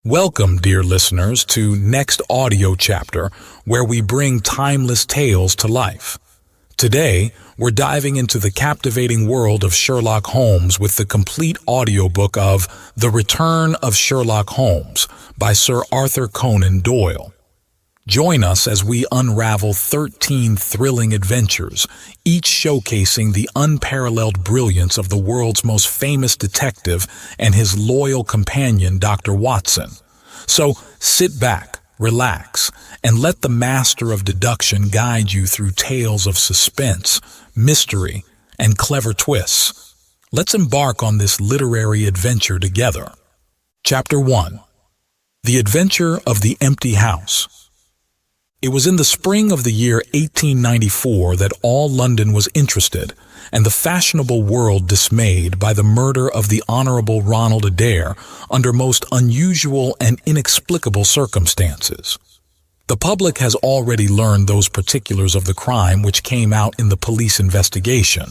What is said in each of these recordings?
Welcome, dear listeners, to Next Audio Chapter, where we bring timeless tales to life. Today, we're diving into the captivating world of Sherlock Holmes with the complete audiobook of The Return of Sherlock Holmes by Sir Arthur Conan Doyle. Join us as we unravel 13 thrilling adventures, each showcasing the unparalleled brilliance of the world's most famous detective and his loyal companion, Dr. Watson. So sit back, relax, and let the master of deduction guide you through tales of suspense, mystery, and clever twists. Let's embark on this literary adventure together. Chapter 1. The Adventure of the Empty House. It was in the spring of the year 1894 that all London was interested, and the fashionable world dismayed by the murder of the Honorable Ronald Adair under most unusual and inexplicable circumstances. The public has already learned those particulars of the crime which came out in the police investigation,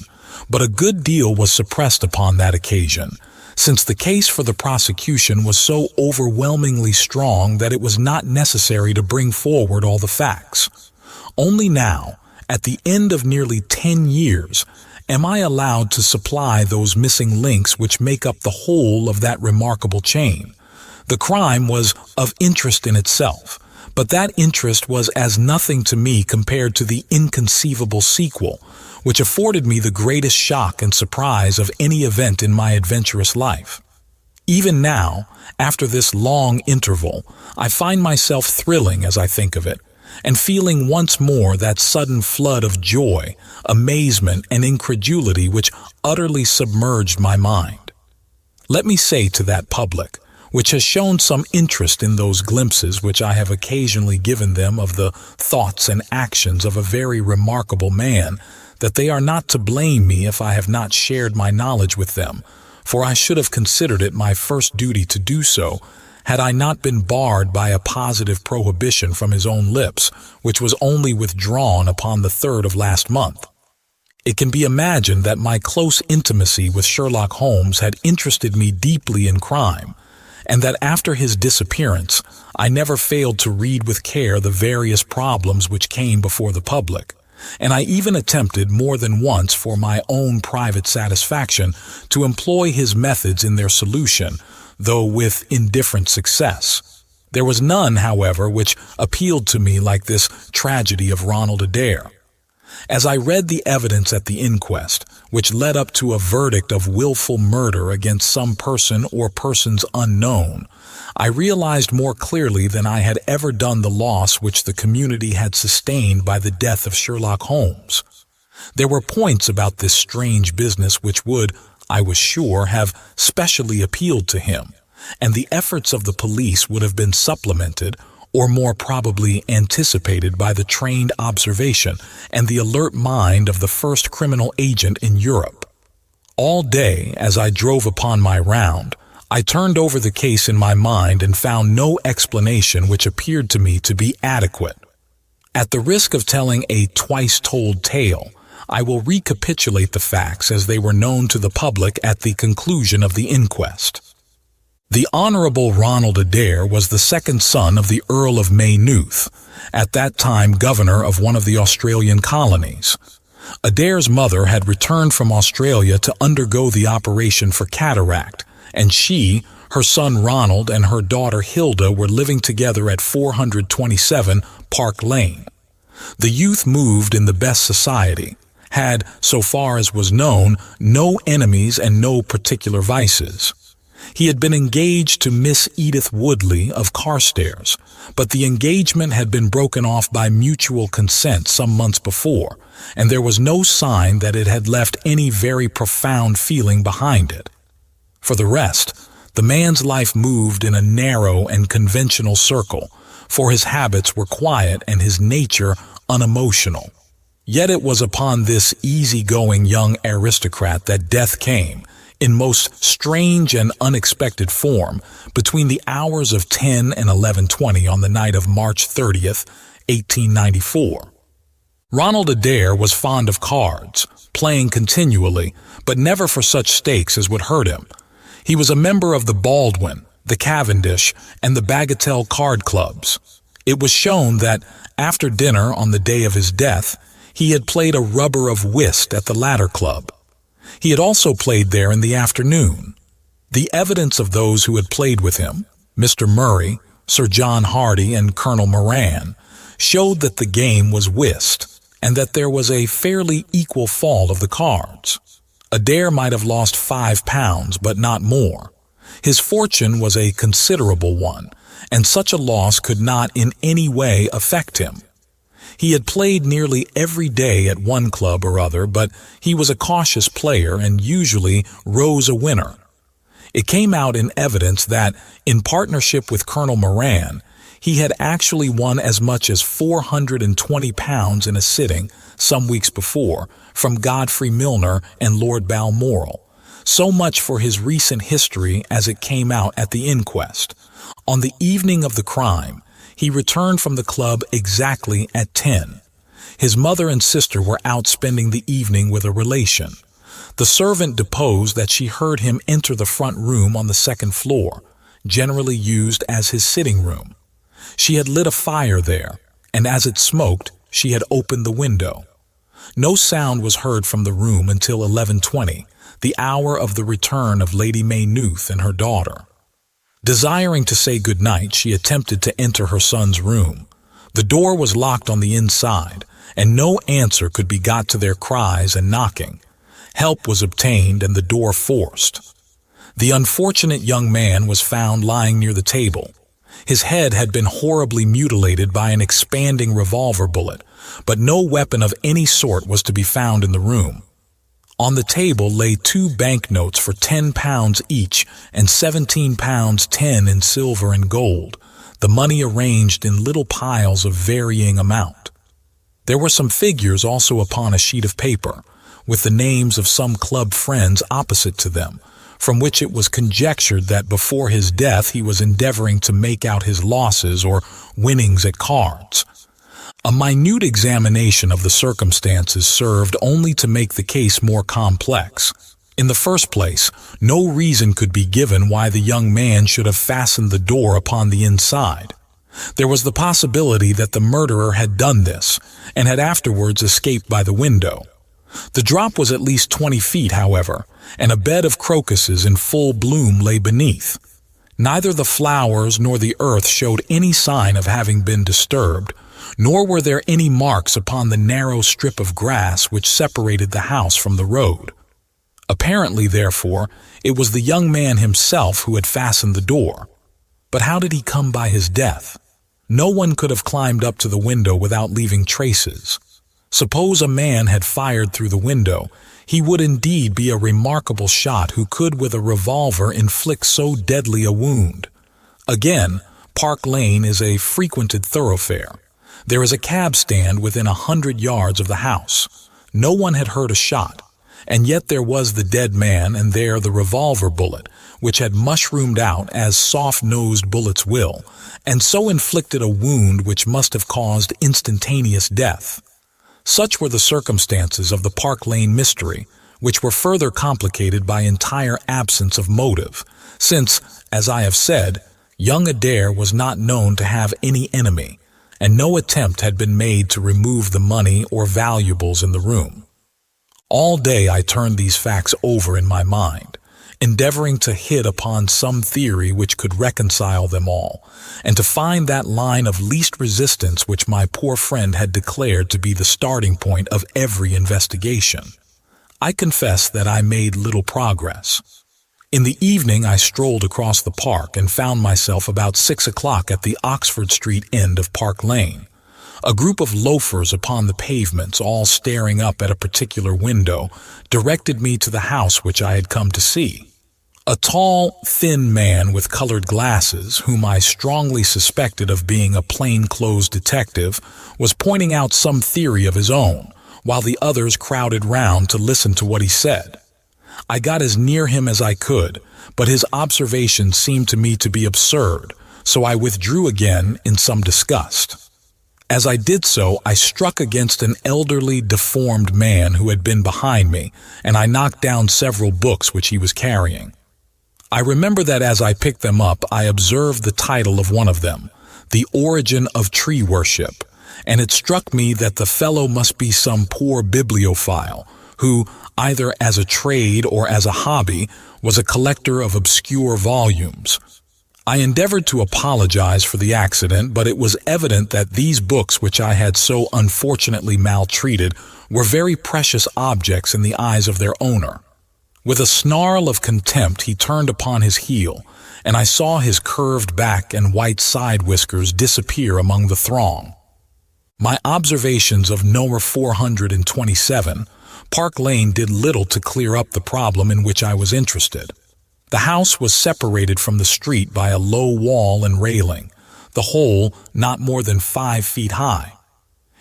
but a good deal was suppressed upon that occasion, since the case for the prosecution was so overwhelmingly strong that it was not necessary to bring forward all the facts. Only now, at the end of nearly 10 years, am I allowed to supply those missing links which make up the whole of that remarkable chain. The crime was of interest in itself, but that interest was as nothing to me compared to the inconceivable sequel, which afforded me the greatest shock and surprise of any event in my adventurous life. Even now, after this long interval, I find myself thrilling as I think of it, and feeling once more that sudden flood of joy, amazement, and incredulity which utterly submerged my mind. Let me say to that public, which has shown some interest in those glimpses which I have occasionally given them of the thoughts and actions of a very remarkable man, that they are not to blame me if I have not shared my knowledge with them, for I should have considered it my first duty to do so, had I not been barred by a positive prohibition from his own lips, which was only withdrawn upon the 3rd of last month. It can be imagined that my close intimacy with Sherlock Holmes had interested me deeply in crime, and that after his disappearance, I never failed to read with care the various problems which came before the public, and I even attempted more than once for my own private satisfaction to employ his methods in their solution, though with indifferent success. There was none, however, which appealed to me like this tragedy of Ronald Adair. As I read the evidence at the inquest, which led up to a verdict of willful murder against some person or persons unknown, I realized more clearly than I had ever done the loss which the community had sustained by the death of Sherlock Holmes. There were points about this strange business which would, I was sure, have specially appealed to him, and the efforts of the police would have been supplemented, or more probably anticipated, by the trained observation and the alert mind of the first criminal agent in Europe. All day, as I drove upon my round, I turned over the case in my mind and found no explanation which appeared to me to be adequate. At the risk of telling a twice-told tale, I will recapitulate the facts as they were known to the public at the conclusion of the inquest. The Honorable Ronald Adair was the second son of the Earl of Maynooth, at that time governor of one of the Australian colonies. Adair's mother had returned from Australia to undergo the operation for cataract, and she, her son Ronald, and her daughter Hilda were living together at 427 Park Lane. The youth moved in the best society, had, so far as was known, no enemies and no particular vices. He had been engaged to Miss Edith Woodley of Carstairs, but the engagement had been broken off by mutual consent some months before, and there was no sign that it had left any very profound feeling behind it. For the rest, the man's life moved in a narrow and conventional circle, for his habits were quiet and his nature unemotional. Yet it was upon this easy-going young aristocrat that death came, in most strange and unexpected form, between the hours of 10 and 11:20 on the night of March 30th, 1894. Ronald Adair was fond of cards, playing continually, but never for such stakes as would hurt him. He was a member of the Baldwin, the Cavendish, and the Bagatelle card clubs. It was shown that, after dinner on the day of his death, he had played a rubber of whist at the latter club. He had also played there in the afternoon. The evidence of those who had played with him, Mr. Murray, Sir John Hardy, and Colonel Moran, showed that the game was whist, and that there was a fairly equal fall of the cards. Adair might have lost £5, but not more. His fortune was a considerable one, and such a loss could not in any way affect him. He had played nearly every day at one club or other, but he was a cautious player and usually rose a winner. It came out in evidence that, in partnership with Colonel Moran, he had actually won as much as £420 in a sitting some weeks before from Godfrey Milner and Lord Balmoral. So much for his recent history as it came out at the inquest. On the evening of the crime, he returned from the club exactly at 10. His mother and sister were out spending the evening with a relation. The servant deposed that she heard him enter the front room on the second floor, generally used as his sitting room. She had lit a fire there, and as it smoked, she had opened the window. No sound was heard from the room until 11:20, the hour of the return of Lady Maynooth and her daughter. Desiring to say good night, she attempted to enter her son's room. The door was locked on the inside, and no answer could be got to their cries and knocking. Help was obtained and the door forced. The unfortunate young man was found lying near the table. His head had been horribly mutilated by an expanding revolver bullet, but no weapon of any sort was to be found in the room. On the table lay 2 banknotes for £10 each and £17.10 in silver and gold, the money arranged in little piles of varying amount. There were some figures also upon a sheet of paper, with the names of some club friends opposite to them, from which it was conjectured that before his death he was endeavoring to make out his losses or winnings at cards. A minute examination of the circumstances served only to make the case more complex. In the first place, no reason could be given why the young man should have fastened the door upon the inside. There was the possibility that the murderer had done this, and had afterwards escaped by the window. The drop was at least 20 feet, however, and a bed of crocuses in full bloom lay beneath. Neither the flowers nor the earth showed any sign of having been disturbed, nor were there any marks upon the narrow strip of grass which separated the house from the road. Apparently, therefore, it was the young man himself who had fastened the door. But how did he come by his death? No one could have climbed up to the window without leaving traces. Suppose a man had fired through the window, he would indeed be a remarkable shot who could with a revolver inflict so deadly a wound. Again, Park Lane is a frequented thoroughfare. There is a cab stand within 100 yards of the house. No one had heard a shot, and yet there was the dead man and there the revolver bullet, which had mushroomed out as soft-nosed bullets will, and so inflicted a wound which must have caused instantaneous death. Such were the circumstances of the Park Lane mystery, which were further complicated by entire absence of motive, since, as I have said, young Adair was not known to have any enemy, and no attempt had been made to remove the money or valuables in the room. All day I turned these facts over in my mind, endeavoring to hit upon some theory which could reconcile them all, and to find that line of least resistance which my poor friend had declared to be the starting point of every investigation. I confess that I made little progress. In the evening I strolled across the park and found myself about 6 o'clock at the Oxford Street end of Park Lane. A group of loafers upon the pavements, all staring up at a particular window, directed me to the house which I had come to see. A tall, thin man with colored glasses, whom I strongly suspected of being a plain-clothes detective, was pointing out some theory of his own, while the others crowded round to listen to what he said. I got as near him as I could, but his observations seemed to me to be absurd, so I withdrew again in some disgust. As I did so, I struck against an elderly, deformed man who had been behind me, and I knocked down several books which he was carrying. I remember that as I picked them up, I observed the title of one of them, The Origin of Tree Worship, and it struck me that the fellow must be some poor bibliophile who, either as a trade or as a hobby, was a collector of obscure volumes. I endeavored to apologize for the accident, but it was evident that these books which I had so unfortunately maltreated were very precious objects in the eyes of their owner. With a snarl of contempt he turned upon his heel, and I saw his curved back and white side whiskers disappear among the throng. My observations of number 427, Park Lane, did little to clear up the problem in which I was interested. The house was separated from the street by a low wall and railing, the whole not more than 5 feet high.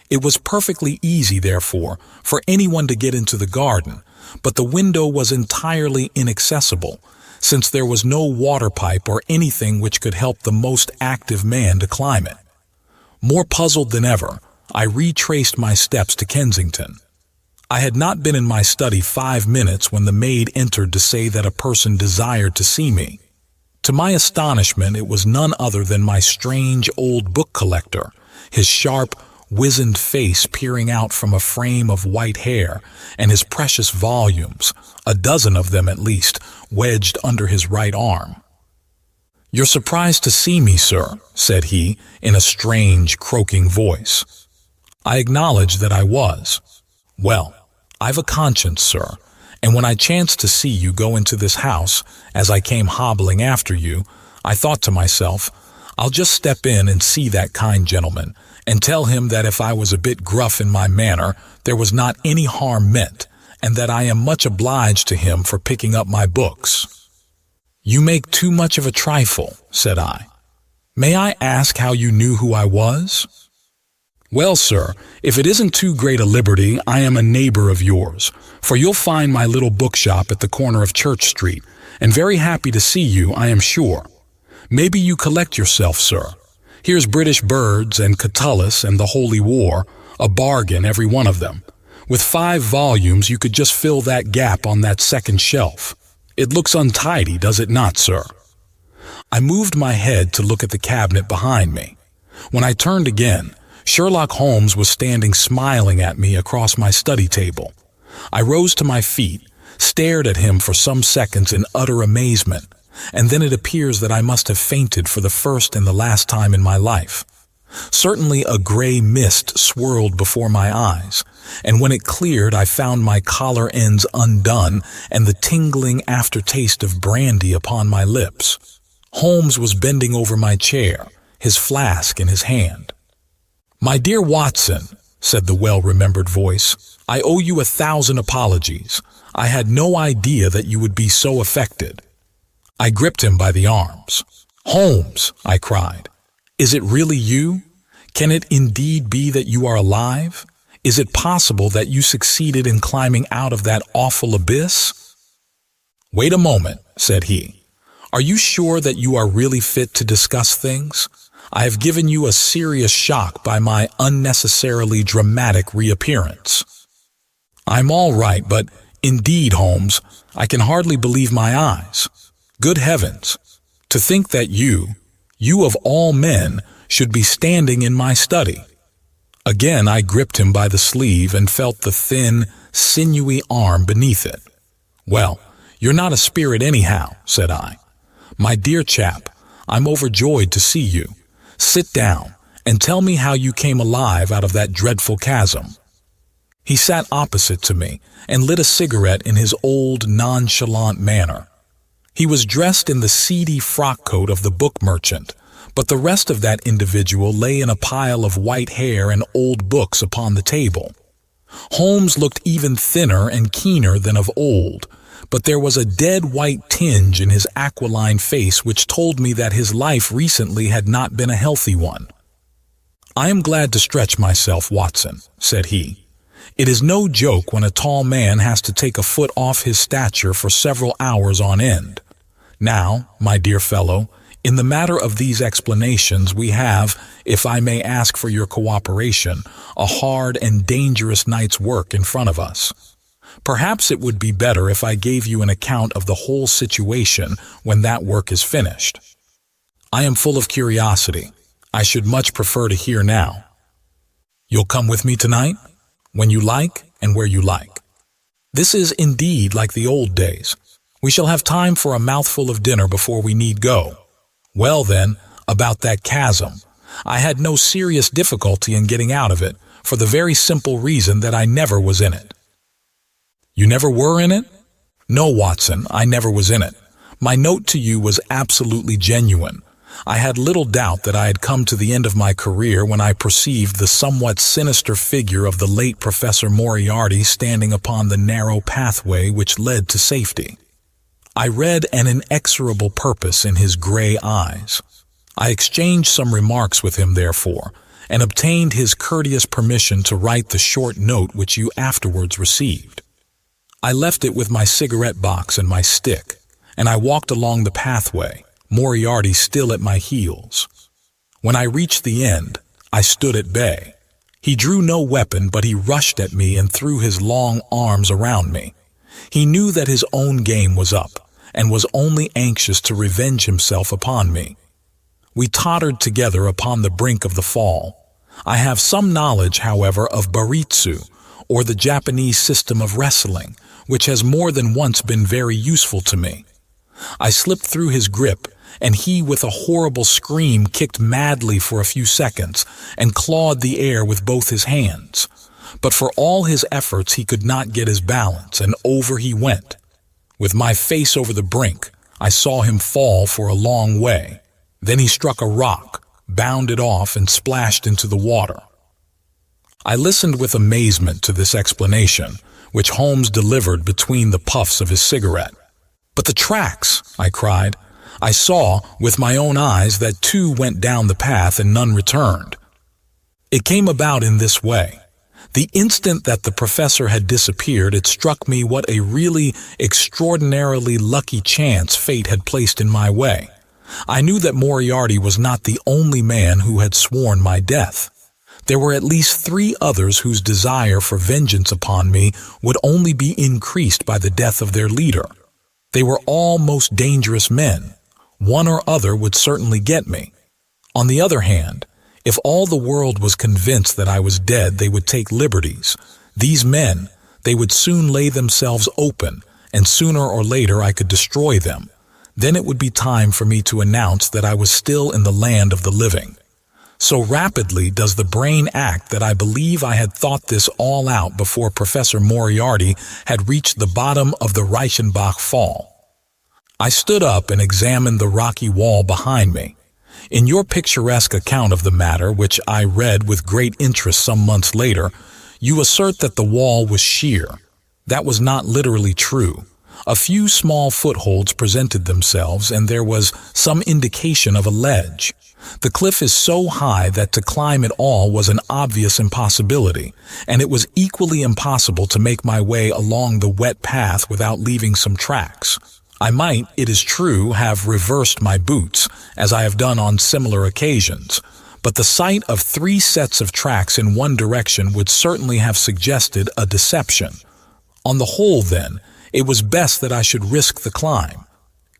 It was perfectly easy, therefore, for anyone to get into the garden, but the window was entirely inaccessible, since there was no water pipe or anything which could help the most active man to climb it. More puzzled than ever, I retraced my steps to Kensington. I had not been in my study 5 minutes when the maid entered to say that a person desired to see me. To my astonishment, it was none other than my strange old book collector, his sharp, wizened face peering out from a frame of white hair, and his precious volumes, a dozen of them at least, wedged under his right arm. "You're surprised to see me, sir," said he, in a strange, croaking voice. I acknowledged that I was. "Well, I've a conscience, sir, and when I chanced to see you go into this house, as I came hobbling after you, I thought to myself, I'll just step in and see that kind gentleman, and tell him that if I was a bit gruff in my manner, there was not any harm meant, and that I am much obliged to him for picking up my books." "You make too much of a trifle," said I. "May I ask how you knew who I was?" "Well, sir, if it isn't too great a liberty, I am a neighbor of yours, for you'll find my little bookshop at the corner of Church Street, and very happy to see you, I am sure. Maybe you collect yourself, sir. Here's British Birds and Catullus and the Holy War, a bargain every one of them. With 5 volumes you could just fill that gap on that second shelf. It looks untidy, does it not, sir?" I moved my head to look at the cabinet behind me. When I turned again, Sherlock Holmes was standing smiling at me across my study table. I rose to my feet, stared at him for some seconds in utter amazement, and then it appears that I must have fainted for the first and the last time in my life. Certainly a gray mist swirled before my eyes, and when it cleared I found my collar ends undone and the tingling aftertaste of brandy upon my lips. Holmes was bending over my chair, his flask in his hand. "My dear Watson," said the well-remembered voice, "I owe you 1,000 apologies. I had no idea that you would be so affected." I gripped him by the arms. "Holmes," I cried, "is it really you? Can it indeed be that you are alive? Is it possible that you succeeded in climbing out of that awful abyss?" "Wait a moment," said he. "Are you sure that you are really fit to discuss things? I have given you a serious shock by my unnecessarily dramatic reappearance." "I'm all right, but indeed, Holmes, I can hardly believe my eyes. Good heavens, to think that you of all men, should be standing in my study." Again I gripped him by the sleeve and felt the thin, sinewy arm beneath it. "Well, you're not a spirit anyhow," said I. "My dear chap, I'm overjoyed to see you. Sit down and tell me how you came alive out of that dreadful chasm." He sat opposite to me and lit a cigarette in his old, nonchalant manner. He was dressed in the seedy frock coat of the book merchant, but the rest of that individual lay in a pile of white hair and old books upon the table. Holmes looked even thinner and keener than of old, but there was a dead white tinge in his aquiline face which told me that his life recently had not been a healthy one. "I am glad to stretch myself, Watson," said he. "It is no joke when a tall man has to take a foot off his stature for several hours on end. Now, my dear fellow, in the matter of these explanations we have, if I may ask for your cooperation, a hard and dangerous night's work in front of us. Perhaps it would be better if I gave you an account of the whole situation when that work is finished. I am full of curiosity. I should much prefer to hear now. You'll come with me tonight? When you like and where you like. This is indeed like the old days. We shall have time for a mouthful of dinner before we need go. Well then, about that chasm. I had no serious difficulty in getting out of it, for the very simple reason that I never was in it. You never were in it? No, Watson, I never was in it. My note to you was absolutely genuine. I had little doubt that I had come to the end of my career when I perceived the somewhat sinister figure of the late Professor Moriarty standing upon the narrow pathway which led to safety. I read an inexorable purpose in his gray eyes. I exchanged some remarks with him, therefore, and obtained his courteous permission to write the short note which you afterwards received. I left it with my cigarette box and my stick, and I walked along the pathway, Moriarty still at my heels. When I reached the end, I stood at bay. He drew no weapon, but he rushed at me and threw his long arms around me. He knew that his own game was up, and was only anxious to revenge himself upon me. We tottered together upon the brink of the fall. I have some knowledge, however, of baritsu, or the Japanese system of wrestling, which has more than once been very useful to me. I slipped through his grip, and he with a horrible scream kicked madly for a few seconds and clawed the air with both his hands. But for all his efforts he could not get his balance, and over he went. With my face over the brink, I saw him fall for a long way. Then he struck a rock, bounded off, and splashed into the water. I listened with amazement to this explanation, which Holmes delivered between the puffs of his cigarette. "But the tracks!" I cried. "I saw, with my own eyes, that 2 went down the path and none returned." It came about in this way. The instant that the professor had disappeared, it struck me what a really extraordinarily lucky chance fate had placed in my way. I knew that Moriarty was not the only man who had sworn my death. There were at least 3 others whose desire for vengeance upon me would only be increased by the death of their leader. They were all most dangerous men. One or other would certainly get me. On the other hand, if all the world was convinced that I was dead, they would take liberties. These men, they would soon lay themselves open, and sooner or later I could destroy them. Then it would be time for me to announce that I was still in the land of the living. So rapidly does the brain act that I believe I had thought this all out before Professor Moriarty had reached the bottom of the Reichenbach fall. I stood up and examined the rocky wall behind me. In your picturesque account of the matter, which I read with great interest some months later, you assert that the wall was sheer. That was not literally true. A few small footholds presented themselves, and there was some indication of a ledge. The cliff is so high that to climb it all was an obvious impossibility, and it was equally impossible to make my way along the wet path without leaving some tracks. I might, it is true, have reversed my boots, as I have done on similar occasions, but the sight of 3 sets of tracks in one direction would certainly have suggested a deception. On the whole, then, it was best that I should risk the climb.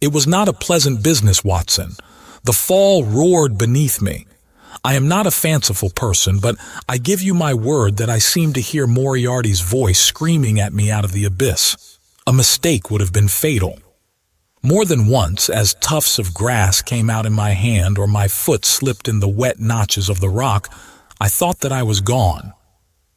It was not a pleasant business, Watson. The fall roared beneath me. I am not a fanciful person, but I give you my word that I seemed to hear Moriarty's voice screaming at me out of the abyss. A mistake would have been fatal. More than once, as tufts of grass came out in my hand or my foot slipped in the wet notches of the rock, I thought that I was gone.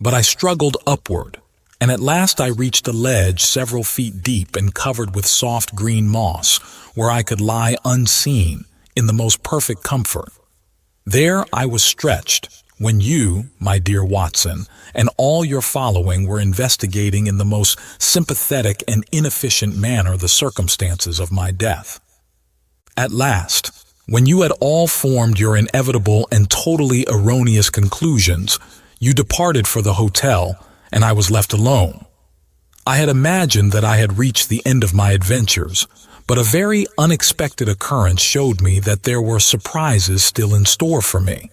But I struggled upward, and at last I reached a ledge several feet deep and covered with soft green moss, where I could lie unseen, in the most perfect comfort. There I was stretched, when you, my dear Watson, and all your following were investigating in the most sympathetic and inefficient manner the circumstances of my death. At last, when you had all formed your inevitable and totally erroneous conclusions, you departed for the hotel, and I was left alone. I had imagined that I had reached the end of my adventures, but a very unexpected occurrence showed me that there were surprises still in store for me.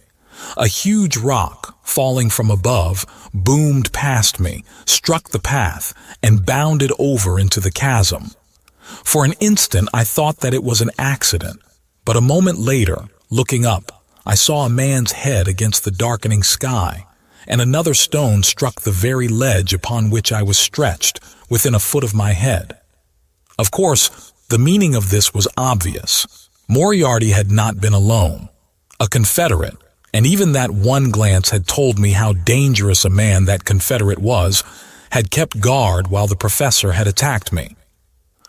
A huge rock, falling from above, boomed past me, struck the path, and bounded over into the chasm. For an instant I thought that it was an accident, but a moment later, looking up, I saw a man's head against the darkening sky, and another stone struck the very ledge upon which I was stretched, within a foot of my head. Of course, the meaning of this was obvious. Moriarty had not been alone. A Confederate, and even that one glance had told me how dangerous a man that Confederate was, had kept guard while the professor had attacked me.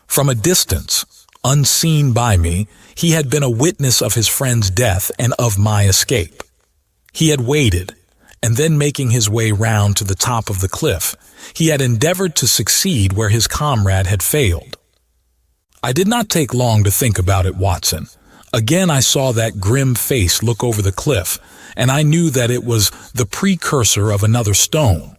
From a distance, unseen by me, he had been a witness of his friend's death and of my escape. He had waited, and then making his way round to the top of the cliff, he had endeavored to succeed where his comrade had failed. I did not take long to think about it, Watson. Again I saw that grim face look over the cliff, and I knew that it was the precursor of another stone.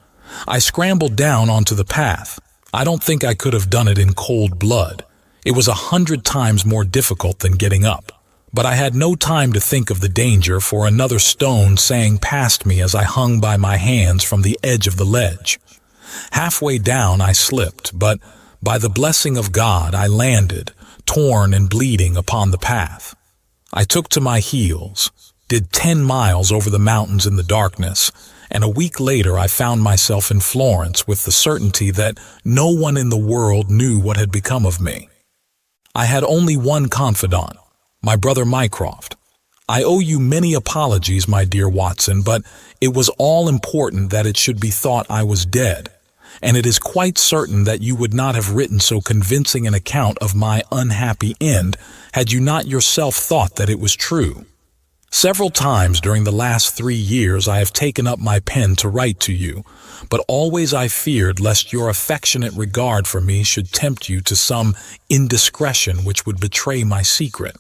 I scrambled down onto the path. I don't think I could have done it in cold blood. It was 100 times more difficult than getting up. But I had no time to think of the danger, for another stone sang past me as I hung by my hands from the edge of the ledge. Halfway down I slipped, but by the blessing of God I landed, torn and bleeding, upon the path. I took to my heels, did 10 miles over the mountains in the darkness, and a week later I found myself in Florence with the certainty that no one in the world knew what had become of me. I had only one confidant, my brother Mycroft. I owe you many apologies, my dear Watson, but it was all important that it should be thought I was dead, and it is quite certain that you would not have written so convincing an account of my unhappy end had you not yourself thought that it was true. Several times during the last 3 years I have taken up my pen to write to you, but always I feared lest your affectionate regard for me should tempt you to some indiscretion which would betray my secret.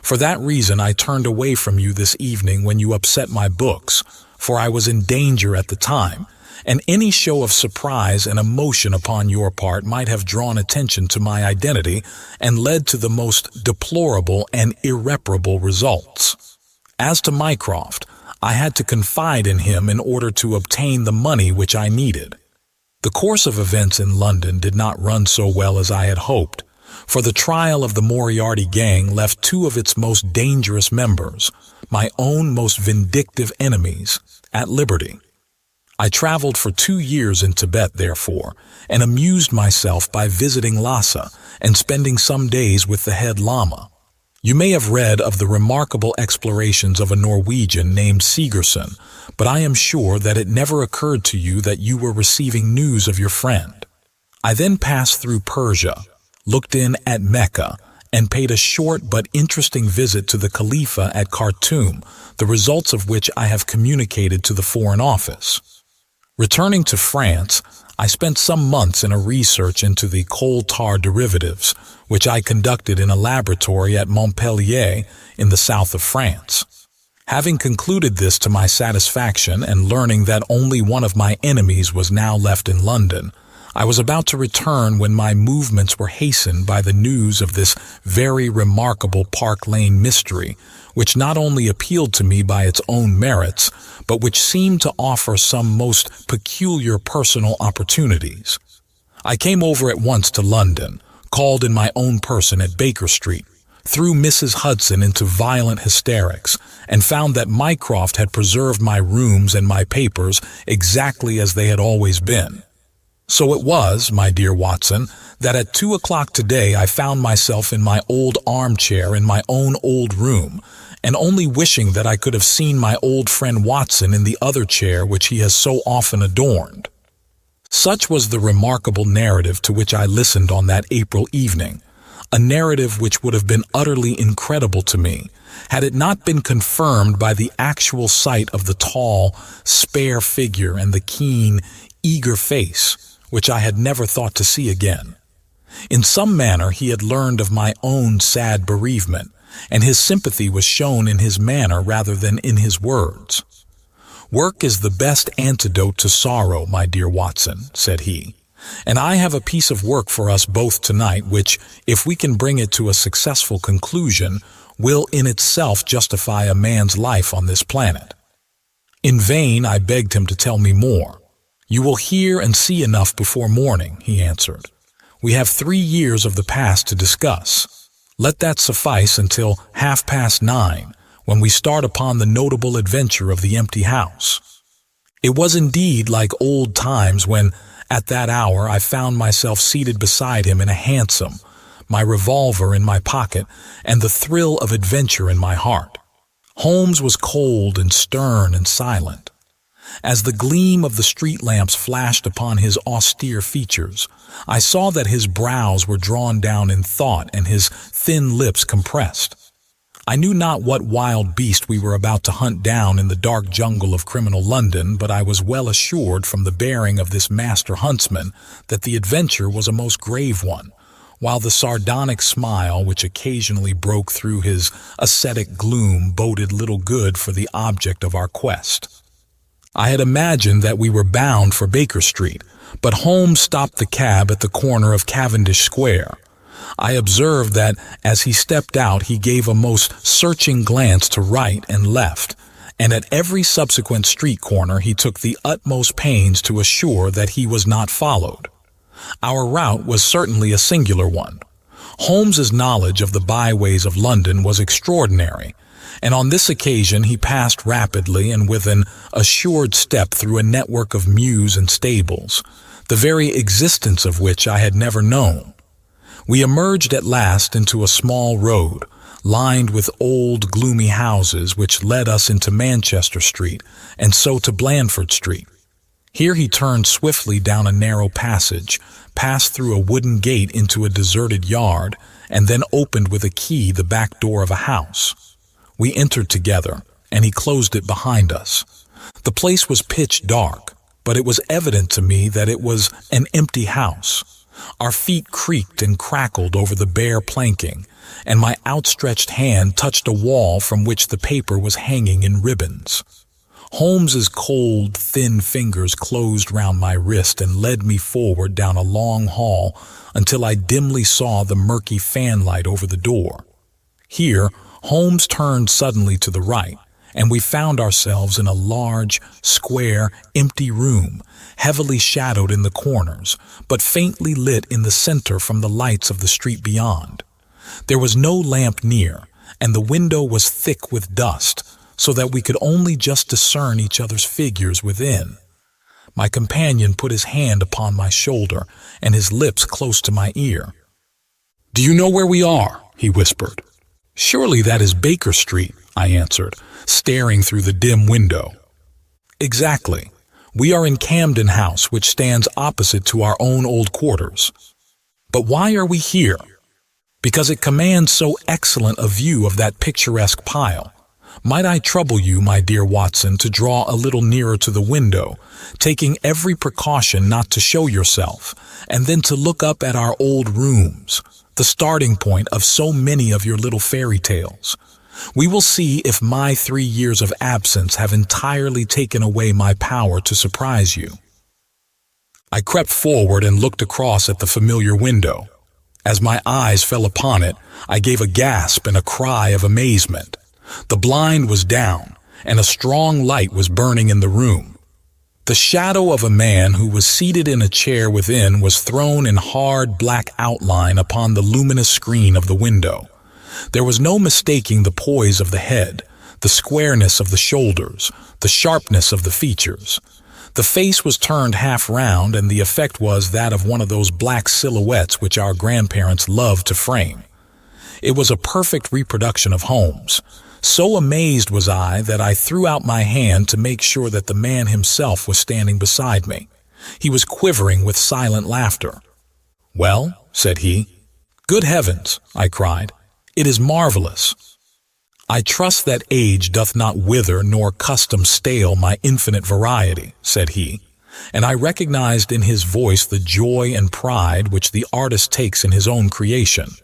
For that reason I turned away from you this evening when you upset my books, for I was in danger at the time, and any show of surprise and emotion upon your part might have drawn attention to my identity and led to the most deplorable and irreparable results. As to Mycroft, I had to confide in him in order to obtain the money which I needed. The course of events in London did not run so well as I had hoped, for the trial of the Moriarty gang left 2 of its most dangerous members, my own most vindictive enemies, at liberty. I traveled for 2 years in Tibet, therefore, and amused myself by visiting Lhasa and spending some days with the head Lama. You may have read of the remarkable explorations of a Norwegian named Sigerson, but I am sure that it never occurred to you that you were receiving news of your friend. I then passed through Persia, looked in at Mecca, and paid a short but interesting visit to the Khalifa at Khartoum, the results of which I have communicated to the Foreign Office. Returning to France, I spent some months in a research into the coal tar derivatives, which I conducted in a laboratory at Montpellier in the south of France. Having concluded this to my satisfaction and learning that only one of my enemies was now left in London, I was about to return when my movements were hastened by the news of this very remarkable Park Lane mystery, which not only appealed to me by its own merits, but which seemed to offer some most peculiar personal opportunities. I came over at once to London, called in my own person at Baker Street, threw Mrs. Hudson into violent hysterics, and found that Mycroft had preserved my rooms and my papers exactly as they had always been. So it was, my dear Watson, that at 2 o'clock today I found myself in my old armchair in my own old room, and only wishing that I could have seen my old friend Watson in the other chair which he has so often adorned. Such was the remarkable narrative to which I listened on that April evening, a narrative which would have been utterly incredible to me, had it not been confirmed by the actual sight of the tall, spare figure and the keen, eager face, which I had never thought to see again. In some manner he had learned of my own sad bereavement, and his sympathy was shown in his manner rather than in his words. "Work is the best antidote to sorrow, my dear Watson," said he, "and I have a piece of work for us both tonight which, if we can bring it to a successful conclusion, will in itself justify a man's life on this planet." In vain I begged him to tell me more. "You will hear and see enough before morning," he answered. "We have 3 years of the past to discuss. Let that suffice until 9:30, when we start upon the notable adventure of the empty house." It was indeed like old times when, at that hour, I found myself seated beside him in a hansom, my revolver in my pocket, and the thrill of adventure in my heart. Holmes was cold and stern and silent. As the gleam of the street lamps flashed upon his austere features, I saw that his brows were drawn down in thought and his thin lips compressed. I knew not what wild beast we were about to hunt down in the dark jungle of criminal London, but I was well assured from the bearing of this master huntsman that the adventure was a most grave one, while the sardonic smile which occasionally broke through his ascetic gloom boded little good for the object of our quest. I had imagined that we were bound for Baker Street, but Holmes stopped the cab at the corner of Cavendish Square. I observed that as he stepped out he gave a most searching glance to right and left, and at every subsequent street corner he took the utmost pains to assure that he was not followed. Our route was certainly a singular one. Holmes's knowledge of the byways of London was extraordinary, and on this occasion he passed rapidly and with an assured step through a network of mews and stables, the very existence of which I had never known. We emerged at last into a small road, lined with old, gloomy houses, which led us into Manchester Street, and so to Blandford Street. Here he turned swiftly down a narrow passage, passed through a wooden gate into a deserted yard, and then opened with a key the back door of a house. We entered together, and he closed it behind us. The place was pitch dark, but it was evident to me that it was an empty house. Our feet creaked and crackled over the bare planking, and my outstretched hand touched a wall from which the paper was hanging in ribbons. Holmes's cold, thin fingers closed round my wrist and led me forward down a long hall until I dimly saw the murky fanlight over the door. Here, Holmes turned suddenly to the right, and we found ourselves in a large, square, empty room, heavily shadowed in the corners, but faintly lit in the center from the lights of the street beyond. There was no lamp near, and the window was thick with dust, so that we could only just discern each other's figures within. My companion put his hand upon my shoulder, and his lips close to my ear. "Do you know where we are?" he whispered. "Surely that is Baker Street," I answered, staring through the dim window. "Exactly. We are in Camden House, which stands opposite to our own old quarters. But why are we here? Because it commands so excellent a view of that picturesque pile. Might I trouble you, my dear Watson, to draw a little nearer to the window, taking every precaution not to show yourself, and then to look up at our old rooms, the starting point of so many of your little fairy tales? We will see if my 3 years of absence have entirely taken away my power to surprise you." I crept forward and looked across at the familiar window. As my eyes fell upon it, I gave a gasp and a cry of amazement. The blind was down, and a strong light was burning in the room. The shadow of a man who was seated in a chair within was thrown in hard black outline upon the luminous screen of the window. There was no mistaking the poise of the head, the squareness of the shoulders, the sharpness of the features. The face was turned half round, and the effect was that of one of those black silhouettes which our grandparents loved to frame. It was a perfect reproduction of Holmes. So amazed was I that I threw out my hand to make sure that the man himself was standing beside me. He was quivering with silent laughter. "Well," said he. "Good heavens," I cried. "It is marvelous." "I trust that age doth not wither nor custom stale my infinite variety," said he, and I recognized in his voice the joy and pride which the artist takes in his own creation.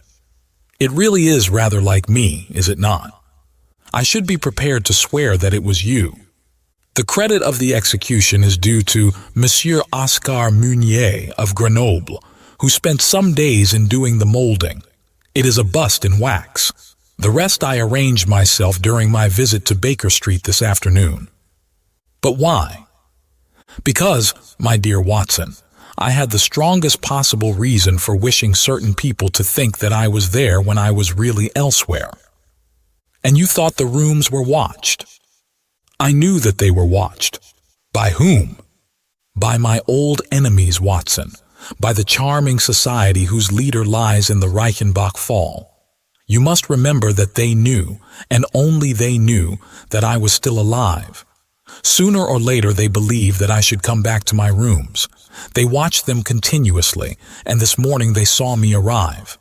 "It really is rather like me, is it not? I should be prepared to swear that it was you." The credit of the execution is due to Monsieur Oscar Meunier of Grenoble, who spent some days in doing the molding. It is a bust in wax. The rest I arranged myself during my visit to Baker Street this afternoon. But why? Because, my dear Watson, I had the strongest possible reason for wishing certain people to think that I was there when I was really elsewhere. And you thought the rooms were watched. I knew that they were watched. By whom? By my old enemies, Watson, by the charming society whose leader lies in the Reichenbach Fall. You must remember that they knew, and only they knew, that I was still alive. Sooner or later they believed that I should come back to my rooms. They watched them continuously, and this morning they saw me arrive.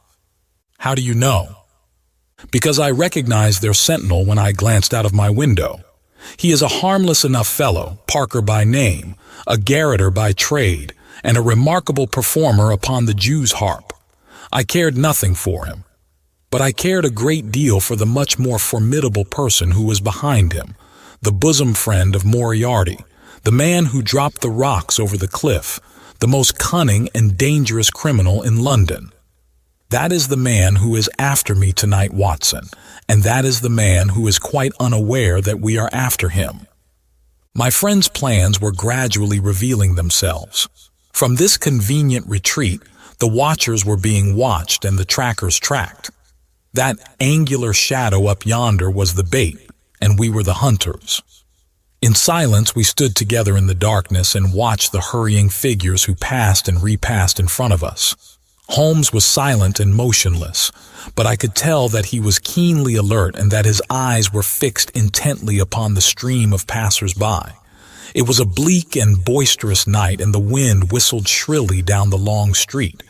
How do you know? Because I recognized their sentinel when I glanced out of my window. He is a harmless enough fellow, Parker by name, a garroter by trade, and a remarkable performer upon the Jew's harp. I cared nothing for him. But I cared a great deal for the much more formidable person who was behind him, the bosom friend of Moriarty, the man who dropped the rocks over the cliff, the most cunning and dangerous criminal in London. That is the man who is after me tonight, Watson, and that is the man who is quite unaware that we are after him. My friend's plans were gradually revealing themselves. From this convenient retreat, the watchers were being watched and the trackers tracked. That angular shadow up yonder was the bait, and we were the hunters. In silence we stood together in the darkness and watched the hurrying figures who passed and repassed in front of us. Holmes was silent and motionless, but I could tell that he was keenly alert and that his eyes were fixed intently upon the stream of passers-by. It was a bleak and boisterous night, and the wind whistled shrilly down the long street.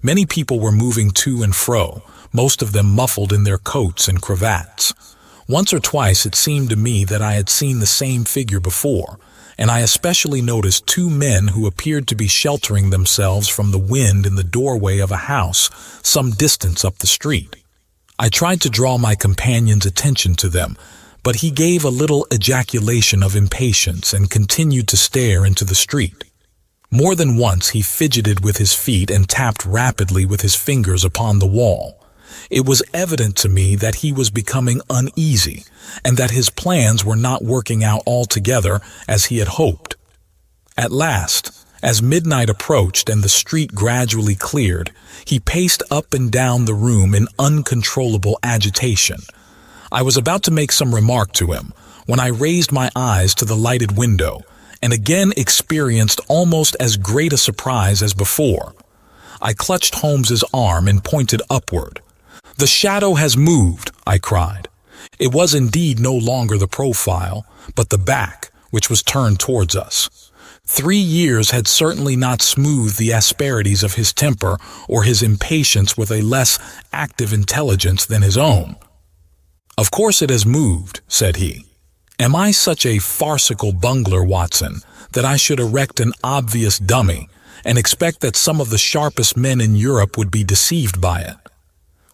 Many people were moving to and fro, most of them muffled in their coats and cravats. Once or twice it seemed to me that I had seen the same figure before, and I especially noticed two men who appeared to be sheltering themselves from the wind in the doorway of a house some distance up the street. I tried to draw my companion's attention to them, but he gave a little ejaculation of impatience and continued to stare into the street. More than once he fidgeted with his feet and tapped rapidly with his fingers upon the wall. It was evident to me that he was becoming uneasy, and that his plans were not working out altogether as he had hoped. At last, as midnight approached and the street gradually cleared, he paced up and down the room in uncontrollable agitation. I was about to make some remark to him, when I raised my eyes to the lighted window, and again experienced almost as great a surprise as before. I clutched Holmes's arm and pointed upward. "The shadow has moved," I cried. It was indeed no longer the profile, but the back, which was turned towards us. 3 years had certainly not smoothed the asperities of his temper or his impatience with a less active intelligence than his own. "Of course it has moved," said he. "Am I such a farcical bungler, Watson, that I should erect an obvious dummy and expect that some of the sharpest men in Europe would be deceived by it?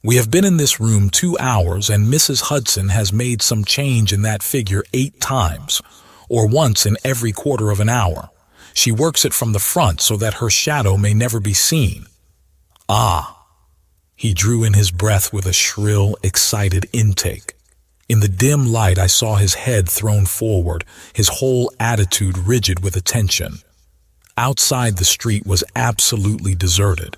We have been in this room 2 hours, and Mrs. Hudson has made some change in that figure 8 times, or once in every quarter of an hour. She works it from the front so that her shadow may never be seen. Ah!" He drew in his breath with a shrill, excited intake. In the dim light I saw his head thrown forward, his whole attitude rigid with attention. Outside the street was absolutely deserted.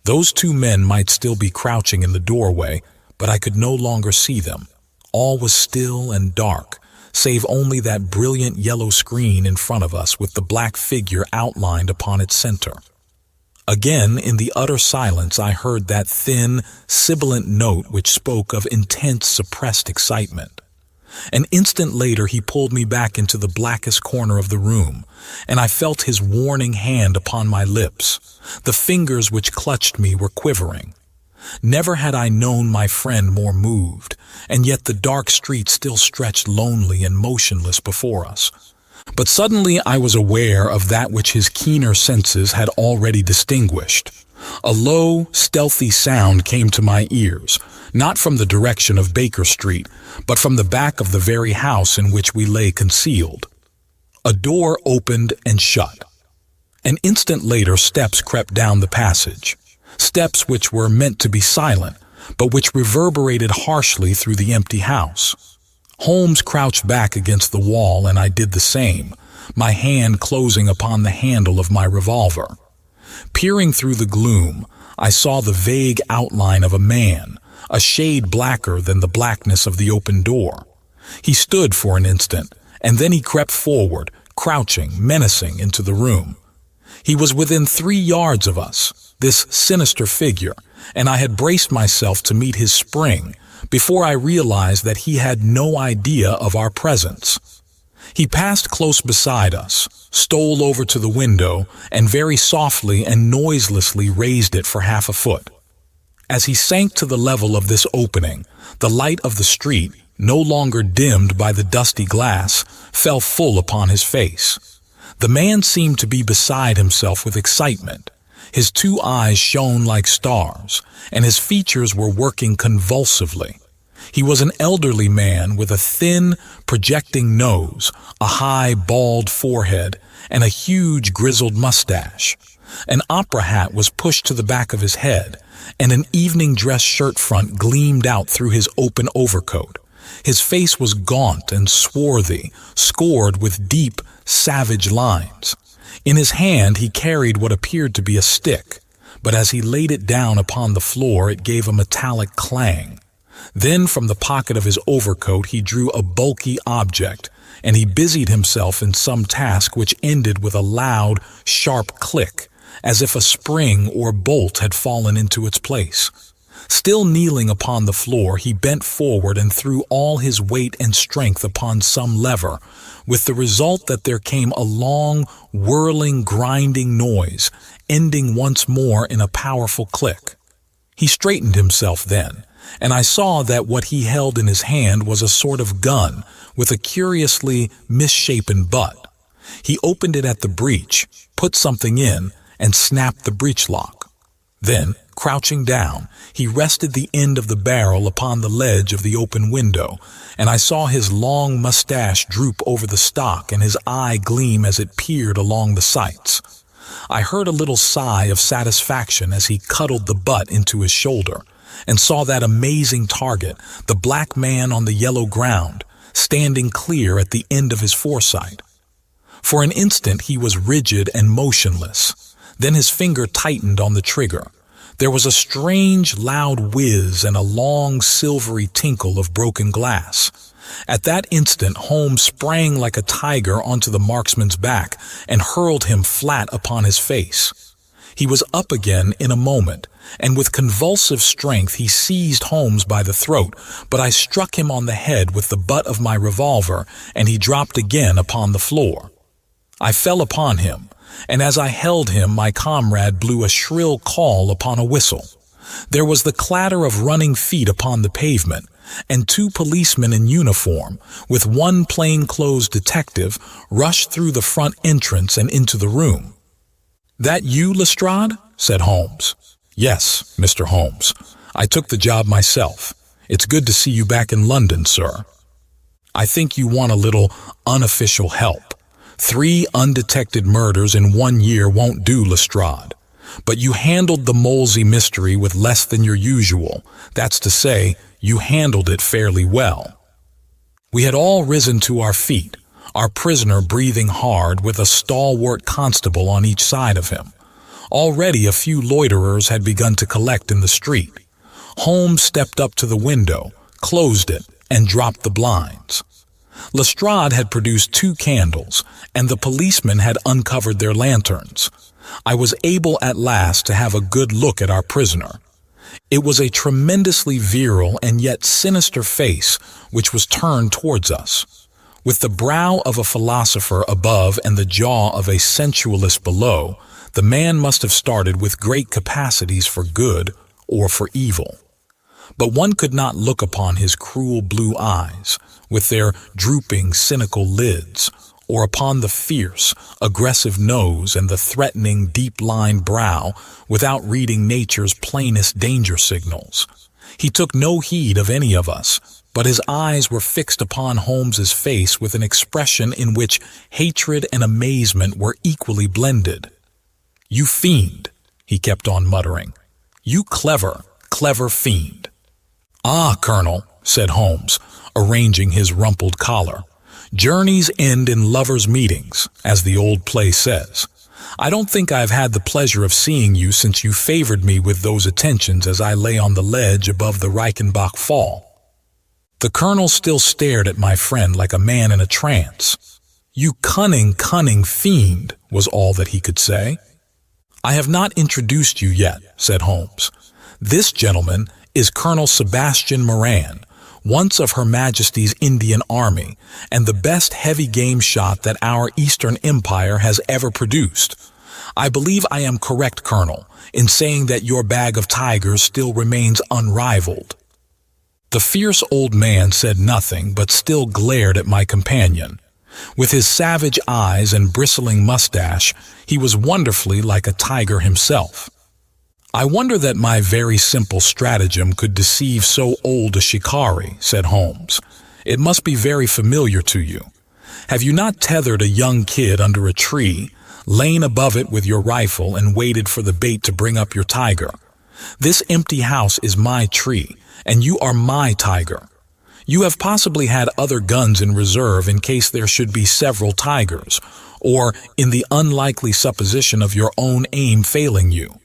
Those 2 men might still be crouching in the doorway, but I could no longer see them. All was still and dark, save only that brilliant yellow screen in front of us with the black figure outlined upon its center. Again, in the utter silence, I heard that thin, sibilant note which spoke of intense, suppressed excitement. An instant later he pulled me back into the blackest corner of the room, and I felt his warning hand upon my lips. The fingers which clutched me were quivering. Never had I known my friend more moved, and yet the dark street still stretched lonely and motionless before us. But suddenly I was aware of that which his keener senses had already distinguished. A low, stealthy sound came to my ears, not from the direction of Baker Street, but from the back of the very house in which we lay concealed. A door opened and shut. An instant later steps crept down the passage, steps which were meant to be silent, but which reverberated harshly through the empty house. Holmes crouched back against the wall, and I did the same, my hand closing upon the handle of my revolver. Peering through the gloom, I saw the vague outline of a man, a shade blacker than the blackness of the open door. He stood for an instant, and then he crept forward, crouching, menacing, into the room. He was within 3 yards of us, this sinister figure, and I had braced myself to meet his spring before I realized that he had no idea of our presence. He passed close beside us, stole over to the window, and very softly and noiselessly raised it for half a foot. As he sank to the level of this opening, the light of the street, no longer dimmed by the dusty glass, fell full upon his face. The man seemed to be beside himself with excitement. His 2 eyes shone like stars, and his features were working convulsively. He was an elderly man with a thin, projecting nose, a high, bald forehead, and a huge, grizzled mustache. An opera hat was pushed to the back of his head, and an evening dress shirt front gleamed out through his open overcoat. His face was gaunt and swarthy, scored with deep, savage lines. In his hand he carried what appeared to be a stick, but as he laid it down upon the floor it gave a metallic clang. Then from the pocket of his overcoat he drew a bulky object, and he busied himself in some task which ended with a loud, sharp click, as if a spring or bolt had fallen into its place. Still kneeling upon the floor, he bent forward and threw all his weight and strength upon some lever, with the result that there came a long, whirling, grinding noise, ending once more in a powerful click. He straightened himself then, and I saw that what he held in his hand was a sort of gun with a curiously misshapen butt. He opened it at the breech, put something in, and snapped the breech lock. Then, crouching down, he rested the end of the barrel upon the ledge of the open window, and I saw his long mustache droop over the stock and his eye gleam as it peered along the sights. I heard a little sigh of satisfaction as he cuddled the butt into his shoulder, and saw that amazing target, the black man on the yellow ground, standing clear at the end of his foresight. For an instant he was rigid and motionless. Then his finger tightened on the trigger. There was a strange, loud whiz and a long, silvery tinkle of broken glass. At that instant, Holmes sprang like a tiger onto the marksman's back and hurled him flat upon his face. He was up again in a moment, and with convulsive strength he seized Holmes by the throat, but I struck him on the head with the butt of my revolver, and he dropped again upon the floor. I fell upon him, and as I held him my comrade blew a shrill call upon a whistle. There was the clatter of running feet upon the pavement, and 2 policemen in uniform, with 1 plain-clothes detective, rushed through the front entrance and into the room. "That you, Lestrade?" said Holmes. "Yes, Mr. Holmes. I took the job myself. It's good to see you back in London, sir. I think you want a little unofficial help. 3 undetected murders in 1 year won't do, Lestrade. But you handled the Molesey mystery with less than your usual. That's to say, you handled it fairly well." We had all risen to our feet, our prisoner breathing hard with a stalwart constable on each side of him. Already a few loiterers had begun to collect in the street. Holmes stepped up to the window, closed it, and dropped the blinds. Lestrade had produced 2 candles, and the policemen had uncovered their lanterns. I was able at last to have a good look at our prisoner. It was a tremendously virile and yet sinister face which was turned towards us. With the brow of a philosopher above and the jaw of a sensualist below, the man must have started with great capacities for good or for evil. But one could not look upon his cruel blue eyes, with their drooping, cynical lids, or upon the fierce, aggressive nose and the threatening, deep-lined brow, without reading nature's plainest danger signals. He took no heed of any of us, but his eyes were fixed upon Holmes's face with an expression in which hatred and amazement were equally blended. "You fiend," he kept on muttering. "You clever, clever fiend." "Ah, Colonel," said Holmes, arranging his rumpled collar. "Journeys end in lovers' meetings, as the old play says. I don't think I've had the pleasure of seeing you since you favored me with those attentions as I lay on the ledge above the Reichenbach Fall." The colonel still stared at my friend like a man in a trance. "You cunning, cunning fiend," was all that he could say. "I have not introduced you yet," said Holmes. "This gentleman is Colonel Sebastian Moran, once of Her Majesty's Indian Army, and the best heavy game shot that our Eastern Empire has ever produced. I believe I am correct, Colonel, in saying that your bag of tigers still remains unrivaled." The fierce old man said nothing, but still glared at my companion. With his savage eyes and bristling mustache, he was wonderfully like a tiger himself. "I wonder that my very simple stratagem could deceive so old a shikari," said Holmes. "It must be very familiar to you. Have you not tethered a young kid under a tree, lain above it with your rifle, and waited for the bait to bring up your tiger? This empty house is my tree, and you are my tiger. You have possibly had other guns in reserve in case there should be several tigers, or in the unlikely supposition of your own aim failing you.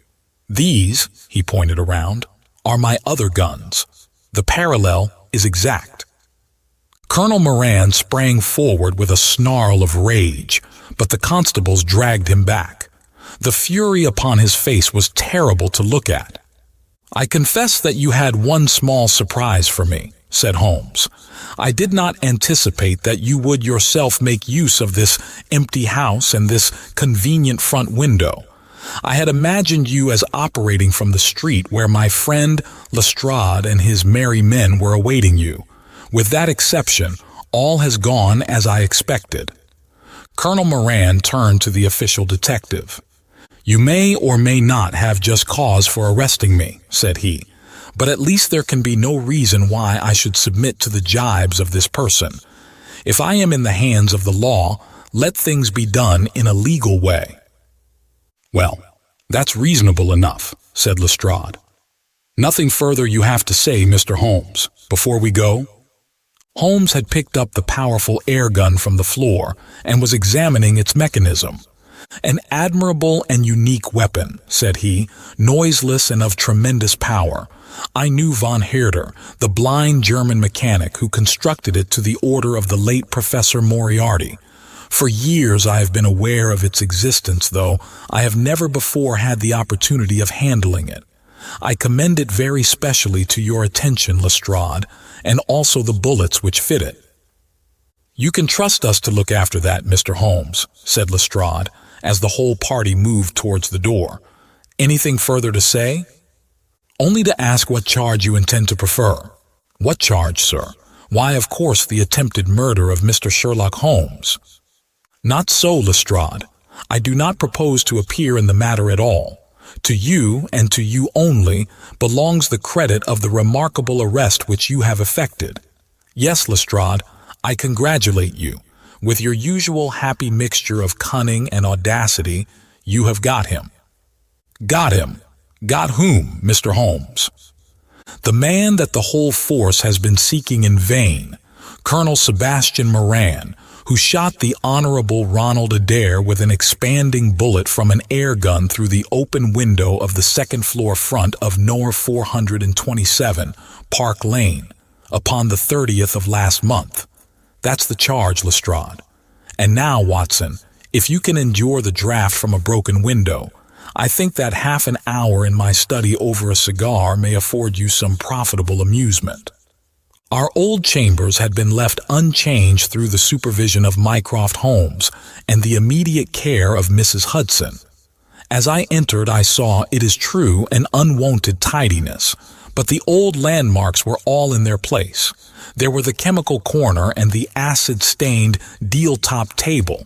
These," he pointed around, "are my other guns. The parallel is exact." Colonel Moran sprang forward with a snarl of rage, but the constables dragged him back. The fury upon his face was terrible to look at. "I confess that you had one small surprise for me," said Holmes. "I did not anticipate that you would yourself make use of this empty house and this convenient front window. I had imagined you as operating from the street where my friend Lestrade and his merry men were awaiting you. With that exception, all has gone as I expected." Colonel Moran turned to the official detective. "You may or may not have just cause for arresting me," said he, "but at least there can be no reason why I should submit to the jibes of this person. If I am in the hands of the law, let things be done in a legal way." "Well, that's reasonable enough," said Lestrade. "Nothing further you have to say, Mr. Holmes, before we go?" Holmes had picked up the powerful air gun from the floor and was examining its mechanism. "An admirable and unique weapon," said he, "noiseless and of tremendous power. I knew von Herder, the blind German mechanic who constructed it to the order of the late Professor Moriarty. For years I have been aware of its existence, though I have never before had the opportunity of handling it. I commend it very specially to your attention, Lestrade, and also the bullets which fit it." "You can trust us to look after that, Mr. Holmes," said Lestrade, as the whole party moved towards the door. "Anything further to say?" "Only to ask what charge you intend to prefer." "What charge, sir?" "Why, of course, the attempted murder of Mr. Sherlock Holmes." "Not so, Lestrade. I do not propose to appear in the matter at all. To you, and to you only, belongs the credit of the remarkable arrest which you have effected. Yes, Lestrade, I congratulate you. With your usual happy mixture of cunning and audacity, you have got him." "Got him? Got whom, Mr. Holmes?" "The man that the whole force has been seeking in vain, Colonel Sebastian Moran, who shot the Honorable Ronald Adair with an expanding bullet from an air gun through the open window of the second-floor front of No. 427, Park Lane, upon the 30th of last month. That's the charge, Lestrade. And now, Watson, if you can endure the draft from a broken window, I think that half an hour in my study over a cigar may afford you some profitable amusement." Our old chambers had been left unchanged through the supervision of Mycroft Holmes and the immediate care of Mrs. Hudson. As I entered, I saw, it is true, an unwonted tidiness, but the old landmarks were all in their place. There were the chemical corner and the acid-stained deal-top table.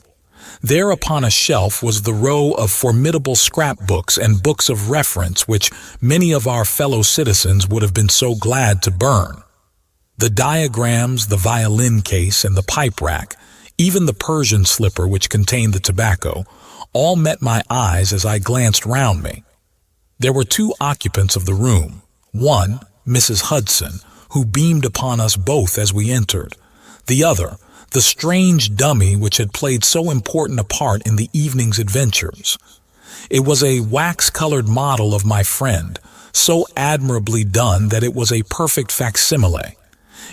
There upon a shelf was the row of formidable scrapbooks and books of reference which many of our fellow citizens would have been so glad to burn. The diagrams, the violin case, and the pipe rack, even the Persian slipper which contained the tobacco, all met my eyes as I glanced round me. There were two occupants of the room. One, Mrs. Hudson, who beamed upon us both as we entered. The other, the strange dummy which had played so important a part in the evening's adventures. It was a wax-colored model of my friend, so admirably done that it was a perfect facsimile.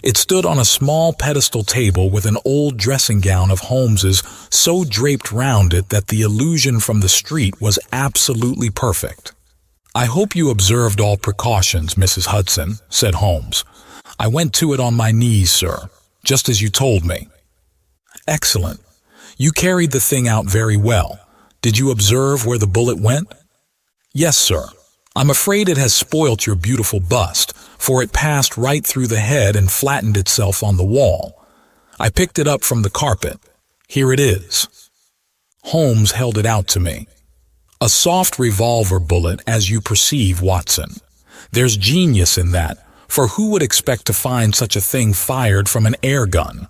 It stood on a small pedestal table with an old dressing gown of Holmes's so draped round it that the illusion from the street was absolutely perfect. "I hope you observed all precautions, Mrs. Hudson," said Holmes. "I went to it on my knees, sir, just as you told me." "Excellent. You carried the thing out very well. Did you observe where the bullet went?" "Yes, sir. I'm afraid it has spoilt your beautiful bust, for it passed right through the head and flattened itself on the wall. I picked it up from the carpet. Here it is." Holmes held it out to me. "A soft revolver bullet, as you perceive, Watson. There's genius in that, for who would expect to find such a thing fired from an air gun?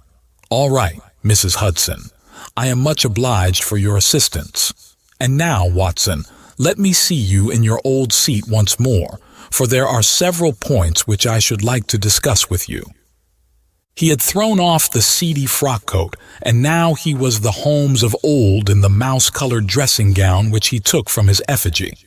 All right, Mrs. Hudson. I am much obliged for your assistance. And now, Watson, let me see you in your old seat once more, for there are several points which I should like to discuss with you." He had thrown off the seedy frock-coat, and now he was the Holmes of old in the mouse-colored dressing gown which he took from his effigy.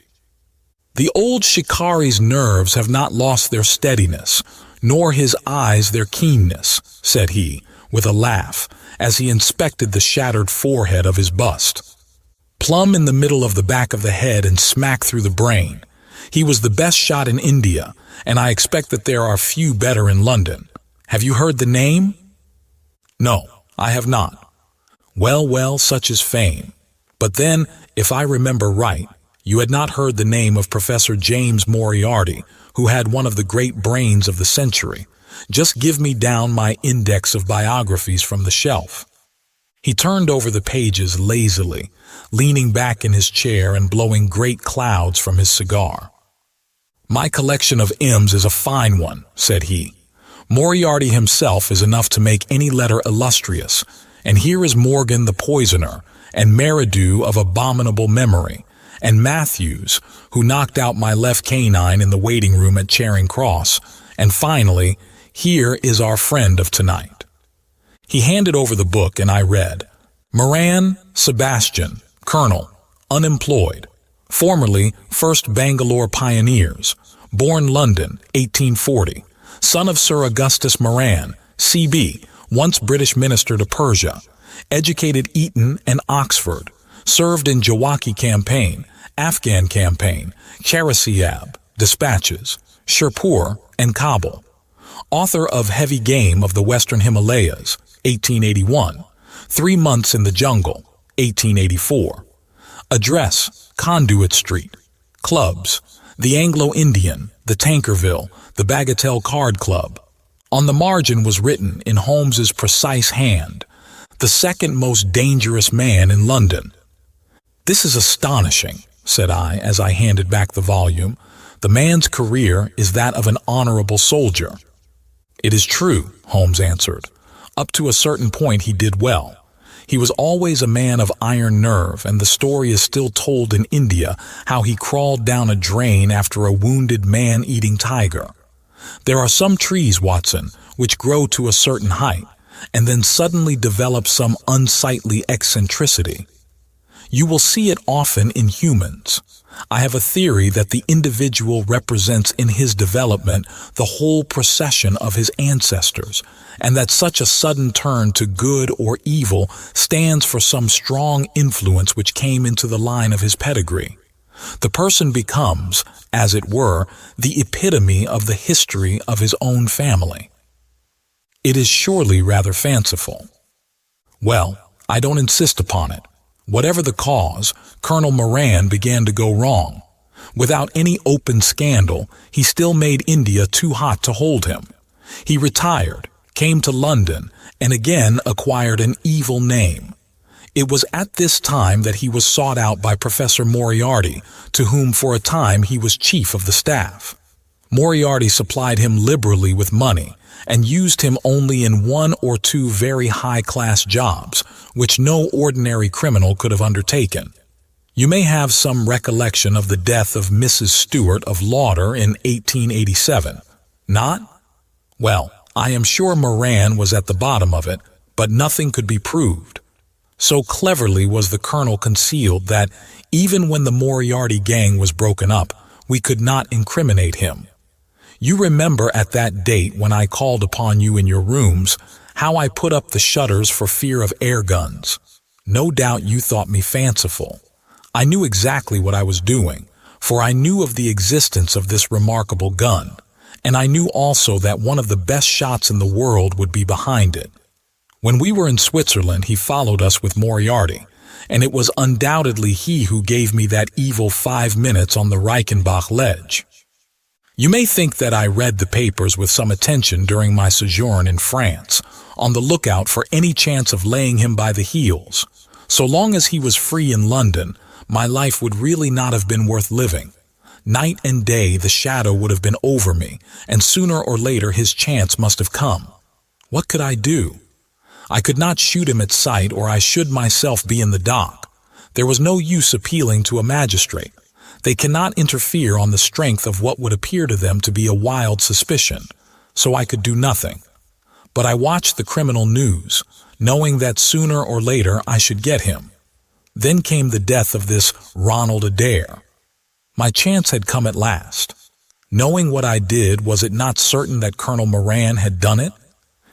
"The old shikari's nerves have not lost their steadiness, nor his eyes their keenness," said he, with a laugh, as he inspected the shattered forehead of his bust. "Plumb in the middle of the back of the head and smack through the brain. He was the best shot in India, and I expect that there are few better in London. Have you heard the name?" "No, I have not." "Well, well, such is fame. But then, if I remember right, you had not heard the name of Professor James Moriarty, who had one of the great brains of the century. Just give me down my index of biographies from the shelf." He turned over the pages lazily, leaning back in his chair and blowing great clouds from his cigar. "My collection of M's is a fine one," said he. "Moriarty himself is enough to make any letter illustrious, and here is Morgan the poisoner, and Meridew of abominable memory, and Matthews, who knocked out my left canine in the waiting room at Charing Cross, and finally, here is our friend of tonight." He handed over the book, and I read, "Moran, Sebastian, Colonel, unemployed, formerly 1st Bangalore Pioneers, born London, 1840, son of Sir Augustus Moran, C.B., once British minister to Persia, educated Eton and Oxford, served in Jawaki campaign, Afghan campaign, Charasiab, dispatches, Sherpur, and Kabul. Author of Heavy Game of the Western Himalayas, 1881, 3 Months in the Jungle, 1884. Address, Conduit Street. Clubs, the Anglo-Indian, the Tankerville, the Bagatelle Card Club. On the margin was written in Holmes's precise hand, "The second most dangerous man in London." "This is astonishing," said I as I handed back the volume. "The man's career is that of an honorable soldier." "It is true," Holmes answered. "Up to a certain point he did well. He was always a man of iron nerve, and the story is still told in India how he crawled down a drain after a wounded man-eating tiger. There are some trees, Watson, which grow to a certain height, and then suddenly develop some unsightly eccentricity. You will see it often in humans. I have a theory that the individual represents in his development the whole procession of his ancestors, and that such a sudden turn to good or evil stands for some strong influence which came into the line of his pedigree. The person becomes, as it were, the epitome of the history of his own family. It is surely rather fanciful. Well, I don't insist upon it. Whatever the cause, Colonel Moran began to go wrong. Without any open scandal, he still made India too hot to hold him. He retired, came to London, and again acquired an evil name. It was at this time that he was sought out by Professor Moriarty, to whom for a time he was chief of the staff. Moriarty supplied him liberally with money, and used him only in 1 or 2 very high-class jobs, which no ordinary criminal could have undertaken. You may have some recollection of the death of Mrs. Stewart of Lauder in 1887. Not? Well, I am sure Moran was at the bottom of it, but nothing could be proved. So cleverly was the colonel concealed that, even when the Moriarty gang was broken up, we could not incriminate him. You remember at that date when I called upon you in your rooms, how I put up the shutters for fear of air guns. No doubt you thought me fanciful. I knew exactly what I was doing, for I knew of the existence of this remarkable gun, and I knew also that one of the best shots in the world would be behind it. When we were in Switzerland, he followed us with Moriarty, and it was undoubtedly he who gave me that evil 5 minutes on the Reichenbach ledge. You may think that I read the papers with some attention during my sojourn in France, on the lookout for any chance of laying him by the heels. So long as he was free in London, my life would really not have been worth living. Night and day the shadow would have been over me, and sooner or later his chance must have come. What could I do? I could not shoot him at sight, or I should myself be in the dock. There was no use appealing to a magistrate. They cannot interfere on the strength of what would appear to them to be a wild suspicion, so I could do nothing. But I watched the criminal news, knowing that sooner or later I should get him. Then came the death of this Ronald Adair. My chance had come at last. Knowing what I did, was it not certain that Colonel Moran had done it?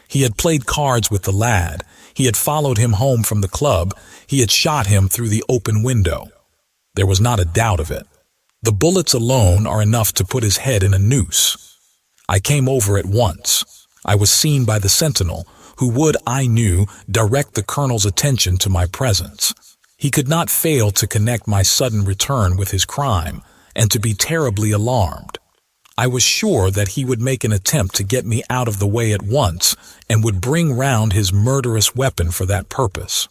He had played cards with the lad, he had followed him home from the club, he had shot him through the open window. There was not a doubt of it. The bullets alone are enough to put his head in a noose. I came over at once. I was seen by the sentinel, who would, I knew, direct the colonel's attention to my presence. He could not fail to connect my sudden return with his crime, and to be terribly alarmed. I was sure that he would make an attempt to get me out of the way at once, and would bring round his murderous weapon for that purpose.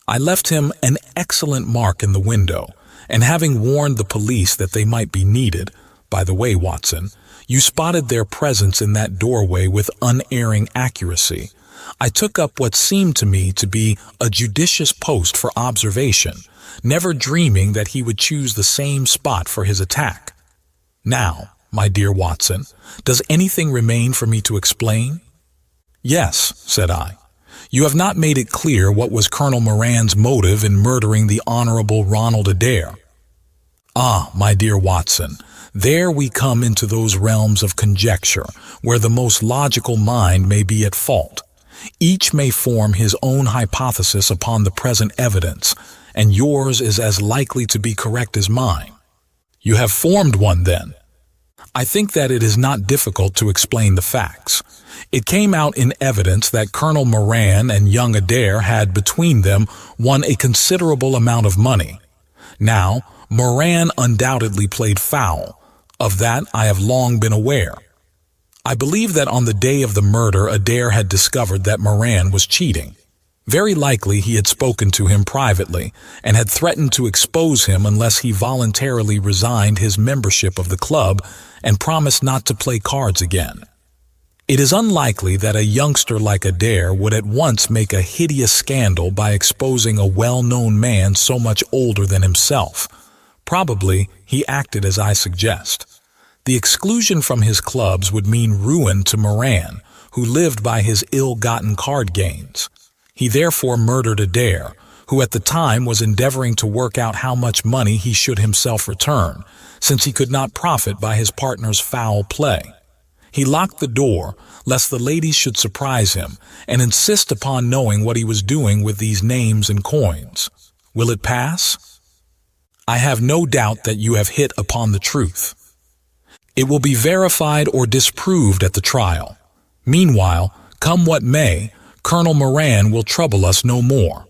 I left him an excellent mark in the window, and having warned the police that they might be needed, by the way, Watson, you spotted their presence in that doorway with unerring accuracy. I took up what seemed to me to be a judicious post for observation, never dreaming that he would choose the same spot for his attack. Now, my dear Watson, does anything remain for me to explain? Yes, said I. You have not made it clear what was Colonel Moran's motive in murdering the Honorable Ronald Adair. Ah, my dear Watson, there we come into those realms of conjecture where the most logical mind may be at fault. Each may form his own hypothesis upon the present evidence, and yours is as likely to be correct as mine. You have formed one, then? I think that it is not difficult to explain the facts. It came out in evidence that Colonel Moran and young Adair had between them won a considerable amount of money. Now, Moran undoubtedly played foul. Of that I have long been aware. I believe that on the day of the murder Adair had discovered that Moran was cheating. Very likely he had spoken to him privately and had threatened to expose him unless he voluntarily resigned his membership of the club and promised not to play cards again. It is unlikely that a youngster like Adair would at once make a hideous scandal by exposing a well-known man so much older than himself. Probably he acted as I suggest. The exclusion from his clubs would mean ruin to Moran, who lived by his ill-gotten card gains. He therefore murdered Adair, who at the time was endeavoring to work out how much money he should himself return, since he could not profit by his partner's foul play. He locked the door, lest the ladies should surprise him, and insist upon knowing what he was doing with these names and coins. Will it pass? I have no doubt that you have hit upon the truth. It will be verified or disproved at the trial. Meanwhile, come what may, Colonel Moran will trouble us no more.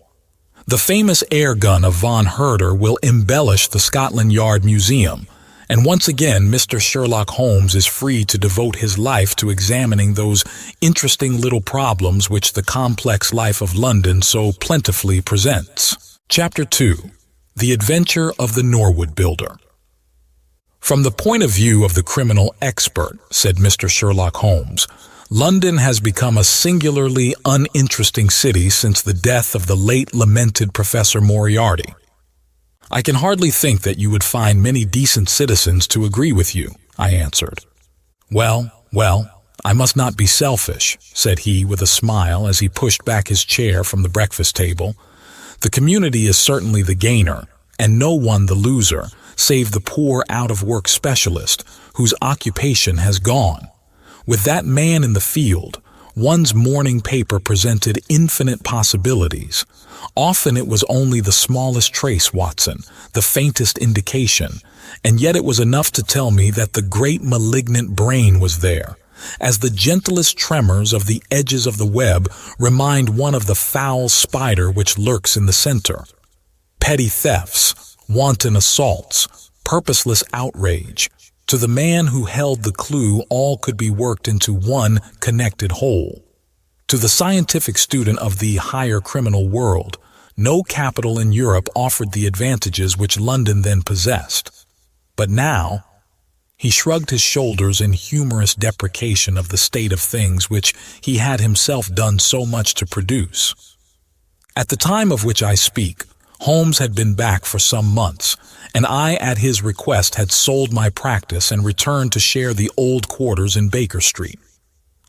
The famous air gun of von Herder will embellish the Scotland Yard Museum, and once again Mr. Sherlock Holmes is free to devote his life to examining those interesting little problems which the complex life of London so plentifully presents. Chapter 2. The Adventure of the Norwood Builder. From the point of view of the criminal expert, said Mr. Sherlock Holmes, London has become a singularly uninteresting city since the death of the late lamented Professor Moriarty. I can hardly think that you would find many decent citizens to agree with you, I answered. Well, "I must not be selfish," said he with a smile as he pushed back his chair from the breakfast table. "The community is certainly the gainer, and no one the loser, save the poor out-of-work specialist whose occupation has gone. With that man in the field, one's morning paper presented infinite possibilities. Often it was only the smallest trace, Watson, the faintest indication, and yet it was enough to tell me that the great malignant brain was there, as the gentlest tremors of the edges of the web remind one of the foul spider which lurks in the center. Petty thefts, wanton assaults, purposeless outrage. To the man who held the clue, all could be worked into one connected whole. To the scientific student of the higher criminal world, no capital in Europe offered the advantages which London then possessed. But now, he shrugged his shoulders in humorous deprecation of the state of things which he had himself done so much to produce. At the time of which I speak, Holmes had been back for some months, and I, at his request, had sold my practice and returned to share the old quarters in Baker Street.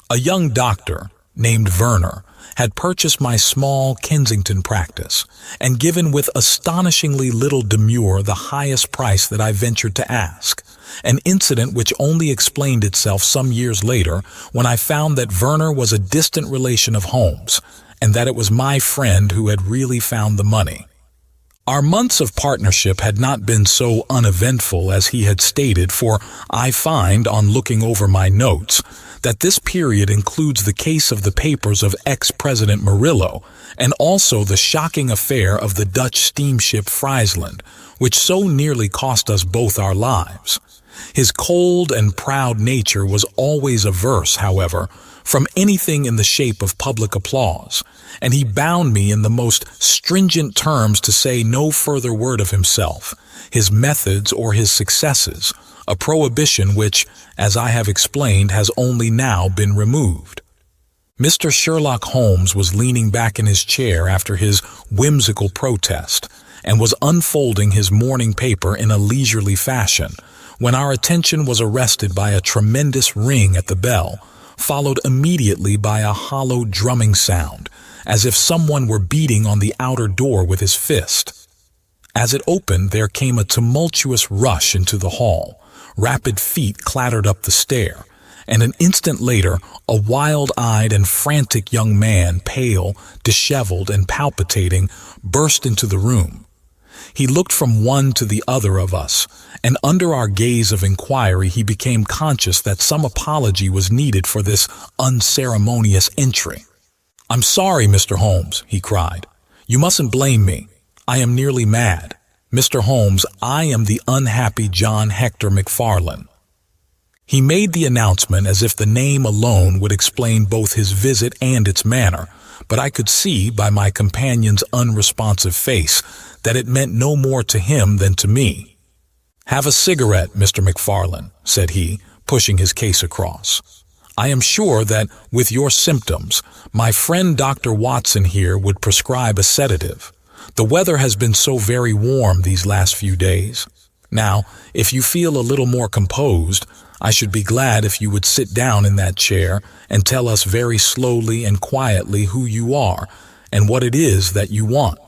A young doctor, named Werner, had purchased my small Kensington practice and given with astonishingly little demur the highest price that I ventured to ask, an incident which only explained itself some years later when I found that Werner was a distant relation of Holmes, and that it was my friend who had really found the money. Our months of partnership had not been so uneventful as he had stated, for I find, on looking over my notes, that this period includes the case of the papers of ex-President Murillo, and also the shocking affair of the Dutch steamship Friesland, which so nearly cost us both our lives. His cold and proud nature was always averse, however, from anything in the shape of public applause, and he bound me in the most stringent terms to say no further word of himself, his methods, or his successes, a prohibition which, as I have explained, has only now been removed. Mr. Sherlock Holmes was leaning back in his chair after his whimsical protest, and was unfolding his morning paper in a leisurely fashion, when our attention was arrested by a tremendous ring at the bell, followed immediately by a hollow drumming sound, as if someone were beating on the outer door with his fist. As it opened, there came a tumultuous rush into the hall. Rapid feet clattered up the stair, and an instant later, a wild-eyed and frantic young man, pale, disheveled, and palpitating, burst into the room. He looked from one to the other of us, and under our gaze of inquiry he became conscious that some apology was needed for this unceremonious entry. "I'm sorry, Mr. Holmes," he cried. "You mustn't blame me. I am nearly mad. Mr. Holmes, I am the unhappy John Hector McFarlane." He made the announcement as if the name alone would explain both his visit and its manner, but I could see by my companion's unresponsive face that it meant no more to him than to me. "Have a cigarette, Mr. McFarlane," said he, pushing his case across. "I am sure that, with your symptoms, my friend Dr. Watson here would prescribe a sedative. The weather has been so very warm these last few days. Now, if you feel a little more composed, I should be glad if you would sit down in that chair and tell us very slowly and quietly who you are and what it is that you want.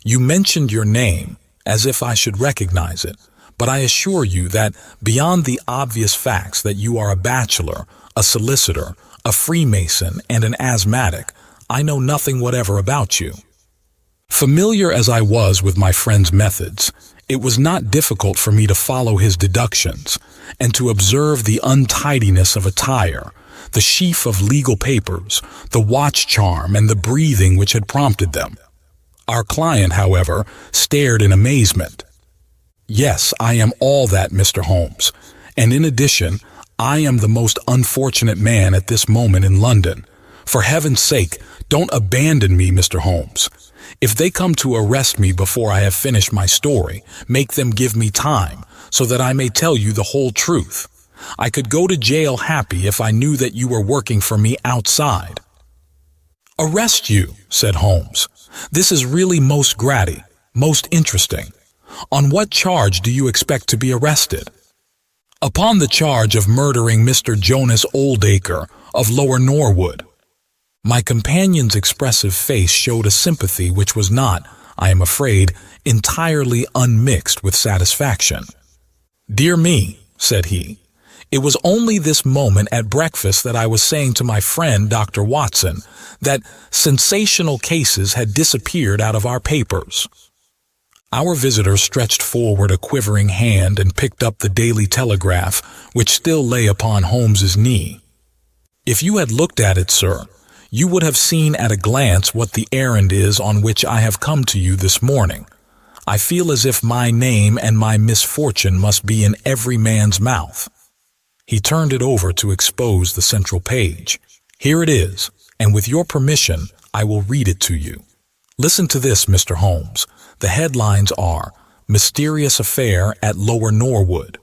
You mentioned your name, as if I should recognize it, but I assure you that beyond the obvious facts that you are a bachelor, a solicitor, a Freemason, and an asthmatic, I know nothing whatever about you." Familiar as I was with my friend's methods, it was not difficult for me to follow his deductions and to observe the untidiness of attire, the sheaf of legal papers, the watch charm, and the breathing which had prompted them. Our client, however, stared in amazement. "Yes, I am all that, Mr. Holmes, and in addition, I am the most unfortunate man at this moment in London. For heaven's sake, don't abandon me, Mr. Holmes. If they come to arrest me before I have finished my story, make them give me time, so that I may tell you the whole truth. I could go to jail happy if I knew that you were working for me outside." "Arrest you," said Holmes. "This is really most most interesting. On what charge do you expect to be arrested?" upon the charge of murdering Mr. Jonas Oldacre of Lower Norwood. My companion's expressive face showed a sympathy which was not, I am afraid, entirely unmixed with satisfaction. "Dear me," said he, "it was only this moment at breakfast that I was saying to my friend Dr. Watson that sensational cases had disappeared out of our papers." Our visitor stretched forward a quivering hand and picked up the Daily Telegraph, which still lay upon Holmes's knee. "If you had looked at it, sir, you would have seen at a glance what the errand is on which I have come to you this morning. I feel as if my name and my misfortune must be in every man's mouth." He turned it over to expose the central page. "Here it is, and with your permission, I will read it to you. Listen to this, Mr. Holmes. The headlines are, 'Mysterious Affair at Lower Norwood.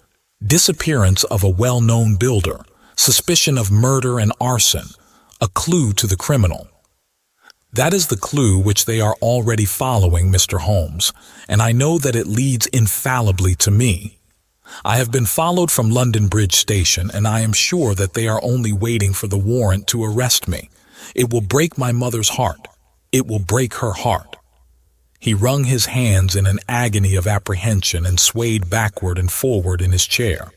Disappearance of a well-known builder. Suspicion of murder and arson. A clue to the criminal.' That is the clue which they are already following, Mr. Holmes, and I know that it leads infallibly to me. I have been followed from London Bridge Station, and I am sure that they are only waiting for the warrant to arrest me. It will break my mother's heart. It will break her heart." He wrung his hands in an agony of apprehension and swayed backward and forward in his chair.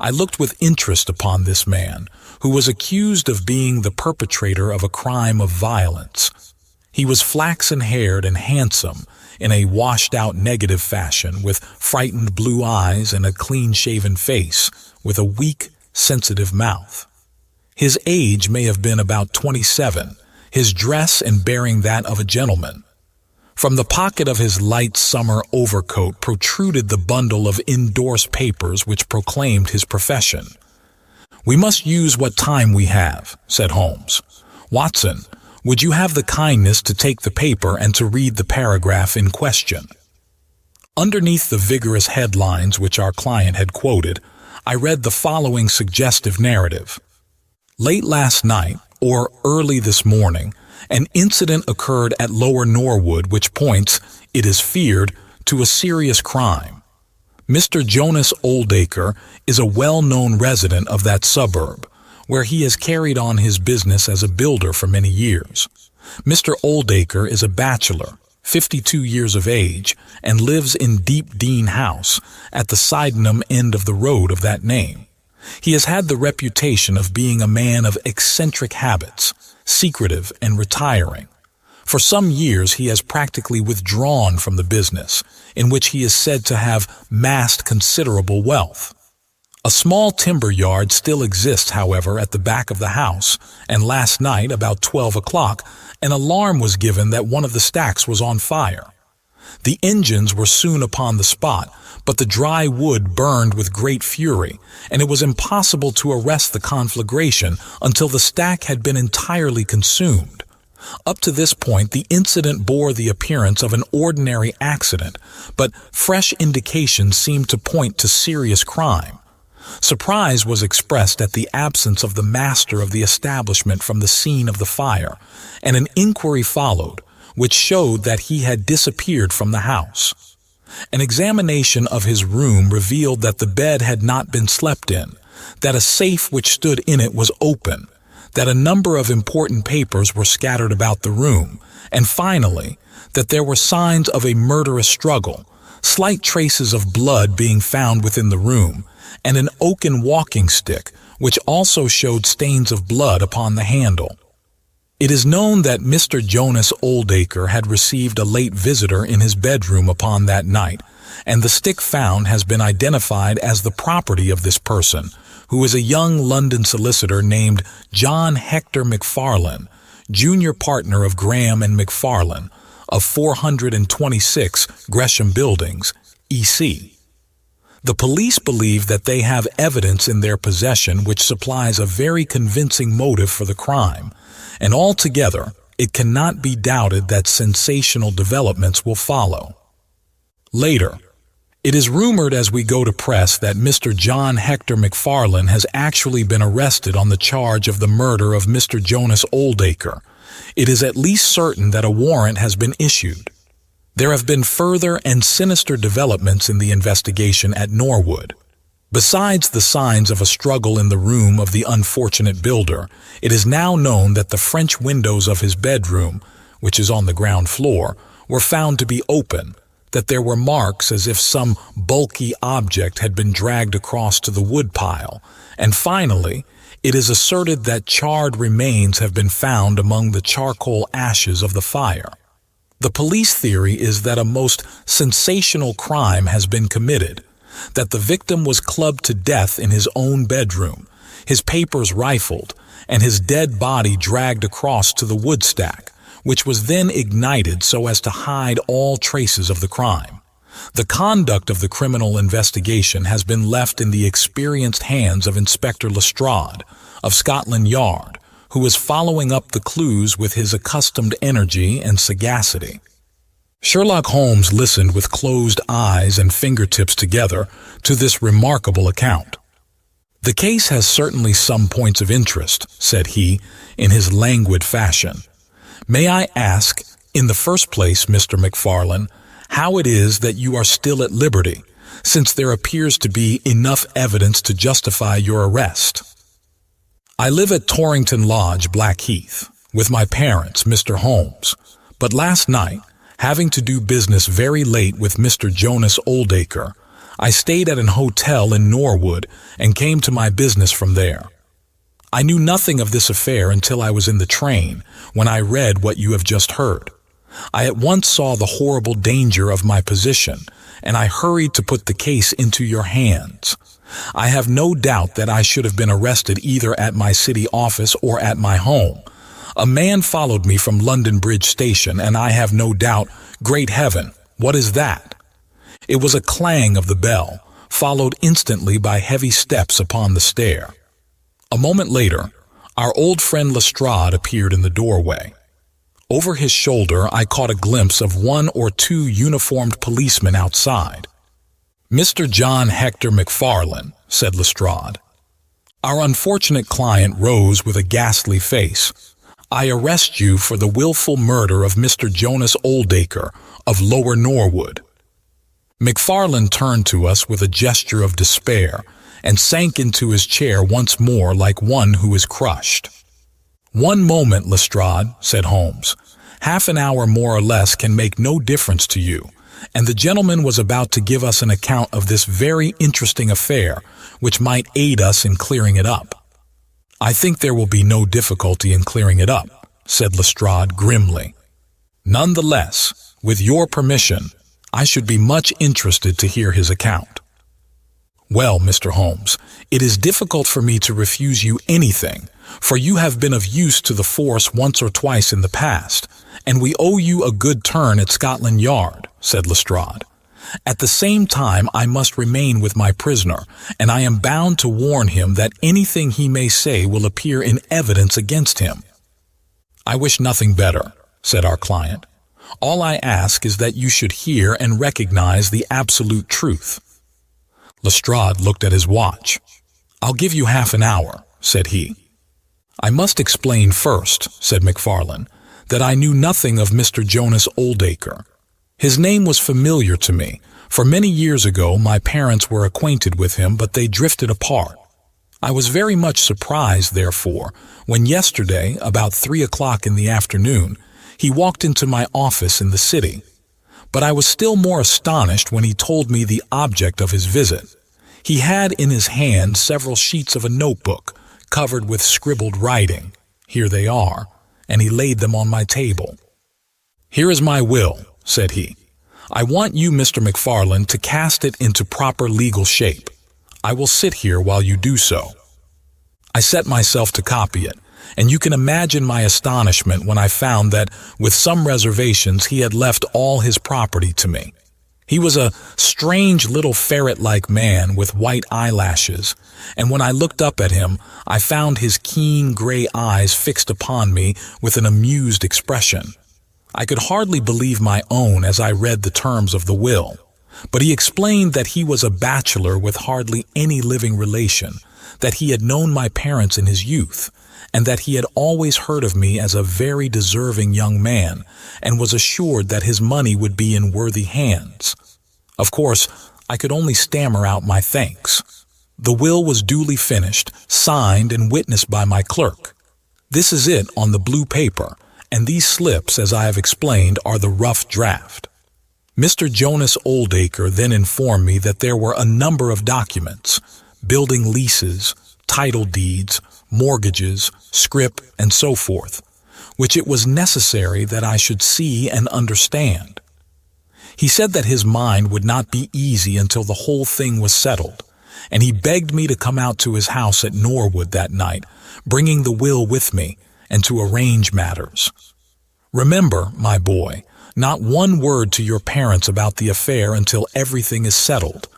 I looked with interest upon this man, who was accused of being the perpetrator of a crime of violence. He was flaxen-haired and handsome, in a washed-out negative fashion, with frightened blue eyes and a clean-shaven face, with a weak, sensitive mouth. His age may have been about 27, his dress and bearing that of a gentleman. From the pocket of his light summer overcoat protruded the bundle of indorsed papers which proclaimed his profession. "We must use what time we have," said Holmes. "Watson, would you have the kindness to take the paper and to read the paragraph in question?" Underneath the vigorous headlines which our client had quoted, I read the following suggestive narrative. "Late last night, or early this morning, an incident occurred at Lower Norwood which points, it is feared, to a serious crime. Mr. Jonas Oldacre is a well-known resident of that suburb, where he has carried on his business as a builder for many years. Mr. Oldacre is a bachelor, 52 years of age, and lives in Deep Dean House, at the Sydenham end of the road of that name. He has had the reputation of being a man of eccentric habits, secretive and retiring. For some years he has practically withdrawn from the business, in which he is said to have massed considerable wealth. A small timber yard still exists, however, at the back of the house, and last night, about 12 o'clock, an alarm was given that one of the stacks was on fire. The engines were soon upon the spot, but the dry wood burned with great fury, and it was impossible to arrest the conflagration until the stack had been entirely consumed. Up to this point, the incident bore the appearance of an ordinary accident, but fresh indications seemed to point to serious crime. Surprise was expressed at the absence of the master of the establishment from the scene of the fire, and an inquiry followed, which showed that he had disappeared from the house. An examination of his room revealed that the bed had not been slept in, that a safe which stood in it was open, that a number of important papers were scattered about the room, and finally, that there were signs of a murderous struggle, slight traces of blood being found within the room, and an oaken walking stick, which also showed stains of blood upon the handle. It is known that Mr. Jonas Oldacre had received a late visitor in his bedroom upon that night, and the stick found has been identified as the property of this person, who is a young London solicitor named John Hector McFarlane, junior partner of Graham and McFarlane, of 426 Gresham Buildings, E.C. The police believe that they have evidence in their possession which supplies a very convincing motive for the crime, and altogether it cannot be doubted that sensational developments will follow. Later, it is rumored as we go to press that Mr. John Hector McFarlane has actually been arrested on the charge of the murder of Mr. Jonas Oldacre. It is at least certain that a warrant has been issued. There have been further and sinister developments in the investigation at Norwood. Besides the signs of a struggle in the room of the unfortunate builder, it is now known that the French windows of his bedroom, which is on the ground floor, were found to be open, that there were marks as if some bulky object had been dragged across to the woodpile, and finally, it is asserted that charred remains have been found among the charcoal ashes of the fire. The police theory is that a most sensational crime has been committed, that the victim was clubbed to death in his own bedroom, his papers rifled, and his dead body dragged across to the wood stack, which was then ignited so as to hide all traces of the crime. The conduct of the criminal investigation has been left in the experienced hands of Inspector Lestrade, of Scotland Yard, who is following up the clues with his accustomed energy and sagacity. Sherlock Holmes listened with closed eyes and fingertips together to this remarkable account. "The case has certainly some points of interest," said he, in his languid fashion. "May I ask, in the first place, Mr. McFarlane, how it is that you are still at liberty, since there appears to be enough evidence to justify your arrest?" "I live at Torrington Lodge, Blackheath, with my parents, Mr. Holmes, but last night, having to do business very late with Mr. Jonas Oldacre, I stayed at an hotel in Norwood and came to my business from there. I knew nothing of this affair until I was in the train, when I read what you have just heard. I at once saw the horrible danger of my position, and I hurried to put the case into your hands. I have no doubt that I should have been arrested either at my city office or at my home. A man followed me from London Bridge Station, and I have no doubt, great heaven, what is that? It was a clang of the bell, followed instantly by heavy steps upon the stair. A moment later, our old friend Lestrade appeared in the doorway. Over his shoulder, I caught a glimpse of one or two uniformed policemen outside. "Mr. John Hector McFarlane," said Lestrade. Our unfortunate client rose with a ghastly face. "I arrest you for the willful murder of Mr. Jonas Oldacre of Lower Norwood." McFarlane turned to us with a gesture of despair and sank into his chair once more like one who is crushed. "One moment, Lestrade," said Holmes. "Half an hour more or less can make no difference to you, and the gentleman was about to give us an account of this very interesting affair, which might aid us in clearing it up." "I think there will be no difficulty in clearing it up," said Lestrade grimly. "Nonetheless, with your permission, I should be much interested to hear his account." "Well, Mr. Holmes, it is difficult for me to refuse you anything, for you have been of use to the force once or twice in the past, and we owe you a good turn at Scotland Yard," said Lestrade. "At the same time, I must remain with my prisoner, and I am bound to warn him that anything he may say will appear in evidence against him." "I wish nothing better," said our client. "All I ask is that you should hear and recognize the absolute truth." Lestrade looked at his watch. "I'll give you half an hour," said he. "I must explain first," said McFarlane, "that I knew nothing of Mr. Jonas Oldacre. His name was familiar to me, for many years ago my parents were acquainted with him, but they drifted apart. I was very much surprised, therefore, when yesterday, about 3 o'clock in the afternoon, he walked into my office in the city. But I was still more astonished when he told me the object of his visit. He had in his hand several sheets of a notebook, covered with scribbled writing. Here they are, and he laid them on my table. "Here is my will," said he. "I want you, Mr. McFarlane, to cast it into proper legal shape. I will sit here while you do so." I set myself to copy it, and you can imagine my astonishment when I found that, with some reservations, he had left all his property to me. He was a strange little ferret-like man with white eyelashes, and when I looked up at him, I found his keen gray eyes fixed upon me with an amused expression. I could hardly believe my own as I read the terms of the will, but he explained that he was a bachelor with hardly any living relation, that he had known my parents in his youth, and that he had always heard of me as a very deserving young man, and was assured that his money would be in worthy hands. Of course, I could only stammer out my thanks. The will was duly finished, signed, and witnessed by my clerk. This is it on the blue paper, and these slips, as I have explained, are the rough draft. Mr. Jonas Oldacre then informed me that there were a number of documents, building leases, title deeds, mortgages, scrip, and so forth, which it was necessary that I should see and understand. He said that his mind would not be easy until the whole thing was settled, and he begged me to come out to his house at Norwood that night, bringing the will with me, and to arrange matters. Remember, my boy, not one word to your parents about the affair until everything is settled.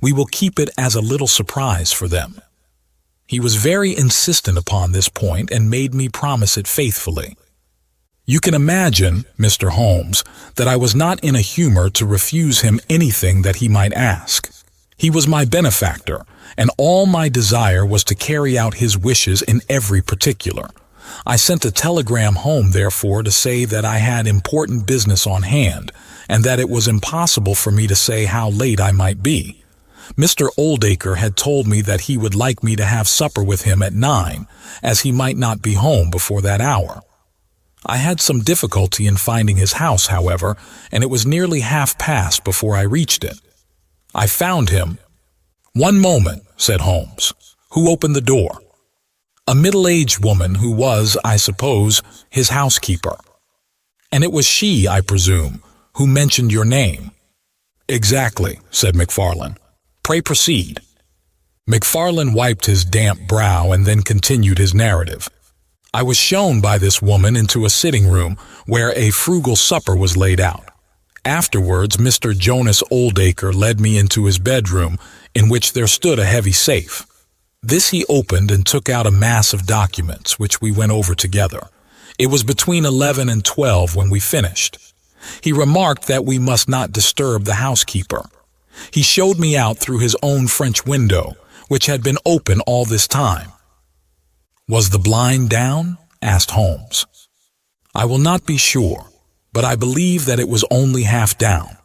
We will keep it as a little surprise for them. He was very insistent upon this point and made me promise it faithfully. You can imagine, Mr. Holmes, that I was not in a humor to refuse him anything that he might ask. He was my benefactor, and all my desire was to carry out his wishes in every particular. I sent a telegram home, therefore, to say that I had important business on hand, and that it was impossible for me to say how late I might be. Mr. Oldacre had told me that he would like me to have supper with him at 9, as he might not be home before that hour. I had some difficulty in finding his house, however, and it was nearly past before I reached it. I found him. "One moment," said Holmes. "Who opened the door?" "A middle-aged woman who was, I suppose, his housekeeper." "And it was she, I presume, who mentioned your name?" "Exactly," said McFarlane. "Pray proceed." McFarlane wiped his damp brow and then continued his narrative. "I was shown by this woman into a sitting room where a frugal supper was laid out. Afterwards, Mr. Jonas Oldacre led me into his bedroom, in which there stood a heavy safe. This he opened and took out a mass of documents, which we went over together. It was between 11 and 12 when we finished. He remarked that we must not disturb the housekeeper. He showed me out through his own French window, which had been open all this time. "Was the blind down?" asked Holmes. "I will not be sure, but I believe that it was only half down.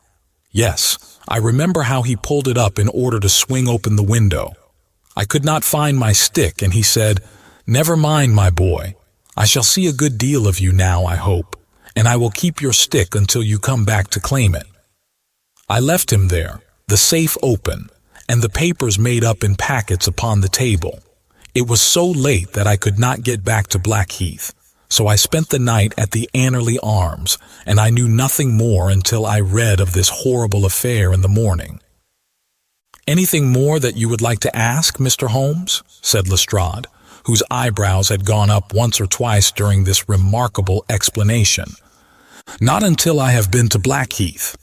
Yes, I remember how he pulled it up in order to swing open the window. I could not find my stick, and he said, 'Never mind, my boy. I shall see a good deal of you now, I hope, and I will keep your stick until you come back to claim it.' I left him there, the safe open, and the papers made up in packets upon the table. It was so late that I could not get back to Blackheath, so I spent the night at the Annerley Arms, and I knew nothing more until I read of this horrible affair in the morning." "Anything more that you would like to ask, Mr. Holmes?" said Lestrade, whose eyebrows had gone up once or twice during this remarkable explanation. "Not until I have been to Blackheath."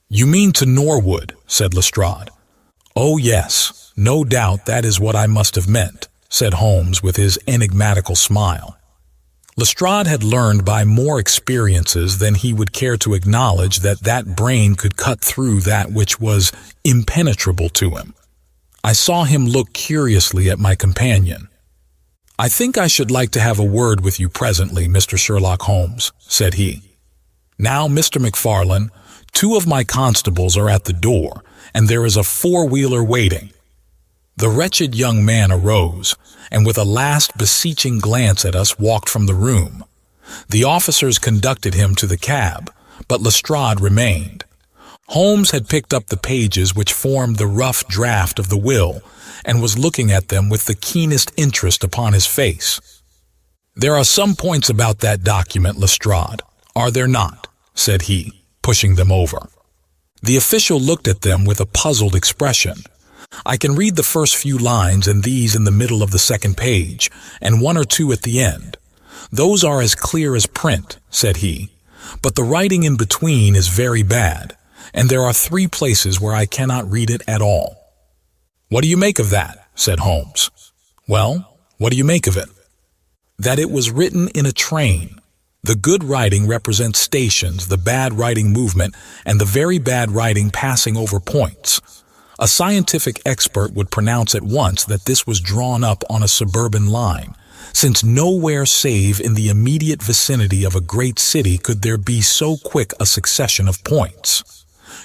"You mean to Norwood," said Lestrade. "Oh, yes, no doubt that is what I must have meant," said Holmes with his enigmatical smile. Lestrade had learned by more experiences than he would care to acknowledge that brain could cut through that which was impenetrable to him. I saw him look curiously at my companion. "I think I should like to have a word with you presently, Mr. Sherlock Holmes," said he. "Now, Mr. McFarlane, 2 of my constables are at the door, and there is a 4-wheeler waiting." The wretched young man arose, and with a last beseeching glance at us walked from the room. The officers conducted him to the cab, but Lestrade remained. Holmes had picked up the pages which formed the rough draft of the will, and was looking at them with the keenest interest upon his face. "There are some points about that document, Lestrade, are there not?" said he, pushing them over. The official looked at them with a puzzled expression. "I can read the first few lines and these in the middle of the second page, and 1 or 2 at the end. Those are as clear as print," said he, "but the writing in between is very bad, and there are 3 places where I cannot read it at all." "What do you make of that?" said Holmes. "Well, what do you make of it?" "That it was written in a train. The good writing represents stations, the bad writing movement, and the very bad writing passing over points. A scientific expert would pronounce at once that this was drawn up on a suburban line, since nowhere save in the immediate vicinity of a great city could there be so quick a succession of points.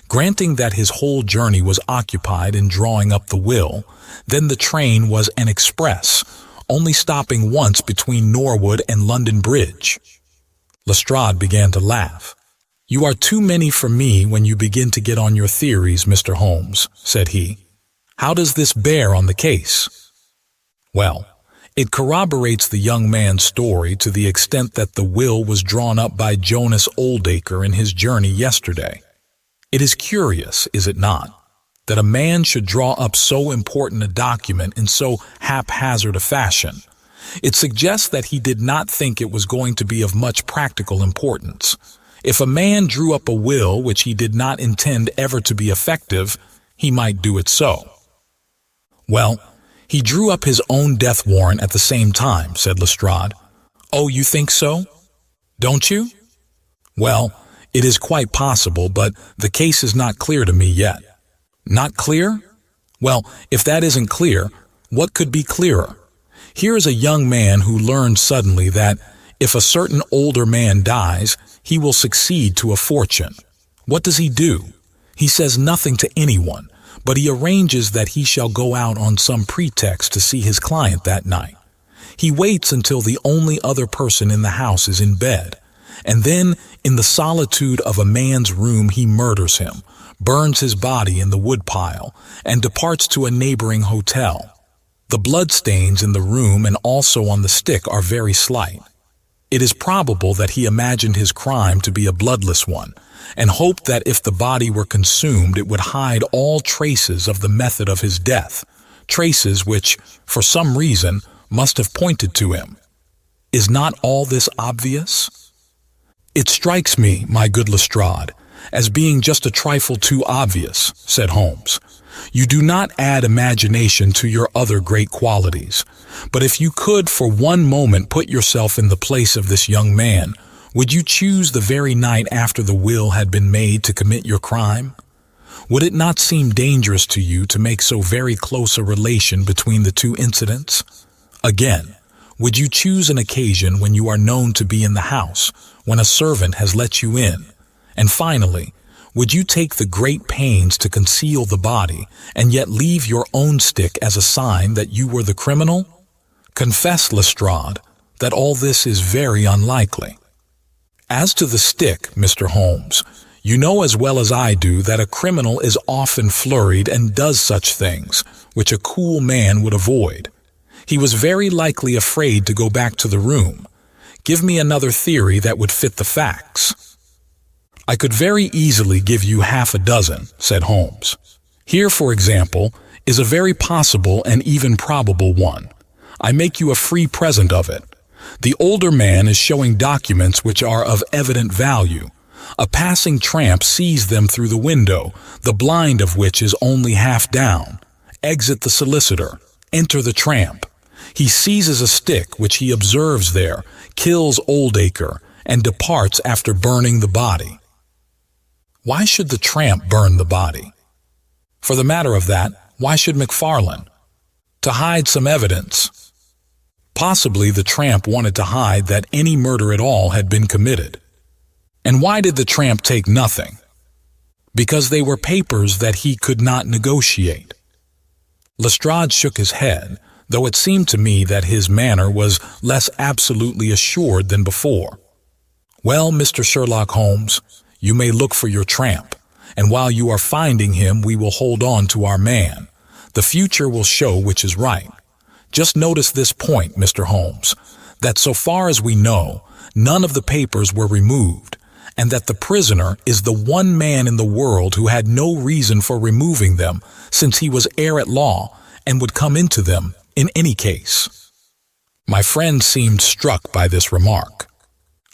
Granting that his whole journey was occupied in drawing up the will, then the train was an express, only stopping once between Norwood and London Bridge. Lestrade began to laugh. "You are too many for me when you begin to get on your theories, Mr. Holmes," said he. "How does this bear on the case?" "Well, it corroborates the young man's story to the extent that the will was drawn up by Jonas Oldacre in his journey yesterday. It is curious, is it not, that a man should draw up so important a document in so haphazard a fashion? It suggests that he did not think it was going to be of much practical importance. If a man drew up a will which he did not intend ever to be effective, he might do it so." "Well, he drew up his own death warrant at the same time," said Lestrade. "Oh, you think so? Don't you?" "Well, it is quite possible, but the case is not clear to me yet." "Not clear? Well, if that isn't clear, what could be clearer? Here is a young man who learns suddenly that, if a certain older man dies, he will succeed to a fortune. What does he do? He says nothing to anyone, but he arranges that he shall go out on some pretext to see his client that night. He waits until the only other person in the house is in bed, and then, in the solitude of a man's room, he murders him, burns his body in the woodpile, and departs to a neighboring hotel. The bloodstains in the room and also on the stick are very slight. It is probable that he imagined his crime to be a bloodless one, and hoped that if the body were consumed it would hide all traces of the method of his death, traces which, for some reason, must have pointed to him. Is not all this obvious?" "It strikes me, my good Lestrade, as being just a trifle too obvious," said Holmes. "You do not add imagination to your other great qualities. But if you could for one moment put yourself in the place of this young man, would you choose the very night after the will had been made to commit your crime? Would it not seem dangerous to you to make so very close a relation between the two incidents? Again, would you choose an occasion when you are known to be in the house, when a servant has let you in? And finally, would you take the great pains to conceal the body and yet leave your own stick as a sign that you were the criminal? Confess, Lestrade, that all this is very unlikely. As to the stick, Mr. Holmes, you know as well as I do that a criminal is often flurried and does such things, which a cool man would avoid. He was very likely afraid to go back to the room. Give me another theory that would fit the facts." "I could very easily give you half a dozen," said Holmes. "Here, for example, is a very possible and even probable one. I make you a free present of it. The older man is showing documents which are of evident value. A passing tramp sees them through the window, the blind of which is only half down. Exit the solicitor. Enter the tramp. He seizes a stick which he observes there, kills Oldacre, and departs after burning the body." Why should the tramp burn the body? For the matter of that, why should McFarlane? To hide some evidence. Possibly the tramp wanted to hide that any murder at all had been committed. And why did the tramp take nothing? Because they were papers that he could not negotiate. Lestrade shook his head, though it seemed to me that his manner was less absolutely assured than before. "Well, Mr. Sherlock Holmes, you may look for your tramp, and while you are finding him we will hold on to our man. The future will show which is right. Just notice this point, Mr. Holmes, that so far as we know, none of the papers were removed, and that the prisoner is the one man in the world who had no reason for removing them, since he was heir at law and would come into them in any case." My friend seemed struck by this remark.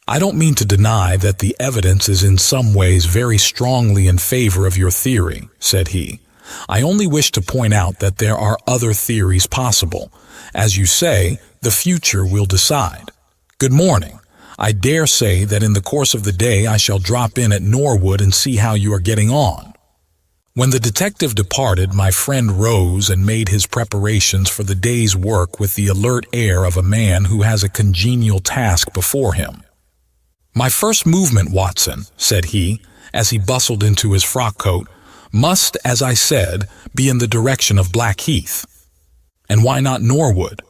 "I don't mean to deny that the evidence is in some ways very strongly in favor of your theory," said he. "I only wish to point out that there are other theories possible. As you say, the future will decide. Good morning. I dare say that in the course of the day I shall drop in at Norwood and see how you are getting on." When the detective departed, my friend rose and made his preparations for the day's work with the alert air of a man who has a congenial task before him. "My first movement, Watson," said he, as he bustled into his frock coat, must, as I said, be in the direction of Blackheath. And why not Norwood?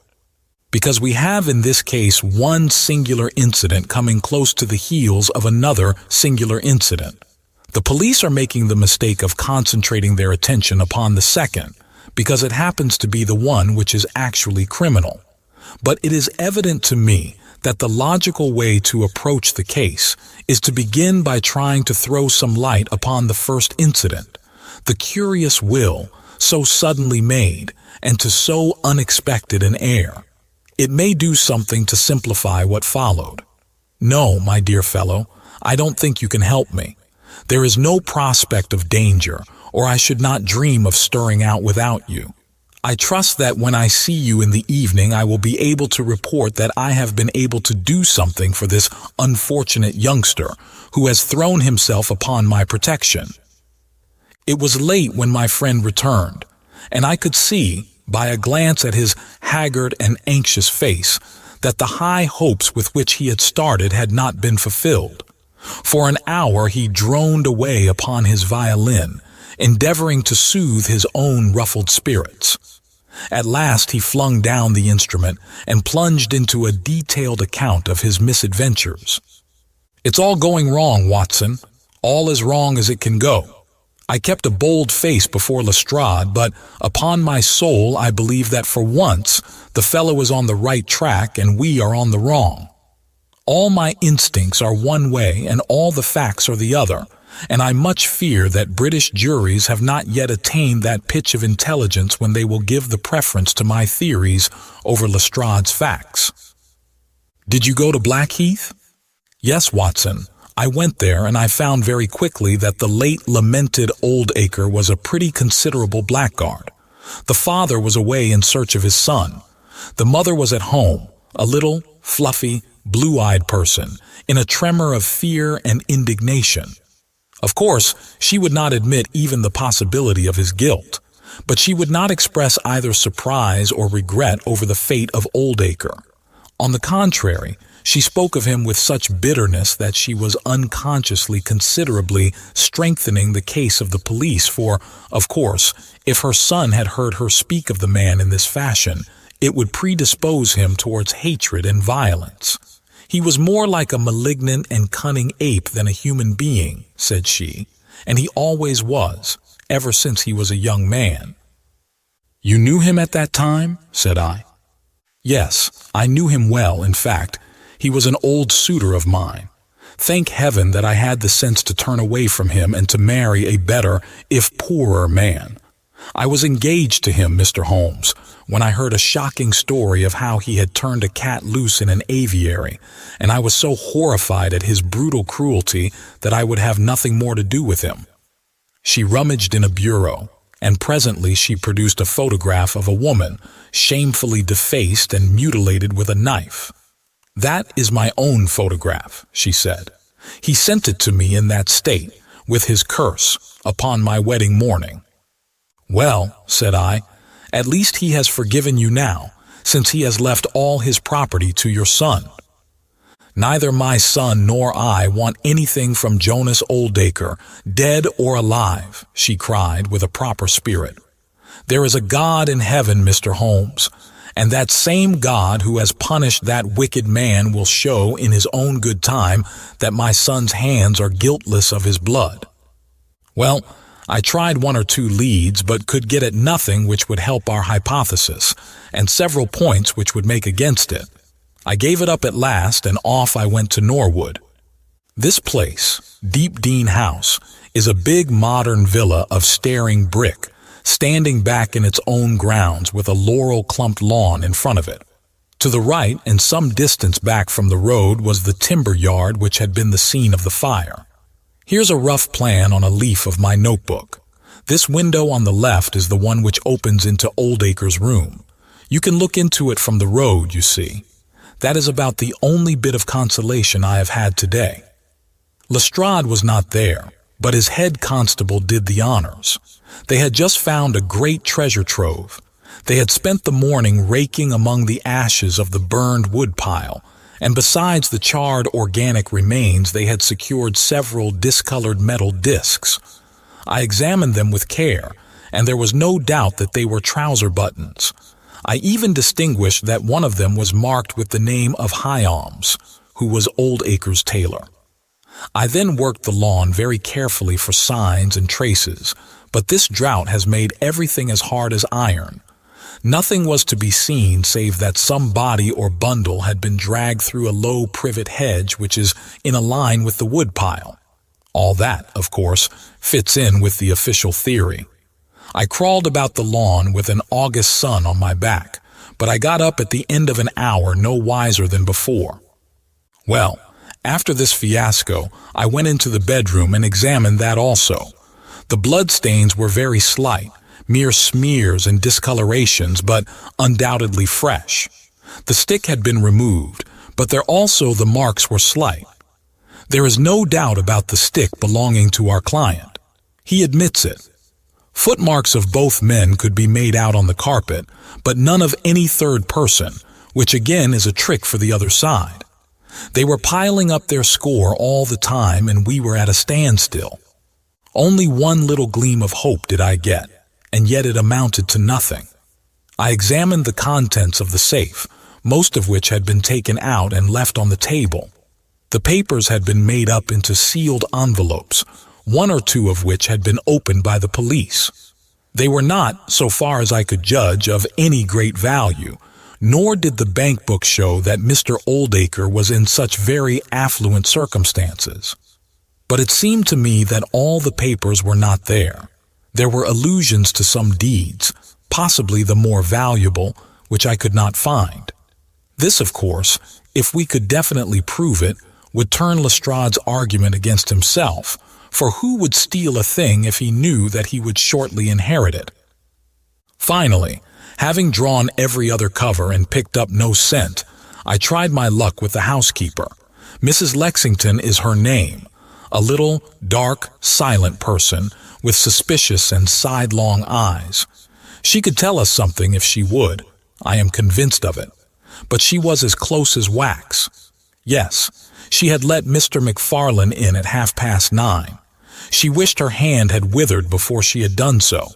Because we have in this case one singular incident coming close to the heels of another singular incident. The police are making the mistake of concentrating their attention upon the second, because it happens to be the one which is actually criminal. But it is evident to me that the logical way to approach the case is to begin by trying to throw some light upon the first incident, the curious will so suddenly made and to so unexpected an air. It may do something to simplify what followed. No, my dear fellow, I don't think you can help me. There is no prospect of danger, or I should not dream of stirring out without you. I trust that when I see you in the evening I will be able to report that I have been able to do something for this unfortunate youngster who has thrown himself upon my protection. It was late when my friend returned, and I could see, by a glance at his haggard and anxious face, that the high hopes with which he had started had not been fulfilled. For an hour he droned away upon his violin, endeavoring to soothe his own ruffled spirits. At last he flung down the instrument and plunged into a detailed account of his misadventures. "It's all going wrong, Watson. All as wrong as it can go. I kept a bold face before Lestrade, but upon my soul I believe that for once the fellow is on the right track and we are on the wrong. All my instincts are one way and all the facts are the other, and I much fear that British juries have not yet attained that pitch of intelligence when they will give the preference to my theories over Lestrade's facts." "Did you go to Blackheath?" "Yes, Watson. I went there, and I found very quickly that the late lamented Oldacre was a pretty considerable blackguard. The father was away in search of his son. The mother was at home, a little, fluffy, blue-eyed person, in a tremor of fear and indignation. Of course, she would not admit even the possibility of his guilt, but she would not express either surprise or regret over the fate of Oldacre. On the contrary, she spoke of him with such bitterness that she was unconsciously considerably strengthening the case of the police, for, of course, if her son had heard her speak of the man in this fashion, it would predispose him towards hatred and violence. "He was more like a malignant and cunning ape than a human being," said she, "and he always was, ever since he was a young man." "You knew him at that time?" said I. "Yes, I knew him well. In fact, he was an old suitor of mine. Thank heaven that I had the sense to turn away from him and to marry a better, if poorer, man. I was engaged to him, Mr. Holmes, when I heard a shocking story of how he had turned a cat loose in an aviary, and I was so horrified at his brutal cruelty that I would have nothing more to do with him." She rummaged in a bureau, and presently she produced a photograph of a woman, shamefully defaced and mutilated with a knife. "That is my own photograph," she said. "He sent it to me in that state, with his curse, upon my wedding morning." "Well," said I, "at least he has forgiven you now, since he has left all his property to your son." "Neither my son nor I want anything from Jonas Oldacre, dead or alive," she cried with a proper spirit. "There is a God in heaven, Mr. Holmes, and that same God who has punished that wicked man will show in his own good time that my son's hands are guiltless of his blood." Well, I tried one or two leads, but could get at nothing which would help our hypothesis, and several points which would make against it. I gave it up at last, and off I went to Norwood. This place, Deepdene House, is a big modern villa of staring brick, standing back in its own grounds with a laurel-clumped lawn in front of it. To the right, and some distance back from the road, was the timber yard which had been the scene of the fire. Here's a rough plan on a leaf of my notebook. This window on the left is the one which opens into Oldacre's room. You can look into it from the road, you see. That is about the only bit of consolation I have had today. Lestrade was not there, but his head constable did the honors. They had just found a great treasure trove. They had spent the morning raking among the ashes of the burned wood pile, and besides the charred organic remains, they had secured several discolored metal discs. I examined them with care, and there was no doubt that they were trouser buttons. I even distinguished that one of them was marked with the name of Hyams, who was Oldacre's tailor. I then worked the lawn very carefully for signs and traces, but this drought has made everything as hard as iron. Nothing was to be seen save that some body or bundle had been dragged through a low privet hedge which is in a line with the woodpile. All that, of course, fits in with the official theory. I crawled about the lawn with an August sun on my back, but I got up at the end of an hour no wiser than before. Well, after this fiasco, I went into the bedroom and examined that also. The bloodstains were very slight, mere smears and discolorations, but undoubtedly fresh. The stick had been removed, but there also the marks were slight. There is no doubt about the stick belonging to our client. He admits it. Footmarks of both men could be made out on the carpet, but none of any third person, which again is a trick for the other side. They were piling up their score all the time, and we were at a standstill. Only one little gleam of hope did I get, and yet it amounted to nothing. I examined the contents of the safe, most of which had been taken out and left on the table. The papers had been made up into sealed envelopes, one or two of which had been opened by the police. They were not, so far as I could judge, of any great value, nor did the bank book show that Mr. Oldacre was in such very affluent circumstances. But it seemed to me that all the papers were not there. There were allusions to some deeds, possibly the more valuable, which I could not find. This, of course, if we could definitely prove it, would turn Lestrade's argument against himself, for who would steal a thing if he knew that he would shortly inherit it? Finally, having drawn every other cover and picked up no scent, I tried my luck with the housekeeper. Mrs. Lexington is her name, a little, dark, silent person with suspicious and sidelong eyes. She could tell us something if she would, I am convinced of it. But she was as close as wax. Yes, she had let Mr. McFarlane in at 9:30. She wished her hand had withered before she had done so.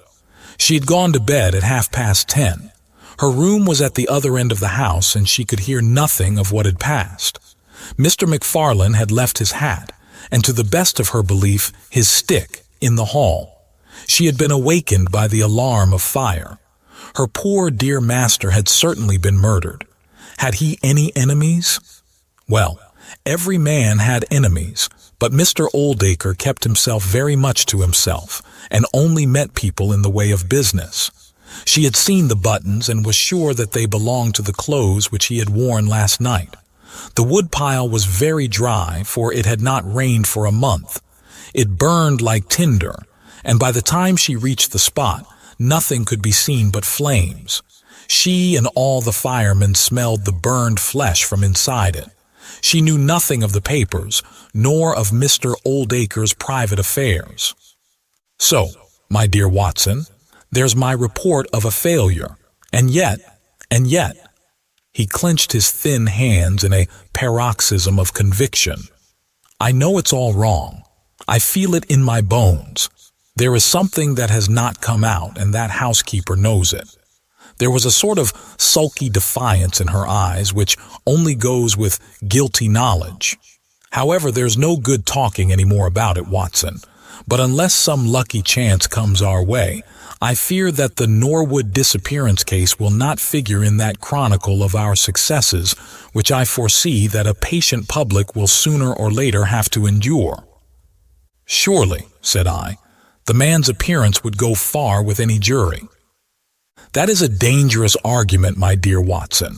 She had gone to bed at 10:30. Her room was at the other end of the house, and she could hear nothing of what had passed. Mr. McFarlane had left his hat, and to the best of her belief, his stick, in the hall. She had been awakened by the alarm of fire. Her poor dear master had certainly been murdered. Had he any enemies? Well, every man had enemies, but Mr. Oldacre kept himself very much to himself, and only met people in the way of business. She had seen the buttons and was sure that they belonged to the clothes which he had worn last night. The woodpile was very dry, for it had not rained for a month. It burned like tinder, and by the time she reached the spot, nothing could be seen but flames. She and all the firemen smelled the burned flesh from inside it. She knew nothing of the papers, nor of Mr. Oldacre's private affairs. So, my dear Watson, there's my report of a failure. And yet, he clenched his thin hands in a paroxysm of conviction. I know it's all wrong. I feel it in my bones. There is something that has not come out, and that housekeeper knows it. There was a sort of sulky defiance in her eyes, which only goes with guilty knowledge. However, there's no good talking any more about it, Watson. But unless some lucky chance comes our way, I fear that the Norwood disappearance case will not figure in that chronicle of our successes, which I foresee that a patient public will sooner or later have to endure. Surely, said I, the man's appearance would go far with any jury. That is a dangerous argument, my dear Watson.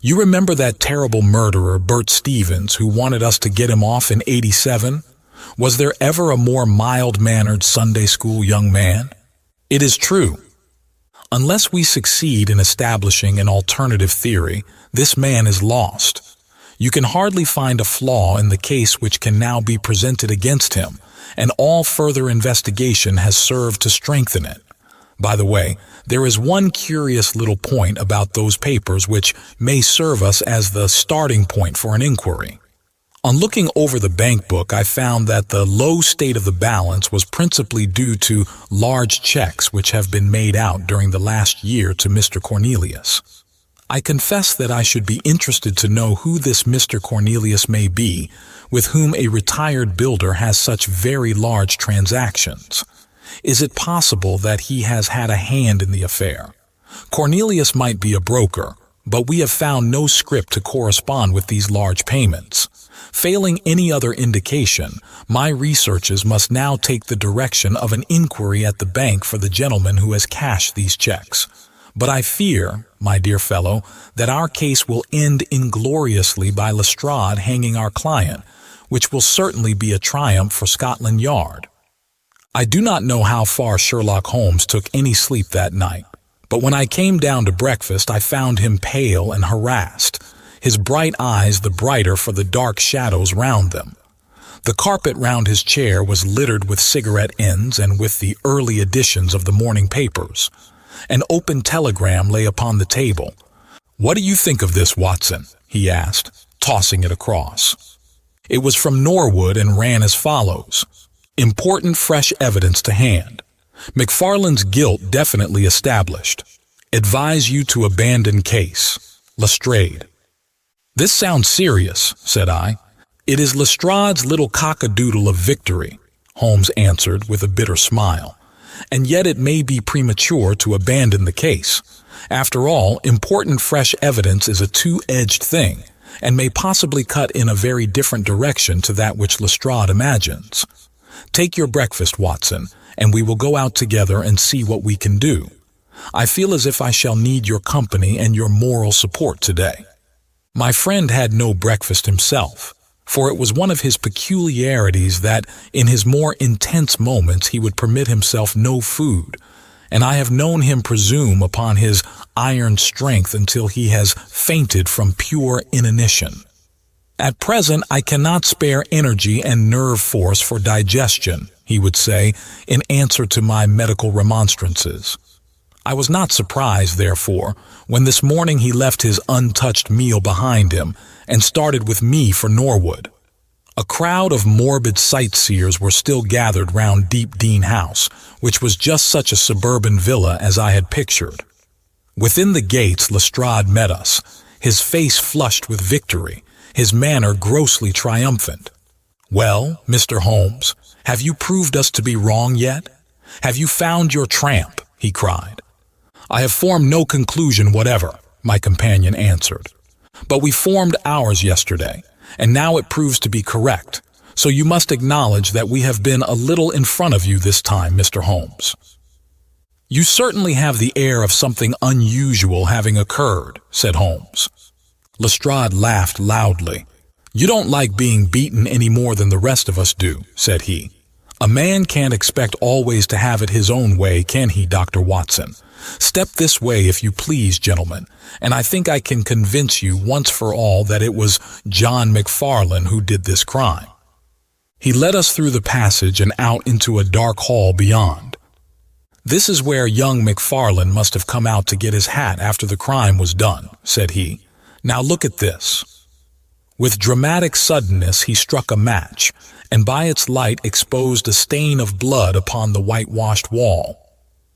You remember that terrible murderer, Bert Stevens, who wanted us to get him off in '87? Was there ever a more mild-mannered Sunday school young man? It is true. Unless we succeed in establishing an alternative theory, this man is lost. You can hardly find a flaw in the case which can now be presented against him, and all further investigation has served to strengthen it. By the way, there is one curious little point about those papers which may serve us as the starting point for an inquiry. On looking over the bank book, I found that the low state of the balance was principally due to large checks which have been made out during the last year to Mr. Cornelius. I confess that I should be interested to know who this Mr. Cornelius may be, with whom a retired builder has such very large transactions. Is it possible that he has had a hand in the affair? Cornelius might be a broker, but we have found no script to correspond with these large payments. Failing any other indication, my researches must now take the direction of an inquiry at the bank for the gentleman who has cashed these checks. But I fear, my dear fellow, that our case will end ingloriously by Lestrade hanging our client, which will certainly be a triumph for Scotland Yard. I do not know how far Sherlock Holmes took any sleep that night, but when I came down to breakfast I found him pale and harassed, his bright eyes the brighter for the dark shadows round them. The carpet round his chair was littered with cigarette ends and with the early editions of the morning papers. An open telegram lay upon the table. "What do you think of this, Watson?" he asked, tossing it across. It was from Norwood and ran as follows. Important fresh evidence to hand. McFarlane's guilt definitely established. Advise you to abandon case. Lestrade. "This sounds serious," said I. "It is Lestrade's little cockadoodle of victory," Holmes answered with a bitter smile. "And yet it may be premature to abandon the case. After all, important fresh evidence is a two-edged thing, and may possibly cut in a very different direction to that which Lestrade imagines. Take your breakfast, Watson, and we will go out together and see what we can do. I feel as if I shall need your company and your moral support today." My friend had no breakfast himself, for it was one of his peculiarities that in his more intense moments he would permit himself no food, and I have known him presume upon his iron strength until he has fainted from pure inanition. "At present I cannot spare energy and nerve force for digestion," he would say in answer to my medical remonstrances. I was not surprised, therefore, when this morning he left his untouched meal behind him and started with me for Norwood. A crowd of morbid sightseers were still gathered round Deepdene House, which was just such a suburban villa as I had pictured. Within the gates Lestrade met us, his face flushed with victory, his manner grossly triumphant. "Well, Mr. Holmes, have you proved us to be wrong yet? Have you found your tramp?" he cried. "I have formed no conclusion whatever," my companion answered. "But we formed ours yesterday, and now it proves to be correct, so you must acknowledge that we have been a little in front of you this time, Mr. Holmes." "You certainly have the air of something unusual having occurred," said Holmes. Lestrade laughed loudly. "You don't like being beaten any more than the rest of us do," said he. "A man can't expect always to have it his own way, can he, Dr. Watson? Step this way, if you please, gentlemen, and I think I can convince you once for all that it was John McFarlane who did this crime." He led us through the passage and out into a dark hall beyond. "This is where young McFarlane must have come out to get his hat after the crime was done," said he. "Now look at this." With dramatic suddenness he struck a match, and by its light exposed a stain of blood upon the whitewashed wall.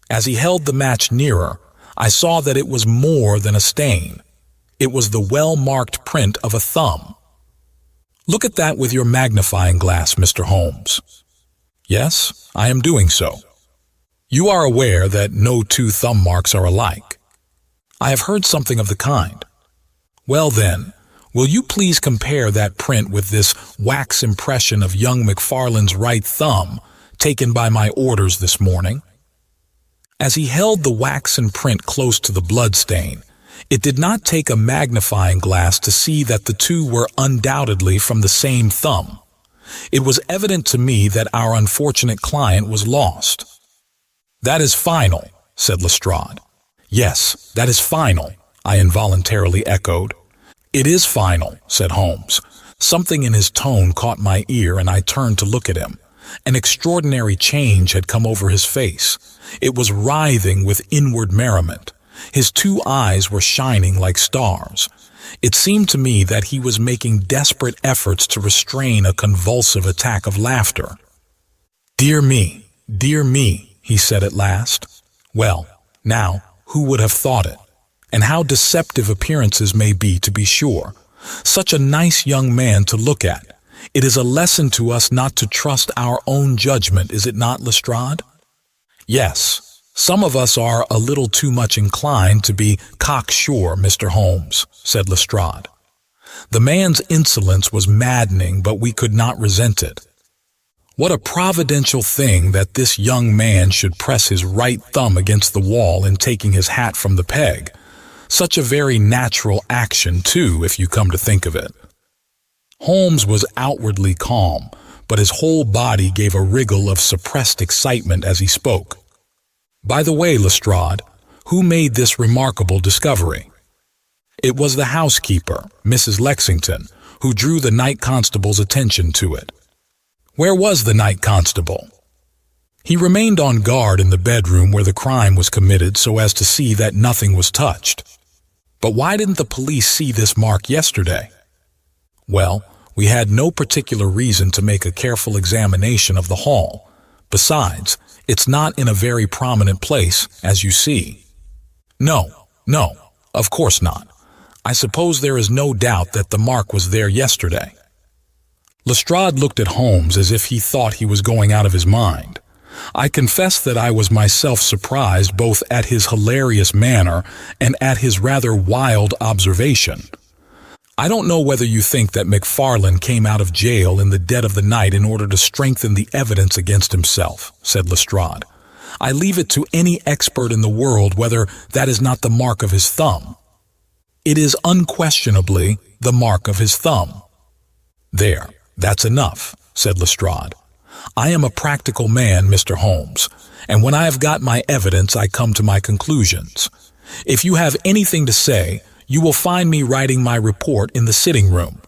As he held the match nearer, I saw that it was more than a stain. It was the well-marked print of a thumb. "Look at that with your magnifying glass, Mr. Holmes." "Yes, I am doing so." "You are aware that no two thumb marks are alike." "I have heard something of the kind." "Well then, will you please compare that print with this wax impression of young McFarlane's right thumb, taken by my orders this morning?" As he held the waxen print close to the bloodstain, it did not take a magnifying glass to see that the two were undoubtedly from the same thumb. It was evident to me that our unfortunate client was lost. "That is final," said Lestrade. "Yes, that is final," I involuntarily echoed. "It is final," said Holmes. Something in his tone caught my ear, and I turned to look at him. An extraordinary change had come over his face. It was writhing with inward merriment. His 2 eyes were shining like stars. It seemed to me that he was making desperate efforts to restrain a convulsive attack of laughter. Dear me, he said at last. Well, now, who would have thought it? And how deceptive appearances may be, to be sure. Such a nice young man to look at. It is a lesson to us not to trust our own judgment, is it not, Lestrade? Yes, some of us are a little too much inclined to be cocksure, Mr. Holmes, said Lestrade. The man's insolence was maddening, but we could not resent it. What a providential thing that this young man should press his right thumb against the wall in taking his hat from the peg. Such a very natural action, too, if you come to think of it. Holmes was outwardly calm, but his whole body gave a wriggle of suppressed excitement as he spoke. By the way, Lestrade, who made this remarkable discovery? It was the housekeeper, Mrs. Lexington, who drew the night constable's attention to it. Where was the night constable? He remained on guard in the bedroom where the crime was committed so as to see that nothing was touched. But why didn't the police see this mark yesterday? Well, we had no particular reason to make a careful examination of the hall. Besides, it's not in a very prominent place, as you see. No, of course not. I suppose there is no doubt that the mark was there yesterday. Lestrade looked at Holmes as if he thought he was going out of his mind. I confess that I was myself surprised both at his hilarious manner and at his rather wild observation. I don't know whether you think that McFarlane came out of jail in the dead of the night in order to strengthen the evidence against himself, said Lestrade. I leave it to any expert in the world whether that is not the mark of his thumb. It is unquestionably the mark of his thumb. There, that's enough, said Lestrade. I am a practical man, Mr. Holmes, and when I have got my evidence, I come to my conclusions. If you have anything to say, you will find me writing my report in the sitting room.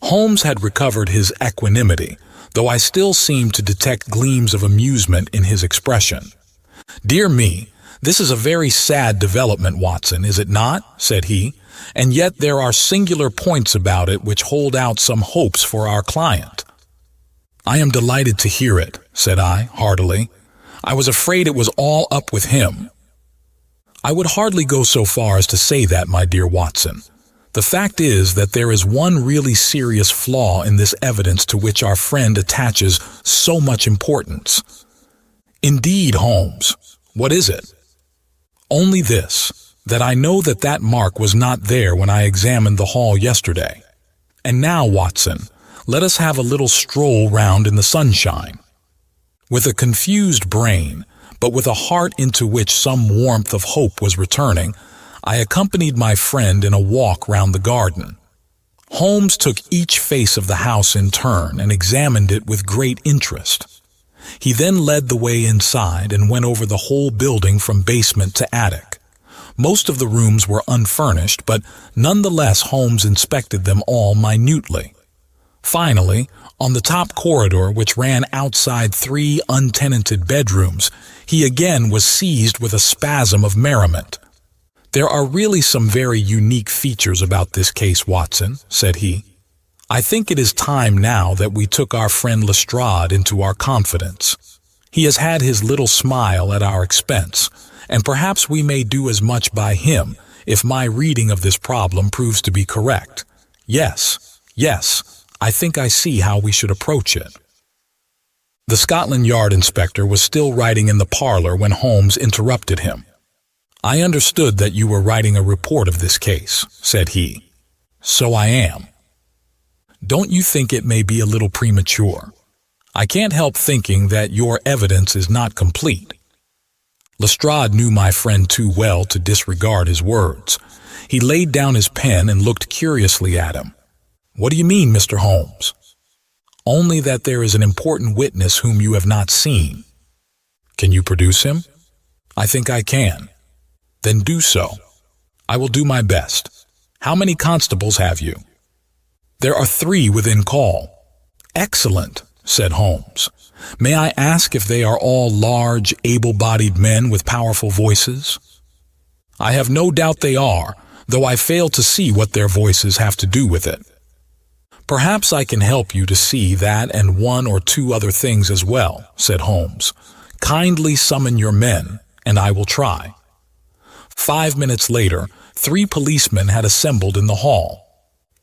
Holmes had recovered his equanimity, though I still seemed to detect gleams of amusement in his expression. Dear me, this is a very sad development, Watson, is it not? Said he, and yet there are singular points about it which hold out some hopes for our client. I am delighted to hear it, said I, heartily. I was afraid it was all up with him. I would hardly go so far as to say that, my dear Watson. The fact is that there is one really serious flaw in this evidence to which our friend attaches so much importance. Indeed, Holmes, what is it? Only this, that I know that that mark was not there when I examined the hall yesterday. And now, Watson, let us have a little stroll round in the sunshine. With a confused brain, but with a heart into which some warmth of hope was returning, I accompanied my friend in a walk round the garden. Holmes took each face of the house in turn and examined it with great interest. He then led the way inside and went over the whole building from basement to attic. Most of the rooms were unfurnished, but nonetheless Holmes inspected them all minutely. Finally, on the top corridor, which ran outside 3 untenanted bedrooms, he again was seized with a spasm of merriment. There are really some very unique features about this case, Watson, said he. I think it is time now that we took our friend Lestrade into our confidence. He has had his little smile at our expense, and perhaps we may do as much by him if my reading of this problem proves to be correct. Yes, I think I see how we should approach it. The Scotland Yard inspector was still writing in the parlor when Holmes interrupted him. I understood that you were writing a report of this case, said he. So I am. Don't you think it may be a little premature? I can't help thinking that your evidence is not complete. Lestrade knew my friend too well to disregard his words. He laid down his pen and looked curiously at him. What do you mean, Mr. Holmes? Only that there is an important witness whom you have not seen. Can you produce him? I think I can. Then do so. I will do my best. How many constables have you? There are 3 within call. Excellent, said Holmes. "May I ask if they are all large, able-bodied men with powerful voices?" "I have no doubt they are, though I fail to see what their voices have to do with it." "Perhaps I can help you to see that and one or two other things as well," said Holmes. "Kindly summon your men, and I will try." 5 minutes later, 3 policemen had assembled in the hall.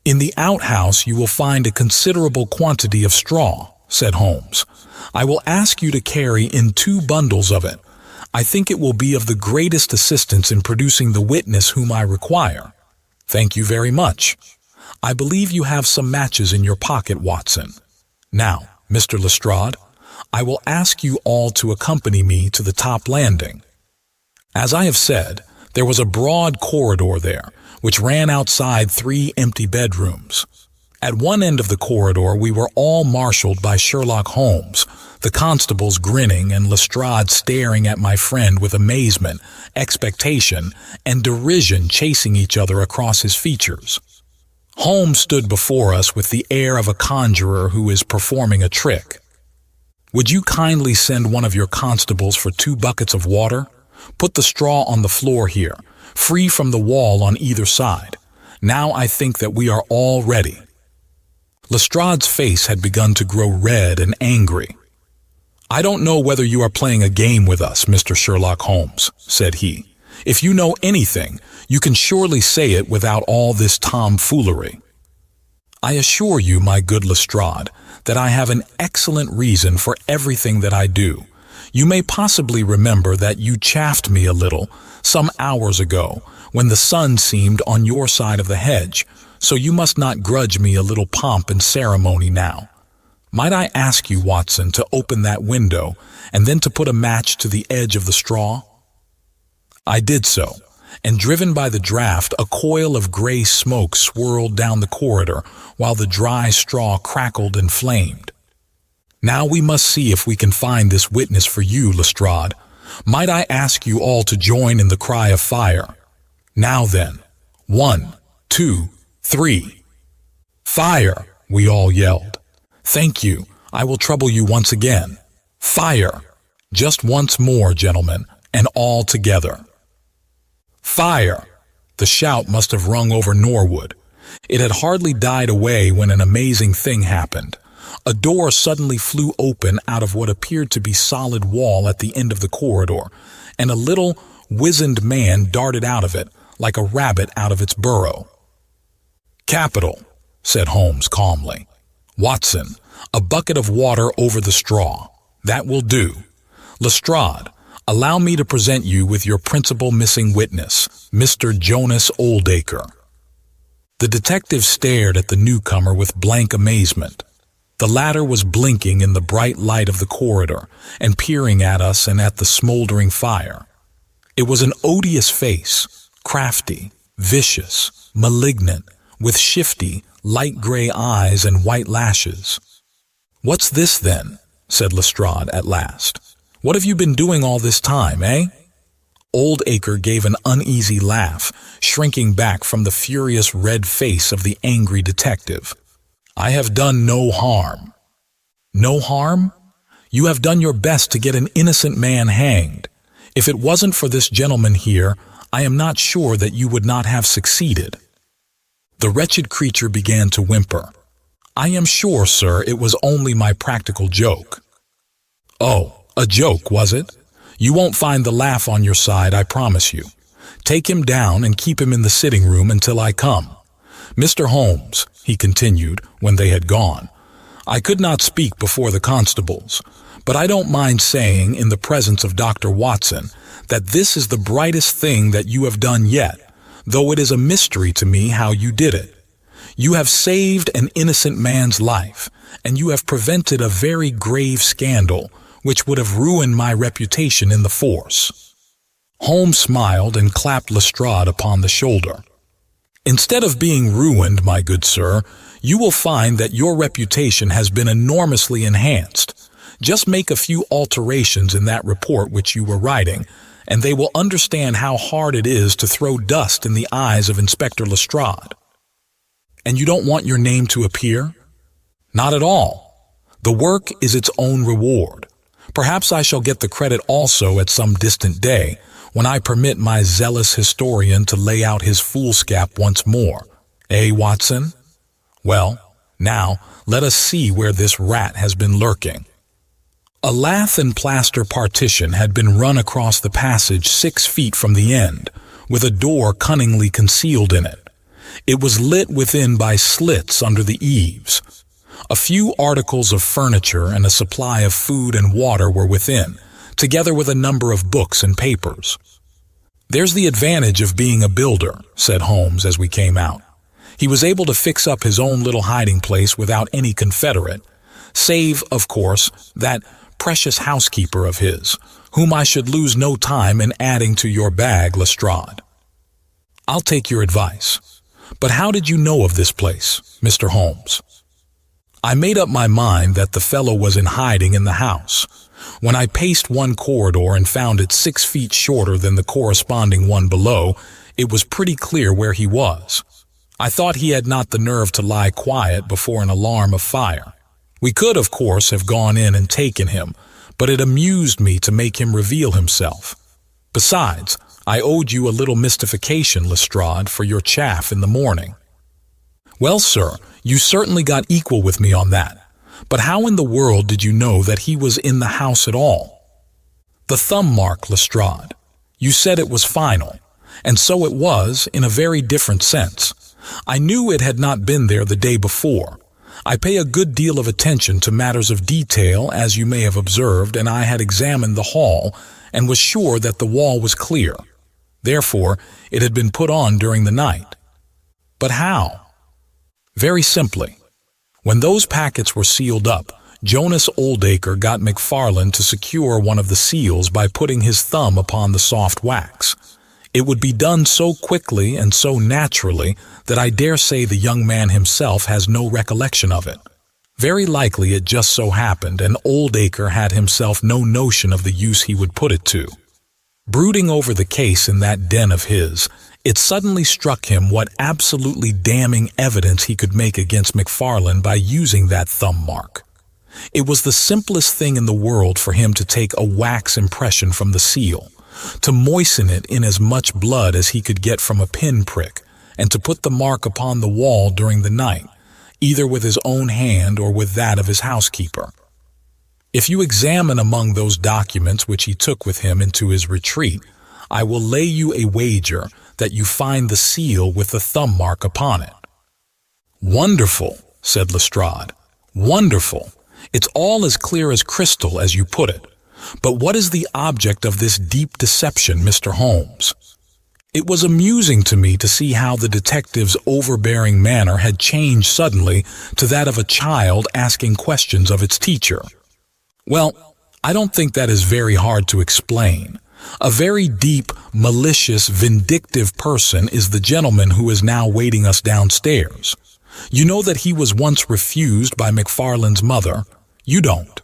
"In the outhouse you will find a considerable quantity of straw," said Holmes. "I will ask you to carry in 2 bundles of it. I think it will be of the greatest assistance in producing the witness whom I require." "Thank you very much. I believe you have some matches in your pocket, Watson. Now, Mr. Lestrade, I will ask you all to accompany me to the top landing." As I have said, there was a broad corridor there, which ran outside 3 empty bedrooms. At one end of the corridor we were all marshaled by Sherlock Holmes, the constables grinning and Lestrade staring at my friend with amazement, expectation, and derision chasing each other across his features. Holmes stood before us with the air of a conjurer who is performing a trick. "Would you kindly send one of your constables for 2 buckets of water? Put the straw on the floor here, free from the wall on either side. Now I think that we are all ready." Lestrade's face had begun to grow red and angry. "I don't know whether you are playing a game with us, Mr. Sherlock Holmes," said he. "If you know anything, you can surely say it without all this tomfoolery." "I assure you, my good Lestrade, that I have an excellent reason for everything that I do. You may possibly remember that you chaffed me a little some hours ago when the sun seemed on your side of the hedge, so you must not grudge me a little pomp and ceremony now. Might I ask you, Watson, to open that window and then to put a match to the edge of the straw?" I did so, and driven by the draught, a coil of gray smoke swirled down the corridor while the dry straw crackled and flamed. "Now we must see if we can find this witness for you, Lestrade. Might I ask you all to join in the cry of fire? Now then, 1, 2, 3. "Fire!" we all yelled. "Thank you. I will trouble you once again. Fire! Just once more, gentlemen, and all together. Fire!" The shout must have rung over Norwood. It had hardly died away when an amazing thing happened. A door suddenly flew open out of what appeared to be solid wall at the end of the corridor, and a little, wizened man darted out of it, like a rabbit out of its burrow. "Capital," said Holmes calmly. "Watson, a bucket of water over the straw. That will do. Lestrade, allow me to present you with your principal missing witness, Mr. Jonas Oldacre." The detective stared at the newcomer with blank amazement. The latter was blinking in the bright light of the corridor and peering at us and at the smoldering fire. It was an odious face, crafty, vicious, malignant, with shifty, light gray eyes and white lashes. "What's this, then?" said Lestrade at last. "What have you been doing all this time, eh?" Oldacre gave an uneasy laugh, shrinking back from the furious red face of the angry detective. "I have done no harm." "No harm? You have done your best to get an innocent man hanged. If it wasn't for this gentleman here, I am not sure that you would not have succeeded." The wretched creature began to whimper. "I am sure, sir, it was only my practical joke." "Oh, a joke, was it? You won't find the laugh on your side, I promise you. Take him down and keep him in the sitting room until I come. Mr. Holmes," he continued when they had gone, "I could not speak before the constables, but I don't mind saying in the presence of Dr. Watson that this is the brightest thing that you have done yet, though it is a mystery to me how you did it. You have saved an innocent man's life, and you have prevented a very grave scandal which would have ruined my reputation in the force." Holmes smiled and clapped Lestrade upon the shoulder. "Instead of being ruined, my good sir, you will find that your reputation has been enormously enhanced. Just make a few alterations in that report which you were writing, and they will understand how hard it is to throw dust in the eyes of Inspector Lestrade." "And you don't want your name to appear?" "Not at all. The work is its own reward. Perhaps I shall get the credit also at some distant day, when I permit my zealous historian to lay out his foolscap once more. Eh, Watson? Well, now let us see where this rat has been lurking. A lath and plaster partition had been run across the passage 6 feet from the end, with a door cunningly concealed in it. It was lit within by slits under the eaves. A few articles of furniture and a supply of food and water were within, together with a number of books and papers. "There's the advantage of being a builder," said Holmes as we came out. He was able to fix up his own little hiding place without any confederate, save, of course, that precious housekeeper of his, whom I should lose no time in adding to your bag, Lestrade. "I'll take your advice. But how did you know of this place, Mr. Holmes?" I made up my mind that the fellow was in hiding in the house. When I paced one corridor and found it 6 feet shorter than the corresponding one below, it was pretty clear where he was. I thought he had not the nerve to lie quiet before an alarm of fire. We could, of course, have gone in and taken him, but it amused me to make him reveal himself. Besides, I owed you a little mystification, Lestrade, for your chaff in the morning. "Well, sir, you certainly got equal with me on that. But how in the world did you know that he was in the house at all?" "The thumb mark, Lestrade. You said it was final, and so it was in a very different sense. I knew it had not been there the day before. I pay a good deal of attention to matters of detail, as you may have observed, and I had examined the hall and was sure that the wall was clear. Therefore, it had been put on during the night." "But how?" "Very simply. When those packets were sealed up, Jonas Oldacre got McFarlane to secure one of the seals by putting his thumb upon the soft wax. It would be done so quickly and so naturally that I dare say the young man himself has no recollection of it. Very likely it just so happened, and Oldacre had himself no notion of the use he would put it to. Brooding over the case in that den of his, it suddenly struck him what absolutely damning evidence he could make against McFarlane by using that thumb mark. It was the simplest thing in the world for him to take a wax impression from the seal, to moisten it in as much blood as he could get from a pin prick, and to put the mark upon the wall during the night, either with his own hand or with that of his housekeeper. If you examine among those documents which he took with him into his retreat, I will lay you a wager that you find the seal with the thumb mark upon it." "Wonderful," said Lestrade. "Wonderful. It's all as clear as crystal, as you put it. But what is the object of this deep deception, Mr. Holmes?" It was amusing to me to see how the detective's overbearing manner had changed suddenly to that of a child asking questions of its teacher. "Well, I don't think that is very hard to explain. A very deep, malicious, vindictive person is the gentleman who is now waiting us downstairs. You know that he was once refused by McFarlane's mother. You don't.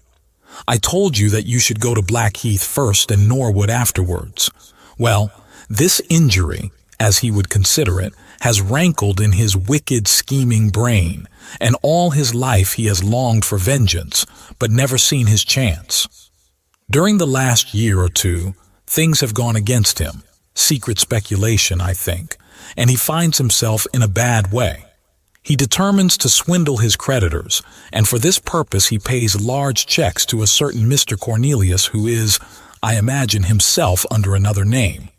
I told you that you should go to Blackheath first and Norwood afterwards. Well, this injury, as he would consider it, has rankled in his wicked, scheming brain, and all his life he has longed for vengeance, but never seen his chance. During the last year or two, things have gone against him, secret speculation, I think, and he finds himself in a bad way. He determines to swindle his creditors, and for this purpose he pays large checks to a certain Mr. Cornelius who is, I imagine, himself under another name.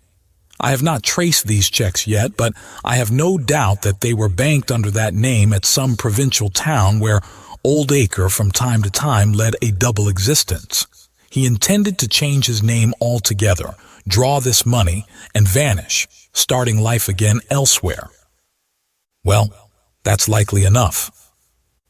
I have not traced these checks yet, but I have no doubt that they were banked under that name at some provincial town where Oldacre from time to time led a double existence. He intended to change his name altogether, draw this money, and vanish, starting life again elsewhere. Well, that's likely enough.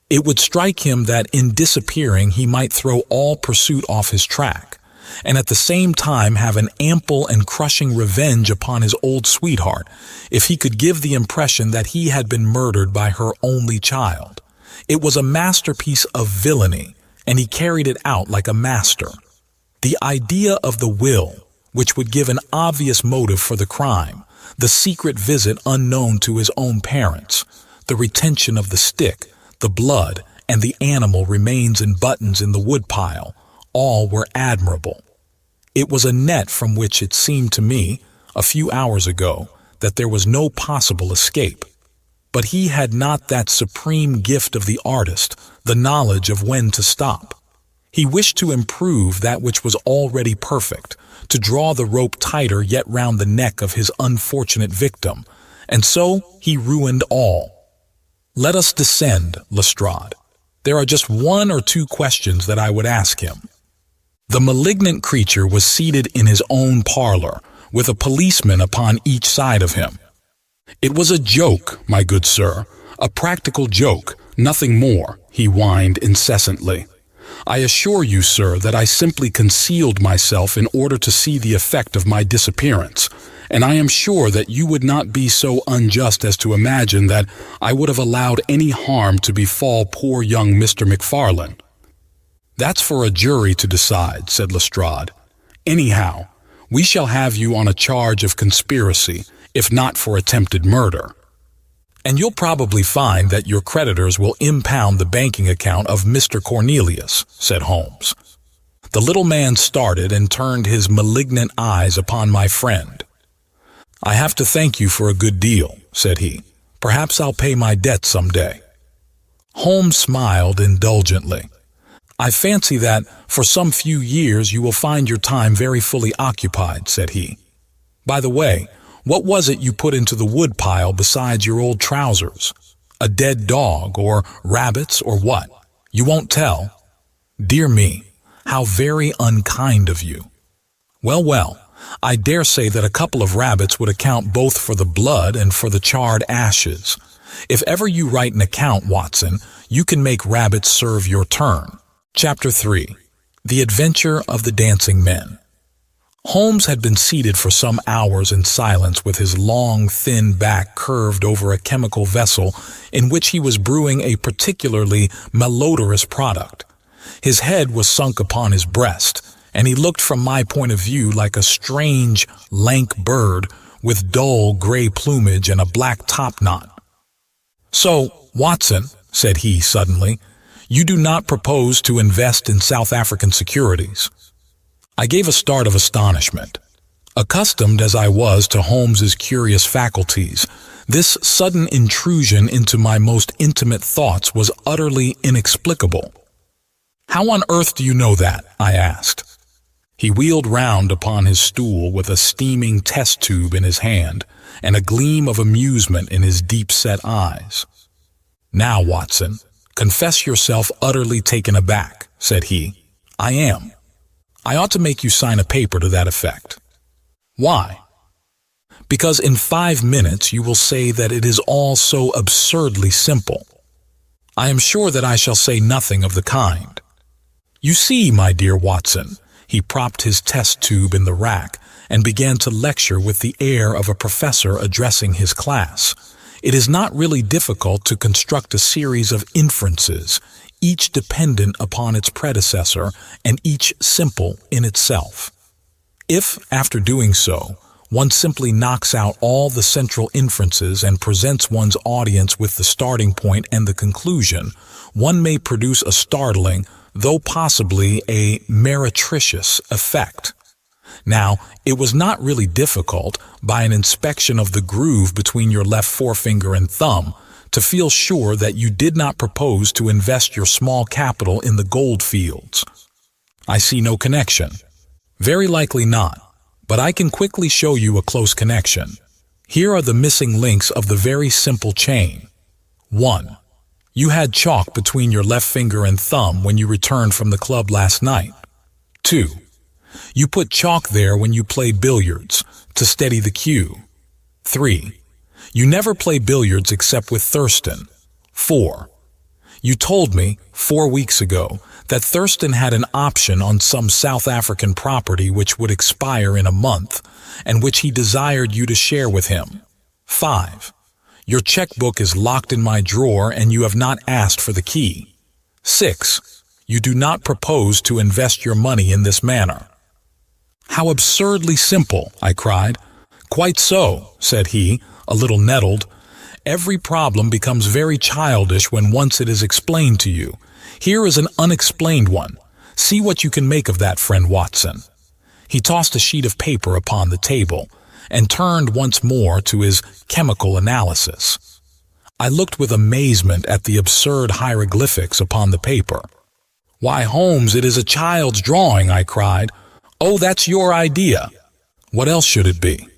It would strike him that in disappearing he might throw all pursuit off his track, and at the same time have an ample and crushing revenge upon his old sweetheart, if he could give the impression that he had been murdered by her only child. It was a masterpiece of villainy, and he carried it out like a master. The idea of the will, which would give an obvious motive for the crime, the secret visit unknown to his own parents, the retention of the stick, the blood, and the animal remains in buttons in the woodpile, all were admirable. It was a net from which it seemed to me, a few hours ago, that there was no possible escape. But he had not that supreme gift of the artist, the knowledge of when to stop. He wished to improve that which was already perfect, to draw the rope tighter yet round the neck of his unfortunate victim, and so he ruined all. Let us descend, Lestrade. There are just one or two questions that I would ask him. The malignant creature was seated in his own parlor, with a policeman upon each side of him. It was a joke, my good sir, a practical joke, nothing more, he whined incessantly. I assure you, sir, that I simply concealed myself in order to see the effect of my disappearance, and I am sure that you would not be so unjust as to imagine that I would have allowed any harm to befall poor young Mr. McFarlane. That's for a jury to decide, said Lestrade. Anyhow, we shall have you on a charge of conspiracy, if not for attempted murder. And you'll probably find that your creditors will impound the banking account of Mr. Cornelius, said Holmes. The little man started and turned his malignant eyes upon my friend. I have to thank you for a good deal, said he. Perhaps I'll pay my debt some day. Holmes smiled indulgently. I fancy that for some few years you will find your time very fully occupied, said he. By the way, what was it you put into the woodpile besides your old trousers? A dead dog, or rabbits, or what? You won't tell? Dear me, how very unkind of you. Well, I dare say that a couple of rabbits would account both for the blood and for the charred ashes. If ever you write an account, Watson, you can make rabbits serve your turn. Chapter 3. The Adventure of the Dancing Men. Holmes had been seated for some hours in silence with his long, thin back curved over a chemical vessel in which he was brewing a particularly malodorous product. His head was sunk upon his breast, and he looked from my point of view like a strange, lank bird with dull gray plumage and a black topknot. So, Watson, said he suddenly, you do not propose to invest in South African securities. I gave a start of astonishment. Accustomed as I was to Holmes's curious faculties, this sudden intrusion into my most intimate thoughts was utterly inexplicable. How on earth do you know that? I asked. He wheeled round upon his stool with a steaming test tube in his hand and a gleam of amusement in his deep-set eyes. Now, Watson, confess yourself utterly taken aback, said he. I am. I ought to make you sign a paper to that effect. Why? Because in 5 minutes you will say that it is all so absurdly simple. I am sure that I shall say nothing of the kind. You see, my dear Watson, he propped his test tube in the rack and began to lecture with the air of a professor addressing his class. It is not really difficult to construct a series of inferences, each dependent upon its predecessor and each simple in itself. If, after doing so, one simply knocks out all the central inferences and presents one's audience with the starting point and the conclusion, one may produce a startling, though possibly a meretricious effect. Now, it was not really difficult, by an inspection of the groove between your left forefinger and thumb, to feel sure that you did not propose to invest your small capital in the gold fields. I see no connection. Very likely not, but I can quickly show you a close connection. Here are the missing links of the very simple chain. 1. You had chalk between your left finger and thumb when you returned from the club last night. 2. You put chalk there when you played billiards, to steady the cue. 3. You never play billiards except with Thurston. 4. You told me, 4 weeks ago, that Thurston had an option on some South African property which would expire in a month, and which he desired you to share with him. 5. Your checkbook is locked in my drawer and you have not asked for the key. 6. You do not propose to invest your money in this manner. How absurdly simple, I cried. Quite so, said he, a little nettled, Every problem becomes very childish when once it is explained to you. Here is an unexplained one. See what you can make of that, friend Watson." He tossed a sheet of paper upon the table and turned once more to his chemical analysis. I looked with amazement at the absurd hieroglyphics upon the paper. "Why, Holmes, it is a child's drawing," I cried. "Oh, that's your idea. What else should it be?"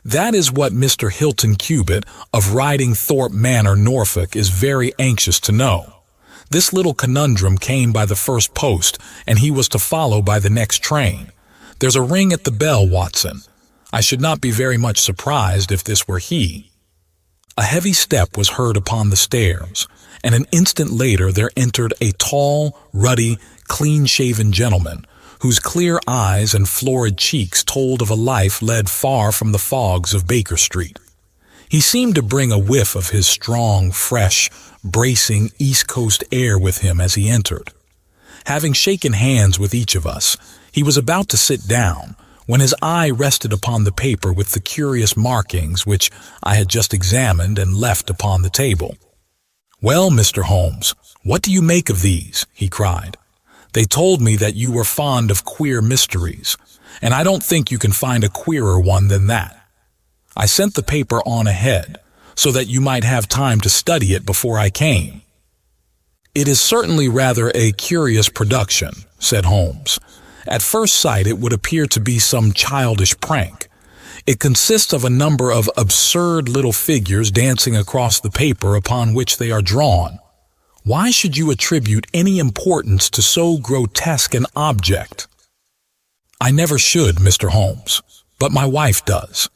"That is what Mr. Hilton Cubitt of Riding Thorpe Manor, Norfolk, is very anxious to know. This little conundrum came by the first post, and he was to follow by the next train. There's a ring at the bell, Watson. I should not be very much surprised if this were he." A heavy step was heard upon the stairs, and an instant later there entered a tall, ruddy, clean-shaven gentleman, whose clear eyes and florid cheeks told of a life led far from the fogs of Baker Street. He seemed to bring a whiff of his strong, fresh, bracing East Coast air with him as he entered. Having shaken hands with each of us, he was about to sit down, when his eye rested upon the paper with the curious markings which I had just examined and left upon the table. "Well, Mr. Holmes, what do you make of these?" he cried. "They told me that you were fond of queer mysteries, and I don't think you can find a queerer one than that. I sent the paper on ahead, so that you might have time to study it before I came." "It is certainly rather a curious production," said Holmes. "At first sight it would appear to be some childish prank. It consists of a number of absurd little figures dancing across the paper upon which they are drawn. Why should you attribute any importance to so grotesque an object?" "I never should, Mr. Holmes, but my wife does.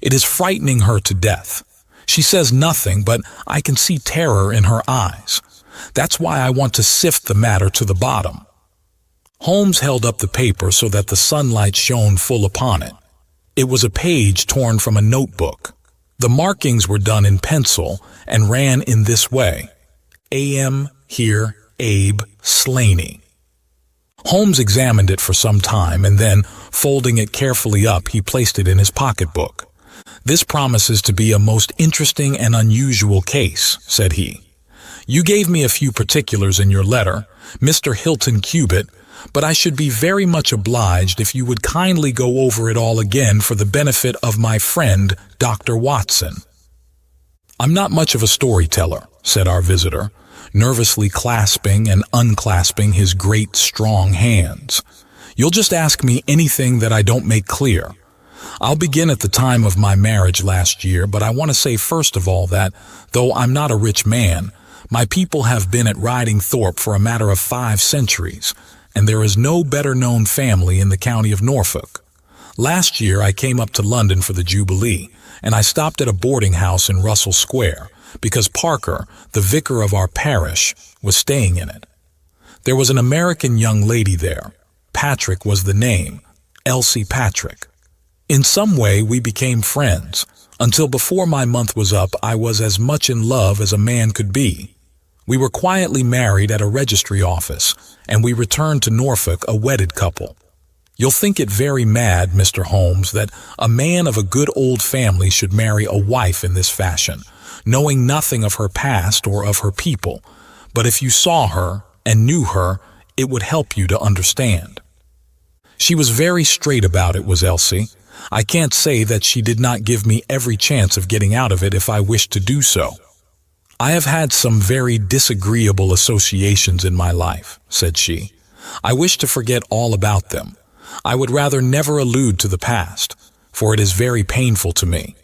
It is frightening her to death. She says nothing, but I can see terror in her eyes. That's why I want to sift the matter to the bottom." Holmes held up the paper so that the sunlight shone full upon it. It was a page torn from a notebook. The markings were done in pencil and ran in this way: A.M. here, Abe Slaney. Holmes examined it for some time, and then, folding it carefully up, he placed it in his pocketbook. "This promises to be a most interesting and unusual case," said he. "You gave me a few particulars in your letter, Mr. Hilton Cubitt, but I should be very much obliged if you would kindly go over it all again for the benefit of my friend, Dr. Watson." "I'm not much of a storyteller," said our visitor, nervously clasping and unclasping his great, strong hands. "You'll just ask me anything that I don't make clear. I'll begin at the time of my marriage last year, but I want to say first of all that, though I'm not a rich man, my people have been at Riding Thorpe for a matter of 5 centuries, and there is no better-known family in the county of Norfolk. Last year I came up to London for the Jubilee, and I stopped at a boarding house in Russell Square, because Parker, the vicar of our parish, was staying in it. There was an American young lady there. Patrick was the name, Elsie Patrick. In some way we became friends. Until before my month was up, I was as much in love as a man could be. We were quietly married at a registry office, and we returned to Norfolk a wedded couple. You'll think it very mad, Mr. Holmes, that a man of a good old family should marry a wife in this fashion, knowing nothing of her past or of her people, but if you saw her and knew her, it would help you to understand. She was very straight about it, was Elsie. I can't say that she did not give me every chance of getting out of it if I wished to do so. "I have had some very disagreeable associations in my life," said she. "I wish to forget all about them. I would rather never allude to the past, for it is very painful to me.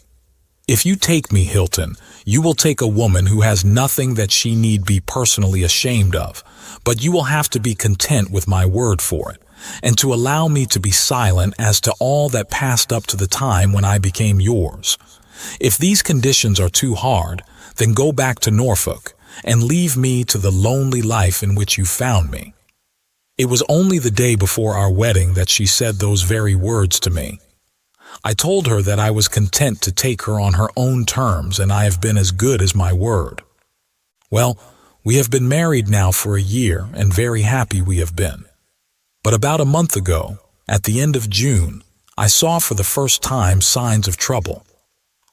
If you take me, Hilton, you will take a woman who has nothing that she need be personally ashamed of, but you will have to be content with my word for it, and to allow me to be silent as to all that passed up to the time when I became yours. If these conditions are too hard, then go back to Norfolk, and leave me to the lonely life in which you found me." It was only the day before our wedding that she said those very words to me. I told her that I was content to take her on her own terms, and I have been as good as my word. Well, we have been married now for a year, and very happy we have been. But about a month ago, at the end of June, I saw for the first time signs of trouble.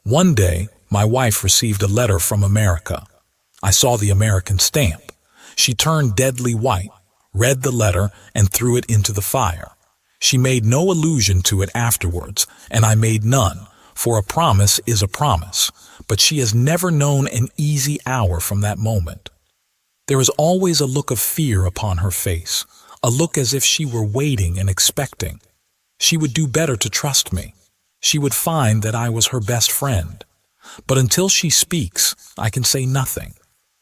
One day, My wife received a letter from America. I saw the American stamp. She turned deadly white, read the letter, and threw it into the fire. She made no allusion to it afterwards, and I made none, for a promise is a promise, but she has never known an easy hour from that moment. There is always a look of fear upon her face, a look as if she were waiting and expecting. She would do better to trust me. She would find that I was her best friend. But until she speaks, I can say nothing.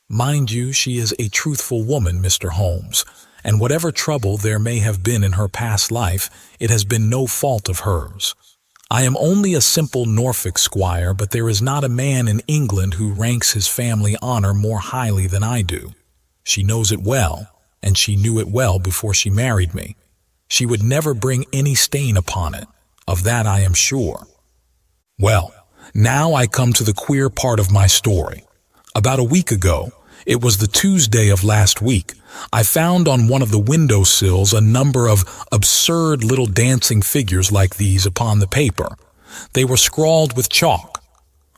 Mind you, she is a truthful woman, Mr. Holmes, and whatever trouble there may have been in her past life, it has been no fault of hers. I am only a simple Norfolk squire, but there is not a man in England who ranks his family honor more highly than I do. She knows it well, and she knew it well before she married me. She would never bring any stain upon it, of that I am sure. Well, now I come to the queer part of my story. About a week ago, it was the Tuesday of last week, I found on one of the window sills a number of absurd little dancing figures like these upon the paper. They were scrawled with chalk.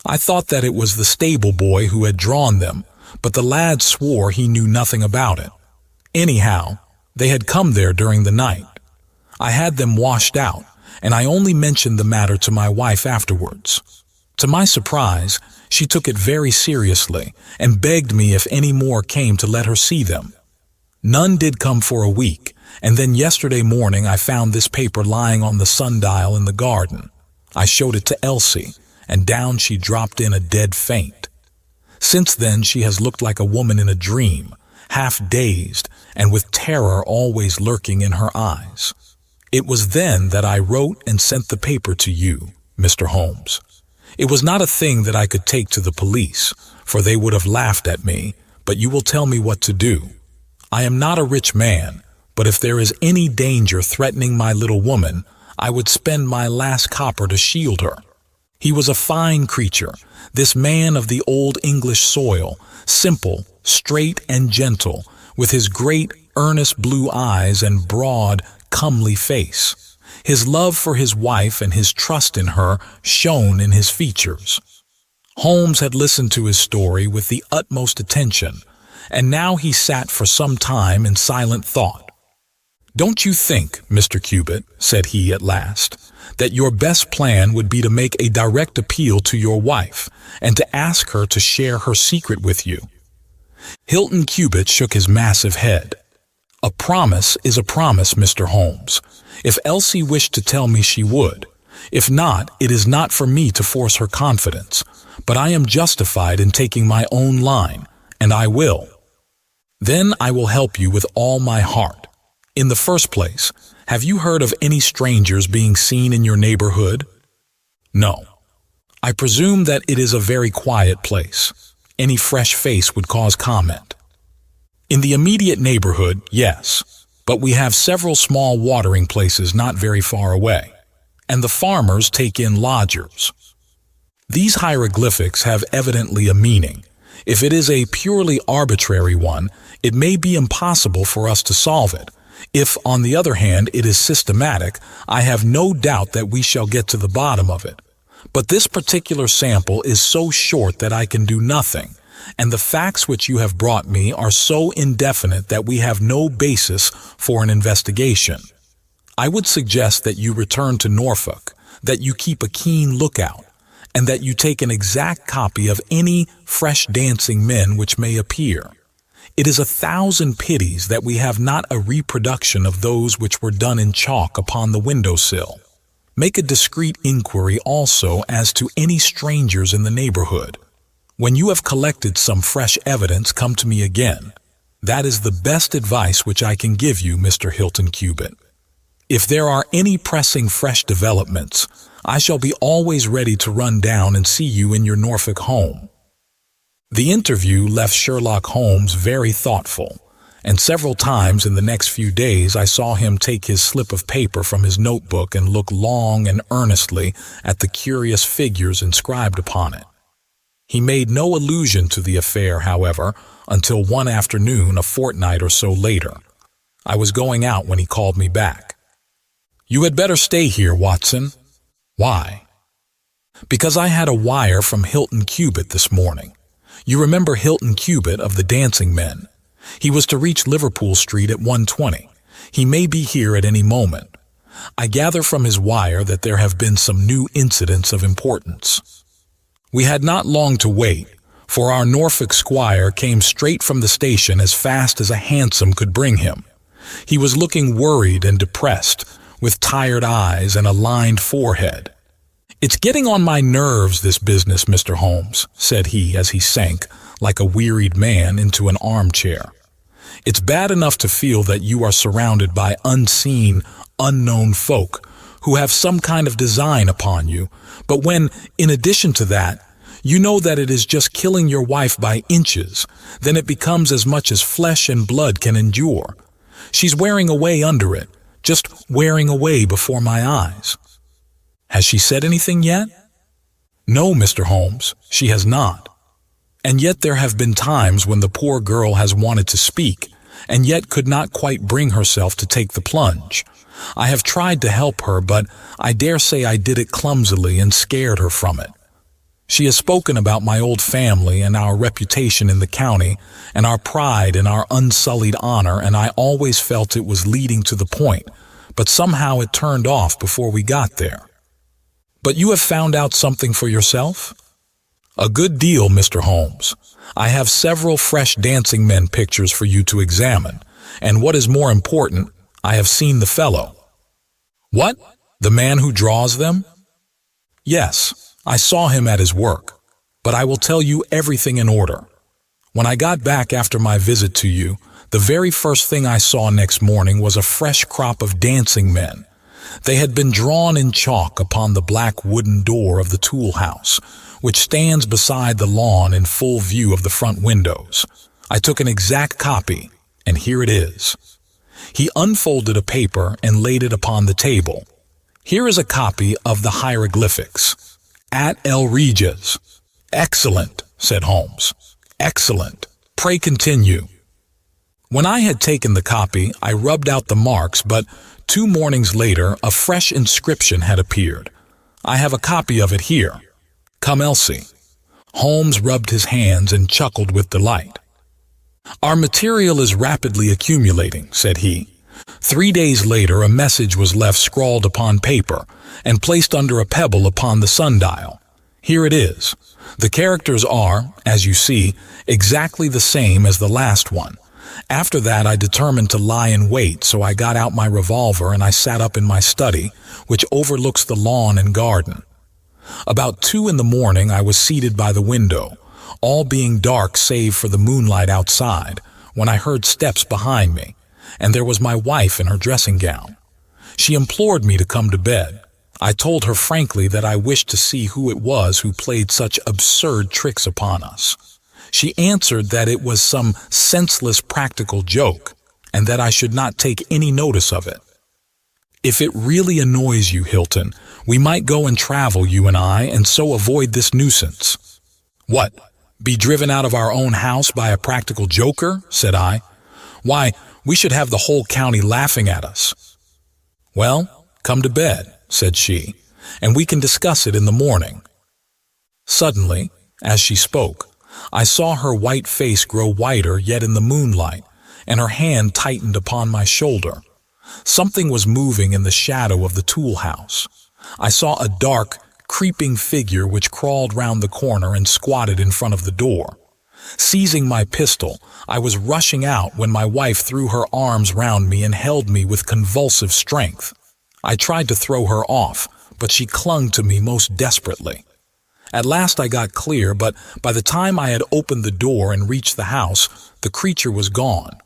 I thought that it was the stable boy who had drawn them, but the lad swore he knew nothing about it. Anyhow, they had come there during the night. I had them washed out, and I only mentioned the matter to my wife afterwards. To my surprise, she took it very seriously and begged me if any more came to let her see them. None did come for a week, and then yesterday morning I found this paper lying on the sundial in the garden. I showed it to Elsie, and down she dropped in a dead faint. Since then she has looked like a woman in a dream, half dazed, and with terror always lurking in her eyes. It was then that I wrote and sent the paper to you, Mr. Holmes. It was not a thing that I could take to the police, for they would have laughed at me, but you will tell me what to do. I am not a rich man, but if there is any danger threatening my little woman, I would spend my last copper to shield her. He was a fine creature, this man of the old English soil, simple, straight, and gentle, with his great, earnest blue eyes and broad, comely face. His love for his wife and his trust in her shone in his features. Holmes had listened to his story with the utmost attention, and now he sat for some time in silent thought. "Don't you think, Mr. Cubitt," said he at last, "that your best plan would be to make a direct appeal to your wife and to ask her to share her secret with you?" Hilton Cubitt shook his massive head. "A promise is a promise, Mr. Holmes. If Elsie wished to tell me, she would. If not, it is not for me to force her confidence, but I am justified in taking my own line, and I will. Then I will help you with all my heart. In the first place, have you heard of any strangers being seen in your neighborhood?" "No." "I presume that it is a very quiet place. Any fresh face would cause comment." "In the immediate neighborhood, yes, but we have several small watering places not very far away, and the farmers take in lodgers." These hieroglyphics have evidently a meaning. If it is a purely arbitrary one, it may be impossible for us to solve it. If, on the other hand, it is systematic, I have no doubt that we shall get to the bottom of it. But this particular sample is so short that I can do nothing, and the facts which you have brought me are so indefinite that we have no basis for an investigation. I would suggest that you return to Norfolk, that you keep a keen lookout, and that you take an exact copy of any fresh dancing men which may appear. It is 1,000 pities that we have not a reproduction of those which were done in chalk upon the window-sill. Make a discreet inquiry also as to any strangers in the neighborhood. When you have collected some fresh evidence, come to me again. That is the best advice which I can give you, Mr. Hilton Cubitt. If there are any pressing fresh developments, I shall be always ready to run down and see you in your Norfolk home." The interview left Sherlock Holmes very thoughtful, and several times in the next few days I saw him take his slip of paper from his notebook and look long and earnestly at the curious figures inscribed upon it. He made no allusion to the affair, however, until one afternoon a fortnight or so later. I was going out when he called me back. "You had better stay here, Watson." "Why?" Because I had a wire from Hilton Cubitt this morning. You remember Hilton Cubitt of the Dancing Men? He was to reach Liverpool Street at 1:20. He may be here at any moment. I gather from his wire that there have been some new incidents of importance. We had not long to wait, for our Norfolk squire came straight from the station as fast as a hansom could bring him. He was looking worried and depressed, with tired eyes and a lined forehead. "It's getting on my nerves, this business, Mr. Holmes," said he as he sank, like a wearied man, into an armchair. "It's bad enough to feel that you are surrounded by unseen, unknown folk who have some kind of design upon you, but when, in addition to that, you know that it is just killing your wife by inches, then it becomes as much as flesh and blood can endure. She's wearing away under it, just wearing away before my eyes." "Has she said anything yet?" "No, Mr. Holmes, she has not. And yet there have been times when the poor girl has wanted to speak, and yet could not quite bring herself to take the plunge. I have tried to help her, but I dare say I did it clumsily and scared her from it. She has spoken about my old family and our reputation in the county and our pride and our unsullied honor, and I always felt it was leading to the point, but somehow it turned off before we got there." "But you have found out something for yourself?" "A good deal, Mr. Holmes. I have several fresh Dancing Men pictures for you to examine, and what is more important, I have seen the fellow." "What? The man who draws them?" "Yes, I saw him at his work, but I will tell you everything in order. When I got back after my visit to you, the very first thing I saw next morning was a fresh crop of dancing men. They had been drawn in chalk upon the black wooden door of the tool house, which stands beside the lawn in full view of the front windows. I took an exact copy, and here it is." He unfolded a paper and laid it upon the table. "Here is a copy of the hieroglyphics. At El Reges." "Excellent," said Holmes. "Excellent. Pray continue." When I had taken the copy, I rubbed out the marks, but 2 mornings later a fresh inscription had appeared. I have a copy of it here. Come, Elsie. Holmes rubbed his hands and chuckled with delight. "Our material is rapidly accumulating," said he. 3 days later a message was left scrawled upon paper and placed under a pebble upon the sundial. Here it is. The characters are, as you see, exactly the same as the last one. After that I determined to lie in wait, so I got out my revolver and I sat up in my study, which overlooks the lawn and garden. About 2 in the morning I was seated by the window, all being dark save for the moonlight outside, when I heard steps behind me, and there was my wife in her dressing gown. She implored me to come to bed. I told her frankly that I wished to see who it was who played such absurd tricks upon us. She answered that it was some senseless practical joke, and that I should not take any notice of it. "If it really annoys you, Hilton, we might go and travel, you and I, and so avoid this nuisance." "What, be driven out of our own house by a practical joker?" said I. "Why, we should have the whole county laughing at us." "Well, come to bed," said she, "and we can discuss it in the morning." Suddenly, as she spoke, I saw her white face grow whiter yet in the moonlight, and her hand tightened upon my shoulder. Something was moving in the shadow of the tool house. I saw a dark, creeping figure which crawled round the corner and squatted in front of the door. Seizing my pistol, I was rushing out when my wife threw her arms round me and held me with convulsive strength. I tried to throw her off, but she clung to me most desperately. At last I got clear, but by the time I had opened the door and reached the house, the creature was gone.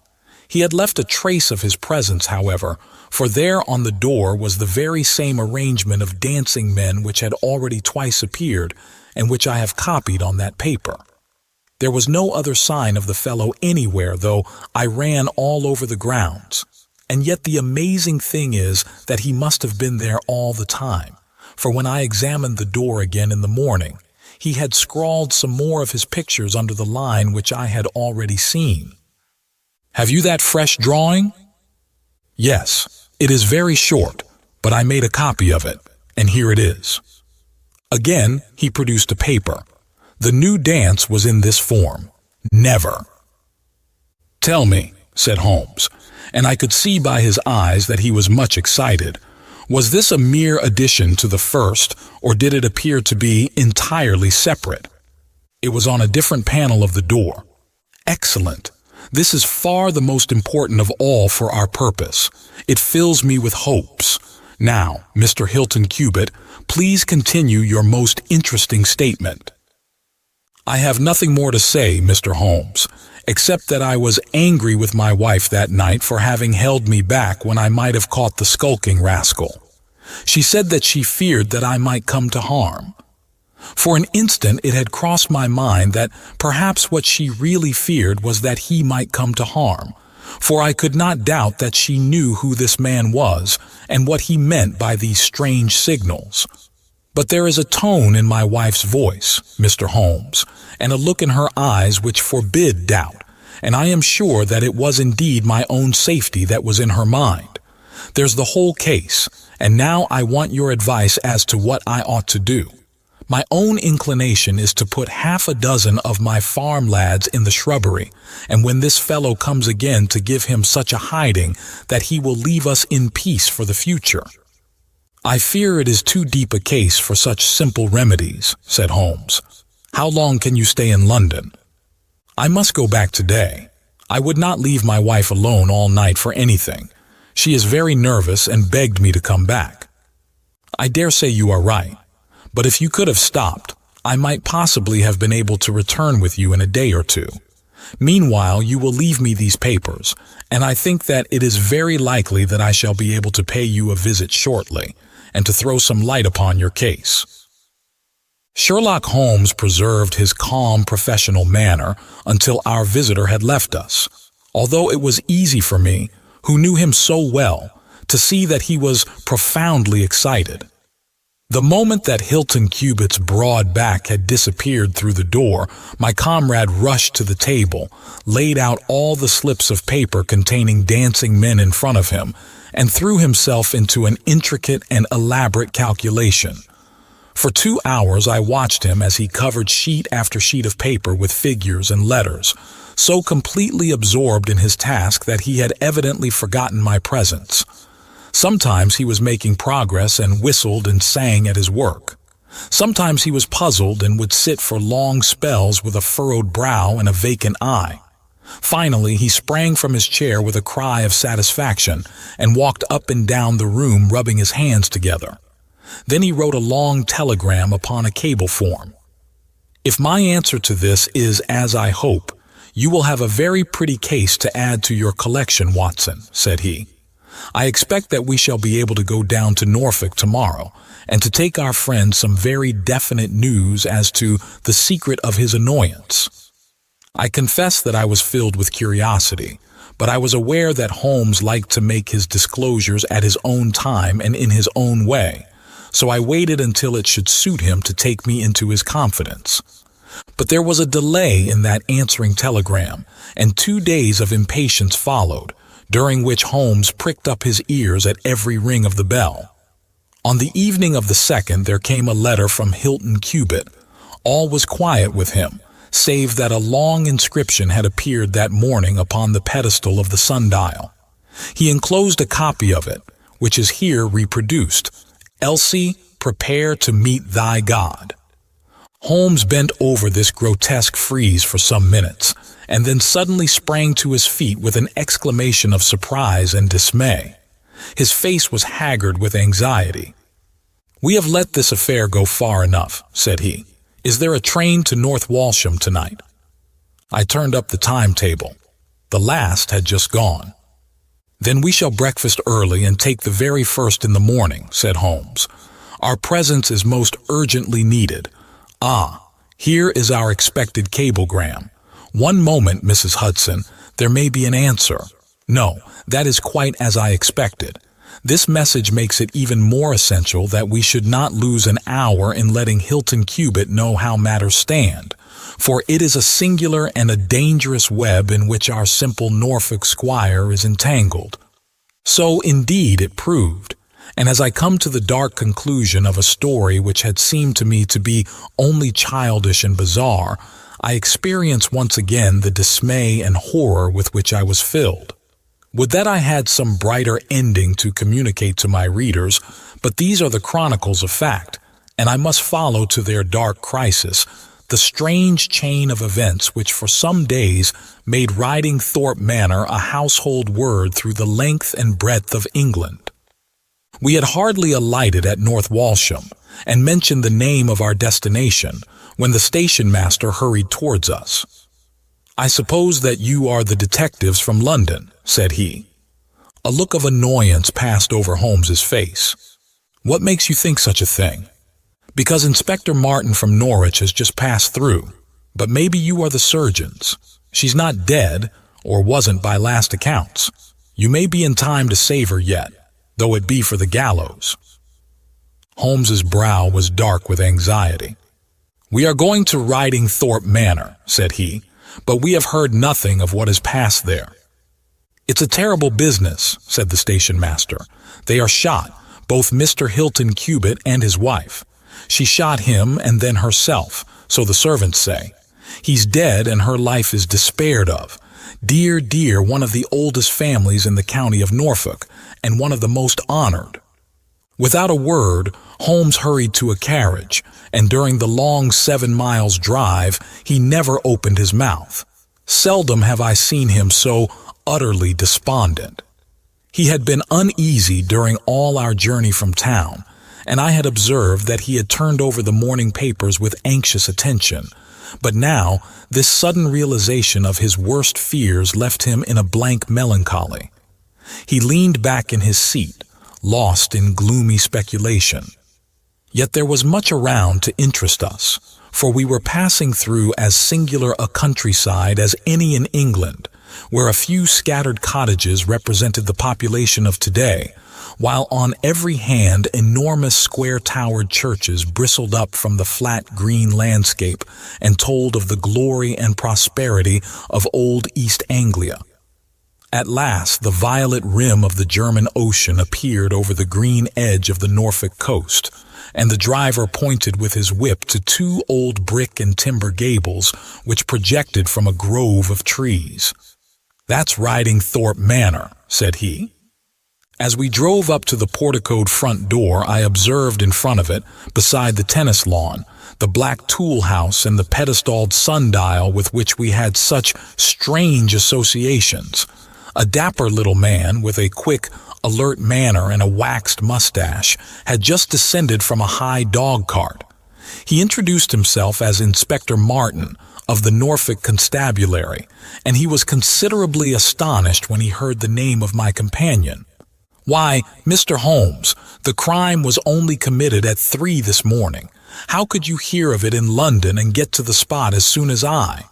He had left a trace of his presence, however, for there on the door was the very same arrangement of dancing men which had already twice appeared, and which I have copied on that paper. There was no other sign of the fellow anywhere, though I ran all over the grounds. And yet the amazing thing is that he must have been there all the time, for when I examined the door again in the morning, he had scrawled some more of his pictures under the line which I had already seen. "Have you that fresh drawing?" "Yes, it is very short, but I made a copy of it, and here it is." Again, he produced a paper. The new dance was in this form: never. "Tell me," said Holmes, and I could see by his eyes that he was much excited, "was this a mere addition to the first, or did it appear to be entirely separate?" "It was on a different panel of the door." "Excellent. This is far the most important of all for our purpose. It fills me with hopes. Now, Mr. Hilton Cubitt, please continue your most interesting statement." "I have nothing more to say, Mr. Holmes, except that I was angry with my wife that night for having held me back when I might have caught the skulking rascal. She said that she feared that I might come to harm. For an instant it had crossed my mind that perhaps what she really feared was that he might come to harm, for I could not doubt that she knew who this man was and what he meant by these strange signals. But there is a tone in my wife's voice, Mr. Holmes, and a look in her eyes which forbid doubt, and I am sure that it was indeed my own safety that was in her mind. There's the whole case, and now I want your advice as to what I ought to do. My own inclination is to put 6 of my farm lads in the shrubbery, and when this fellow comes again to give him such a hiding that he will leave us in peace for the future." "I fear it is too deep a case for such simple remedies," said Holmes. "How long can you stay in London?" "I must go back today. I would not leave my wife alone all night for anything. She is very nervous and begged me to come back." "I dare say you are right. But if you could have stopped, I might possibly have been able to return with you in a day or two. Meanwhile, you will leave me these papers, and I think that it is very likely that I shall be able to pay you a visit shortly, and to throw some light upon your case." Sherlock Holmes preserved his calm professional manner until our visitor had left us, although it was easy for me, who knew him so well, to see that he was profoundly excited. The moment that Hilton Cubitt's broad back had disappeared through the door, my comrade rushed to the table, laid out all the slips of paper containing dancing men in front of him, and threw himself into an intricate and elaborate calculation. For 2 hours I watched him as he covered sheet after sheet of paper with figures and letters, so completely absorbed in his task that he had evidently forgotten my presence. Sometimes he was making progress and whistled and sang at his work. Sometimes he was puzzled and would sit for long spells with a furrowed brow and a vacant eye. Finally, he sprang from his chair with a cry of satisfaction and walked up and down the room rubbing his hands together. Then he wrote a long telegram upon a cable form. "If my answer to this is as I hope, you will have a very pretty case to add to your collection, Watson," said he. "I expect that we shall be able to go down to Norfolk tomorrow and to take our friend some very definite news as to the secret of his annoyance." I confess that I was filled with curiosity, but I was aware that Holmes liked to make his disclosures at his own time and in his own way, so I waited until it should suit him to take me into his confidence. But there was a delay in that answering telegram, and 2 days of impatience followed, during which Holmes pricked up his ears at every ring of the bell. On the evening of the 2nd there came a letter from Hilton Cubitt. All was quiet with him, save that a long inscription had appeared that morning upon the pedestal of the sundial. He enclosed a copy of it, which is here reproduced: "Elsie, prepare to meet thy God." Holmes bent over this grotesque frieze for some minutes, and then suddenly sprang to his feet with an exclamation of surprise and dismay. His face was haggard with anxiety. "We have let this affair go far enough," said he. "Is there a train to North Walsham tonight?" I turned up the timetable. The last had just gone. "Then we shall breakfast early and take the very first in the morning," said Holmes. "Our presence is most urgently needed. Ah, here is our expected cablegram. One moment, Mrs. Hudson, there may be an answer. No, that is quite as I expected. This message makes it even more essential that we should not lose an hour in letting Hilton Cubitt know how matters stand, for it is a singular and a dangerous web in which our simple Norfolk squire is entangled." So indeed it proved, And as I come to the dark conclusion of a story which had seemed to me to be only childish and bizarre, I experience once again the dismay and horror with which I was filled. Would that I had some brighter ending to communicate to my readers, but these are the chronicles of fact, and I must follow to their dark crisis the strange chain of events which for some days made riding Thorpe Manor a household word through the length and breadth of England. We had hardly alighted at North Walsham and mentioned the name of our destination when the station master hurried towards us. "I suppose that you are the detectives from London," said he. A look of annoyance passed over Holmes's face. "What makes you think such a thing?" "Because Inspector Martin from Norwich has just passed through. But maybe you are the surgeons. She's not dead, or wasn't by last accounts. You may be in time to save her yet, though it be for the gallows." Holmes's brow was dark with anxiety. "We are going to Riding Thorpe Manor," said he, "but we have heard nothing of what has passed there." "It's a terrible business," said the station master. "They are shot, both Mr. Hilton Cubitt and his wife. She shot him and then herself, so the servants say. He's dead and her life is despaired of. Dear, dear, one of the oldest families in the county of Norfolk, and one of the most honored." Without a word, Holmes hurried to a carriage, and during the long 7 miles drive, he never opened his mouth. Seldom have I seen him so utterly despondent. He had been uneasy during all our journey from town, and I had observed that he had turned over the morning papers with anxious attention, but now this sudden realization of his worst fears left him in a blank melancholy. He leaned back in his seat, lost in gloomy speculation. Yet there was much around to interest us, for we were passing through as singular a countryside as any in England, where a few scattered cottages represented the population of today, while on every hand enormous square-towered churches bristled up from the flat green landscape and told of the glory and prosperity of old East Anglia. At last the violet rim of the German Ocean appeared over the green edge of the Norfolk coast, and the driver pointed with his whip to 2 old brick and timber gables which projected from a grove of trees. "That's Riding Thorpe Manor," said he. As we drove up to the porticoed front door, I observed in front of it, beside the tennis lawn, the black tool house and the pedestaled sundial with which we had such strange associations. A dapper little man with a quick, alert manner and a waxed mustache had just descended from a high dog cart. He introduced himself as Inspector Martin of the Norfolk Constabulary, and he was considerably astonished when he heard the name of my companion. "Why, Mr. Holmes, the crime was only committed at 3 this morning. How could you hear of it in London and get to the spot as soon as I?"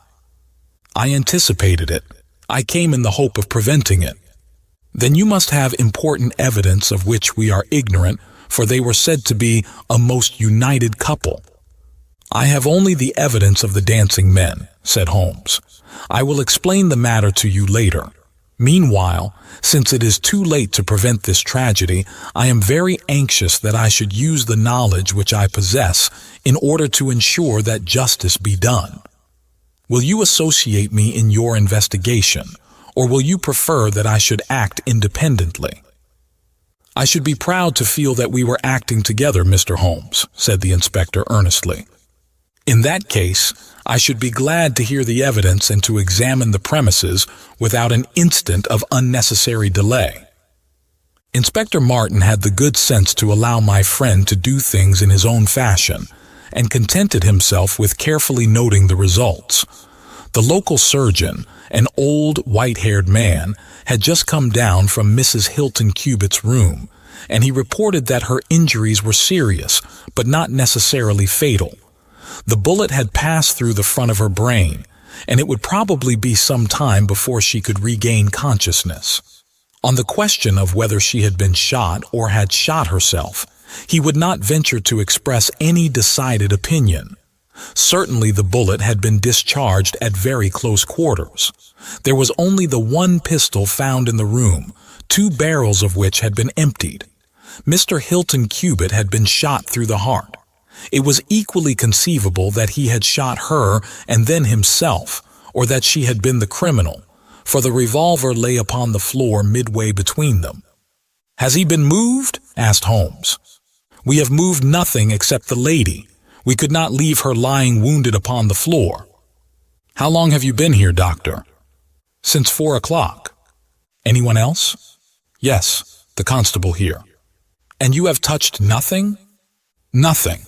"I anticipated it. I came in the hope of preventing it." "Then you must have important evidence of which we are ignorant, for they were said to be a most united couple." "I have only the evidence of the dancing men," said Holmes. "I will explain the matter to you later. Meanwhile, since it is too late to prevent this tragedy, I am very anxious that I should use the knowledge which I possess in order to ensure that justice be done. Will you associate me in your investigation, or will you prefer that I should act independently?" "I should be proud to feel that we were acting together, Mr. Holmes," said the inspector earnestly. "In that case, I should be glad to hear the evidence and to examine the premises without an instant of unnecessary delay." Inspector Martin had the good sense to allow my friend to do things in his own fashion, and contented himself with carefully noting the results. The local surgeon, an old, white-haired man, had just come down from Mrs. Hilton Cubitt's room, and he reported that her injuries were serious, but not necessarily fatal. The bullet had passed through the front of her brain, and it would probably be some time before she could regain consciousness. On the question of whether she had been shot or had shot herself, he would not venture to express any decided opinion. Certainly the bullet had been discharged at very close quarters. There was only the one pistol found in the room, 2 barrels of which had been emptied. Mr. Hilton Cubitt had been shot through the heart. It was equally conceivable that he had shot her and then himself, or that she had been the criminal, for the revolver lay upon the floor midway between them. "Has he been moved?" asked Holmes. "We have moved nothing except the lady. We could not leave her lying wounded upon the floor." "How long have you been here, doctor?" "Since 4 o'clock. "Anyone else?" "Yes, the constable here." "And you have touched nothing?" "Nothing."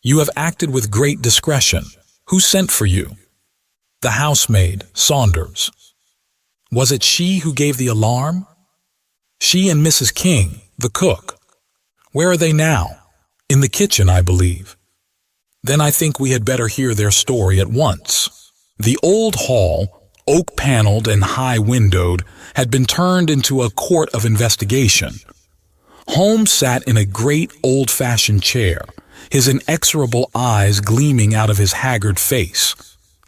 "You have acted with great discretion. Who sent for you?" "The housemaid, Saunders." "Was it she who gave the alarm?" "She and Mrs. King, the cook." "Where are they now?" "In the kitchen, I believe." "Then I think we had better hear their story at once." The old hall, oak-paneled and high-windowed, had been turned into a court of investigation. Holmes sat in a great old-fashioned chair, his inexorable eyes gleaming out of his haggard face.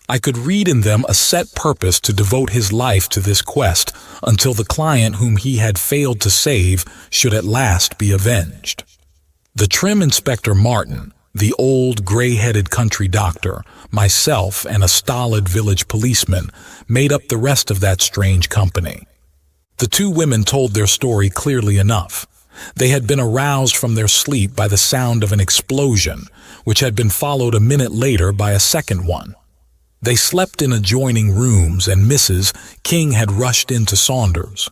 I could read in them a set purpose to devote his life to this quest until the client whom he had failed to save should at last be avenged. The trim Inspector Martin, the old gray-headed country doctor, myself, and a stolid village policeman made up the rest of that strange company. The two women told their story clearly enough. They had been aroused from their sleep by the sound of an explosion, which had been followed a minute later by a second one. They slept in adjoining rooms, and Mrs. King had rushed into Saunders.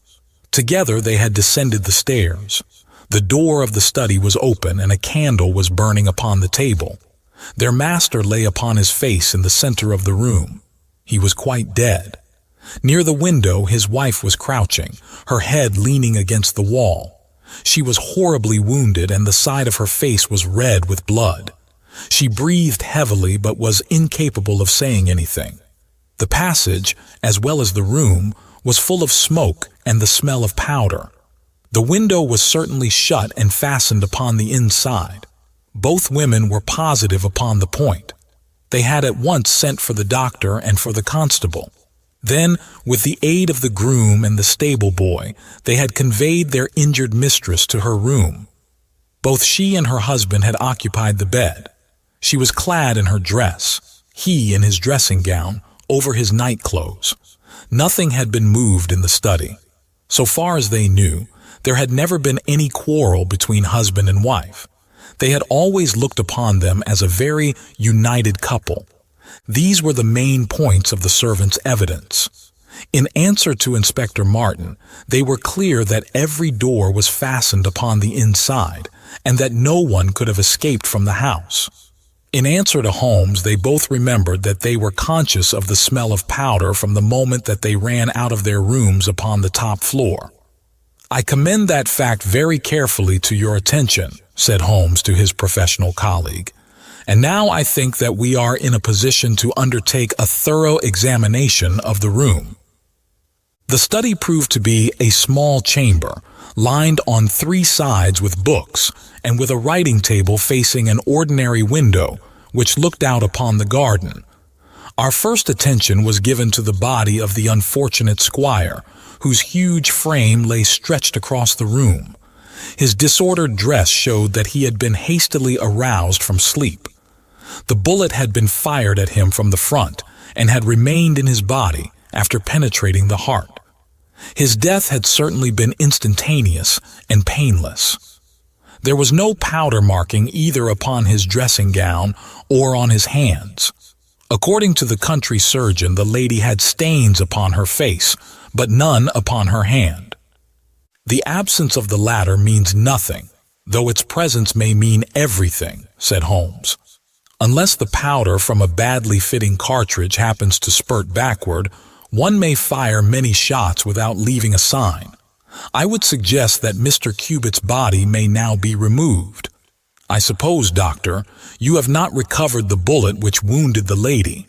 Together they had descended the stairs. The door of the study was open, and a candle was burning upon the table. Their master lay upon his face in the center of the room. He was quite dead. Near the window his wife was crouching, her head leaning against the wall. She was horribly wounded, and the side of her face was red with blood. She breathed heavily, but was incapable of saying anything. The passage, as well as the room, was full of smoke and the smell of powder. The window was certainly shut and fastened upon the inside. Both women were positive upon the point. They had at once sent for the doctor and for the constable. Then, with the aid of the groom and the stable boy, they had conveyed their injured mistress to her room. Both she and her husband had occupied the bed. She was clad in her dress, he in his dressing gown, over his night clothes. Nothing had been moved in the study. So far as they knew, there had never been any quarrel between husband and wife. They had always looked upon them as a very united couple. These were the main points of the servants' evidence. In answer to Inspector Martin, they were clear that every door was fastened upon the inside, and that no one could have escaped from the house. In answer to Holmes, they both remembered that they were conscious of the smell of powder from the moment that they ran out of their rooms upon the top floor. "I commend that fact very carefully to your attention," said Holmes to his professional colleague. "And now I think that we are in a position to undertake a thorough examination of the room." The study proved to be a small chamber, lined on 3 sides with books, and with a writing table facing an ordinary window, which looked out upon the garden. Our first attention was given to the body of the unfortunate squire, whose huge frame lay stretched across the room. His disordered dress showed that he had been hastily aroused from sleep. The bullet had been fired at him from the front, and had remained in his body after penetrating the heart. His death had certainly been instantaneous and painless. There was no powder marking either upon his dressing gown or on his hands. According to the country surgeon, the lady had stains upon her face, but none upon her hand. "The absence of the latter means nothing, though its presence may mean everything," said Holmes. "Unless the powder from a badly fitting cartridge happens to spurt backward, one may fire many shots without leaving a sign. I would suggest that Mr. Cubitt's body may now be removed. I suppose, doctor, you have not recovered the bullet which wounded the lady.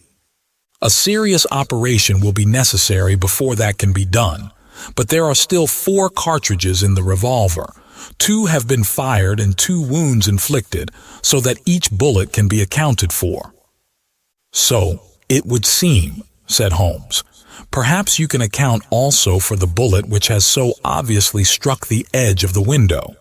A serious operation will be necessary before that can be done, but there are still 4 cartridges in the revolver. 2 have been fired and 2 wounds inflicted, so that each bullet can be accounted for." "So it would seem," said Holmes. "Perhaps you can account also for the bullet which has so obviously struck the edge of the window."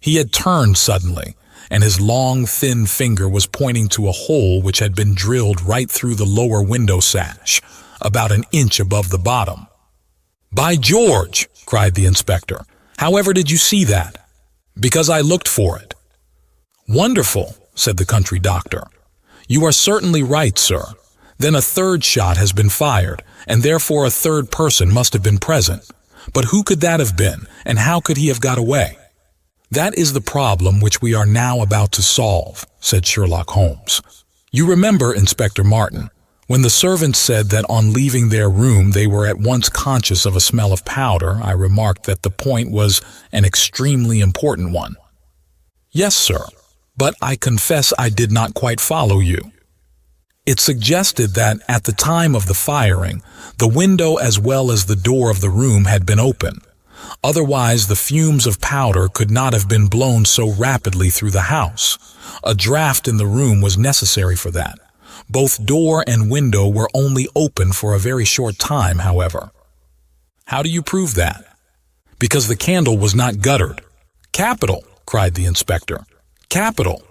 He had turned suddenly, and his long, thin finger was pointing to a hole which had been drilled right through the lower window sash, about an inch above the bottom. "By George!" cried the inspector. "However did you see that?" "Because I looked for it." "Wonderful," said the country doctor. "You are certainly right, sir. Then a third shot has been fired, and therefore a third person must have been present. But who could that have been, and how could he have got away?" "That is the problem which we are now about to solve," said Sherlock Holmes. "You remember, Inspector Martin, when the servants said that on leaving their room they were at once conscious of a smell of powder, I remarked that the point was an extremely important one." "Yes, sir, but I confess I did not quite follow you." "It suggested that at the time of the firing, the window as well as the door of the room had been open. Otherwise, the fumes of powder could not have been blown so rapidly through the house. A draft in the room was necessary for that. Both door and window were only open for a very short time, however." "How do you prove that?" "Because the candle was not guttered." "Capital!" cried the inspector. "Capital!"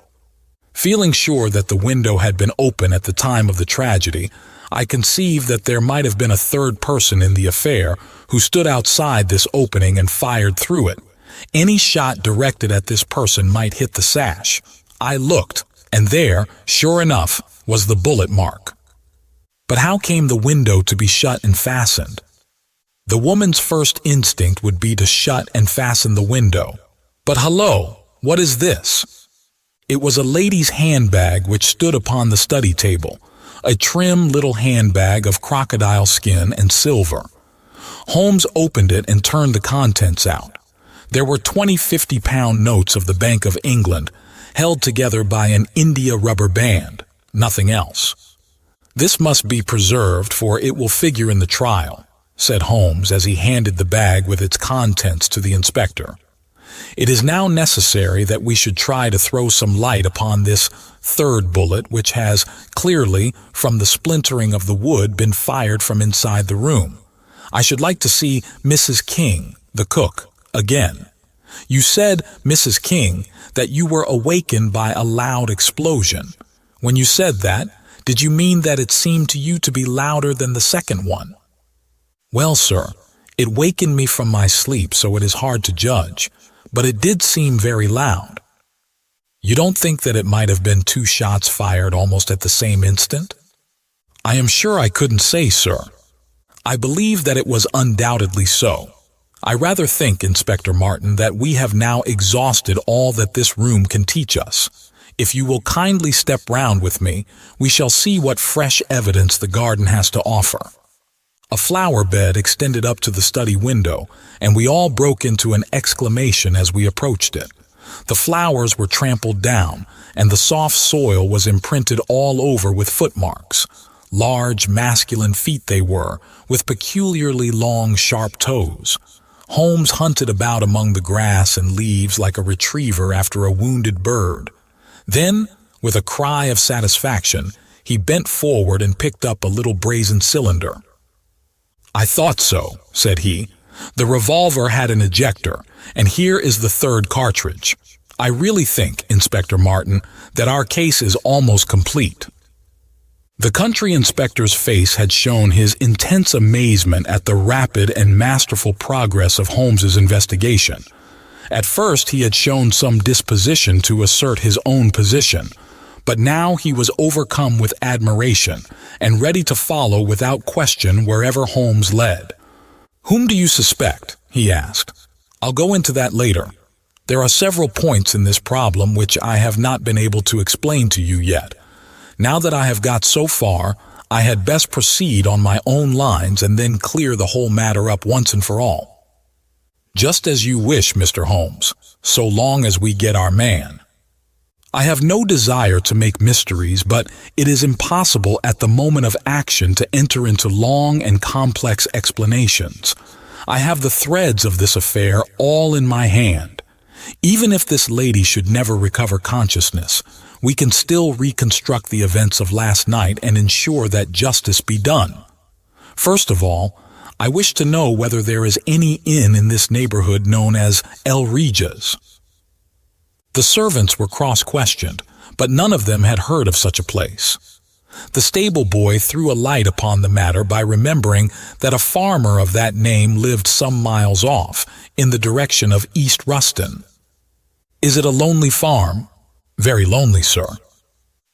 Feeling sure that the window had been open at the time of the tragedy, I conceived that there might have been a third person in the affair who stood outside this opening and fired through it. Any shot directed at this person might hit the sash. I looked, and there, sure enough, was the bullet mark. But how came the window to be shut and fastened? The woman's first instinct would be to shut and fasten the window. But hello, what is this? It was a lady's handbag which stood upon the study table, a trim little handbag of crocodile skin and silver. Holmes opened it and turned the contents out. There were 20 50-pound notes of the Bank of England, held together by an India rubber band, nothing else. "This must be preserved, for it will figure in the trial," said Holmes as he handed the bag with its contents to the inspector. "It is now necessary that we should try to throw some light upon this third bullet, which has clearly, from the splintering of the wood, been fired from inside the room. I should like to see Mrs. King, the cook, again. You said, Mrs. King, that you were awakened by a loud explosion. When you said that, did you mean that it seemed to you to be louder than the second one?" "Well, sir, it wakened me from my sleep, so it is hard to judge, but it did seem very loud." "You don't think that it might have been two shots fired almost at the same instant?" "I am sure I couldn't say, sir. I believe that it was undoubtedly so. I rather think, Inspector Martin, that we have now exhausted all that this room can teach us. If you will kindly step round with me, we shall see what fresh evidence the garden has to offer." A flower bed extended up to the study window, and we all broke into an exclamation as we approached it. The flowers were trampled down, and the soft soil was imprinted all over with footmarks. Large, masculine feet they were, with peculiarly long, sharp toes. Holmes hunted about among the grass and leaves like a retriever after a wounded bird. Then, with a cry of satisfaction, he bent forward and picked up a little brazen cylinder. "I thought so," said he. "The revolver had an ejector, and here is the third cartridge. I really think, Inspector Martin, that our case is almost complete." The country inspector's face had shown his intense amazement at the rapid and masterful progress of Holmes's investigation. At first he had shown some disposition to assert his own position, but now he was overcome with admiration and ready to follow without question wherever Holmes led. "Whom do you suspect?" he asked. "I'll go into that later. There are several points in this problem which I have not been able to explain to you yet. Now that I have got so far, I had best proceed on my own lines and then clear the whole matter up once and for all." "Just as you wish, Mr. Holmes, so long as we get our man." "I have no desire to make mysteries, but it is impossible at the moment of action to enter into long and complex explanations. I have the threads of this affair all in my hand. Even if this lady should never recover consciousness, we can still reconstruct the events of last night and ensure that justice be done. First of all, I wish to know whether there is any inn in this neighborhood known as El Regis." The servants were cross-questioned, but none of them had heard of such a place. The stable boy threw a light upon the matter by remembering that a farmer of that name lived some miles off, in the direction of East Ruston. "Is it a lonely farm?" "Very lonely, sir."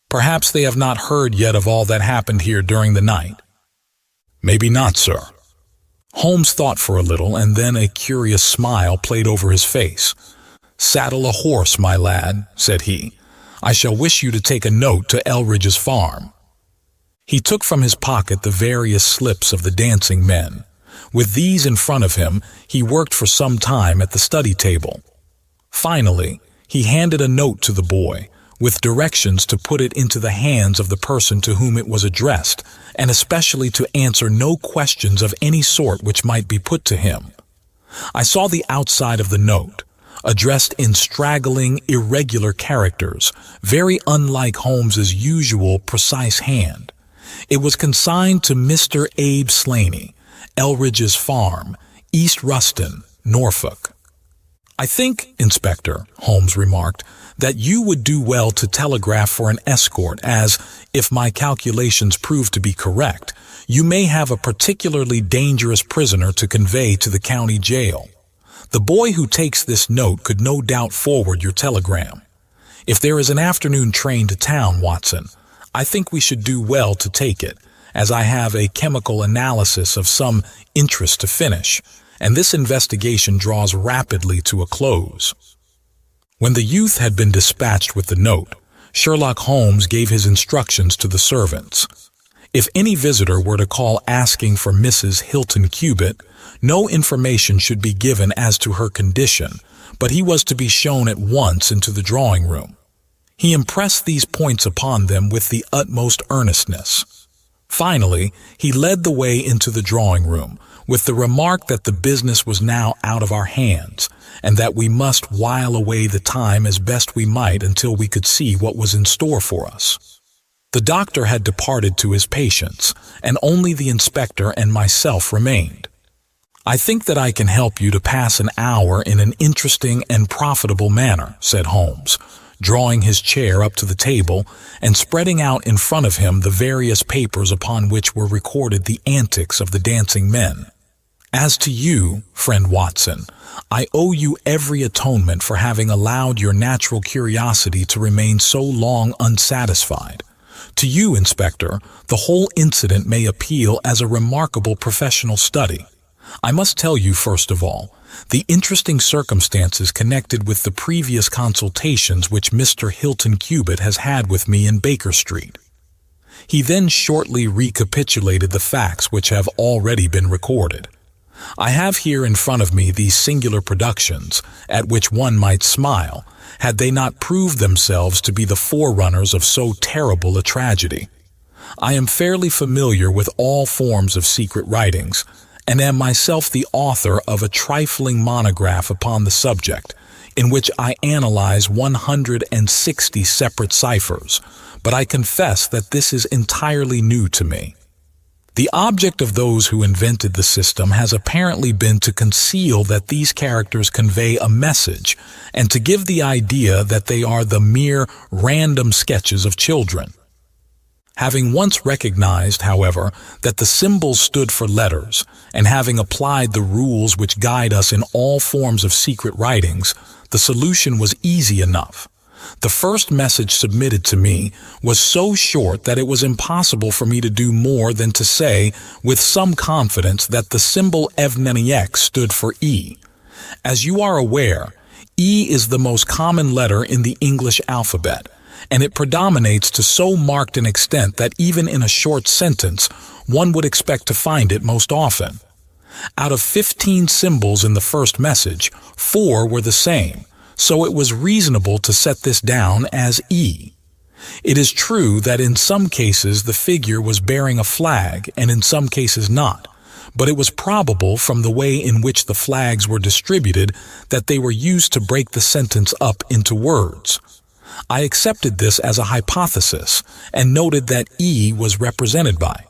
"Perhaps they have not heard yet of all that happened here during the night." "Maybe not, sir." Holmes thought for a little, and then a curious smile played over his face. "Saddle a horse, my lad," said he. "I shall wish you to take a note to Elridge's farm." He took from his pocket the various slips of the dancing men. With these in front of him, he worked for some time at the study table. Finally, he handed a note to the boy, with directions to put it into the hands of the person to whom it was addressed, and especially to answer no questions of any sort which might be put to him. I saw the outside of the note, addressed in straggling, irregular characters, very unlike Holmes's usual precise hand. It was consigned to Mr. Abe Slaney, Elridge's farm, East Ruston, Norfolk. "I think, Inspector," Holmes remarked, "that you would do well to telegraph for an escort, as, if my calculations prove to be correct, you may have a particularly dangerous prisoner to convey to the county jail. The boy who takes this note could no doubt forward your telegram. If there is an afternoon train to town, Watson, I think we should do well to take it, as I have a chemical analysis of some interest to finish, and this investigation draws rapidly to a close." When the youth had been dispatched with the note, Sherlock Holmes gave his instructions to the servants. If any visitor were to call asking for Mrs. Hilton Cubitt, no information should be given as to her condition, but he was to be shown at once into the drawing-room. He impressed these points upon them with the utmost earnestness. Finally, he led the way into the drawing-room, with the remark that the business was now out of our hands, and that we must while away the time as best we might until we could see what was in store for us. The doctor had departed to his patients, and only the inspector and myself remained. "I think that I can help you to pass an hour in an interesting and profitable manner," said Holmes, drawing his chair up to the table and spreading out in front of him the various papers upon which were recorded the antics of the dancing men. "As to you, friend Watson, I owe you every atonement for having allowed your natural curiosity to remain so long unsatisfied. To you, Inspector, the whole incident may appeal as a remarkable professional study. I must tell you, first of all, the interesting circumstances connected with the previous consultations which Mr. Hilton Cubitt has had with me in Baker Street." He then shortly recapitulated the facts which have already been recorded. I have here in front of me these singular productions, at which one might smile, had they not proved themselves to be the forerunners of so terrible a tragedy. I am fairly familiar with all forms of secret writings, and am myself the author of a trifling monograph upon the subject, in which I analyze 160 separate ciphers, but I confess that this is entirely new to me. The object of those who invented the system has apparently been to conceal that these characters convey a message, and to give the idea that they are the mere random sketches of children. Having once recognized, however, that the symbols stood for letters, and having applied the rules which guide us in all forms of secret writings, the solution was easy enough. The first message submitted to me was so short that it was impossible for me to do more than to say with some confidence that the symbol Evneniek stood for E. As you are aware, E is the most common letter in the English alphabet, and it predominates to so marked an extent that even in a short sentence, one would expect to find it most often. Out of 15 symbols in the first message, 4 were the same, so it was reasonable to set this down as E. It is true that in some cases the figure was bearing a flag and in some cases not, but it was probable from the way in which the flags were distributed that they were used to break the sentence up into words. I accepted this as a hypothesis and noted that E was represented by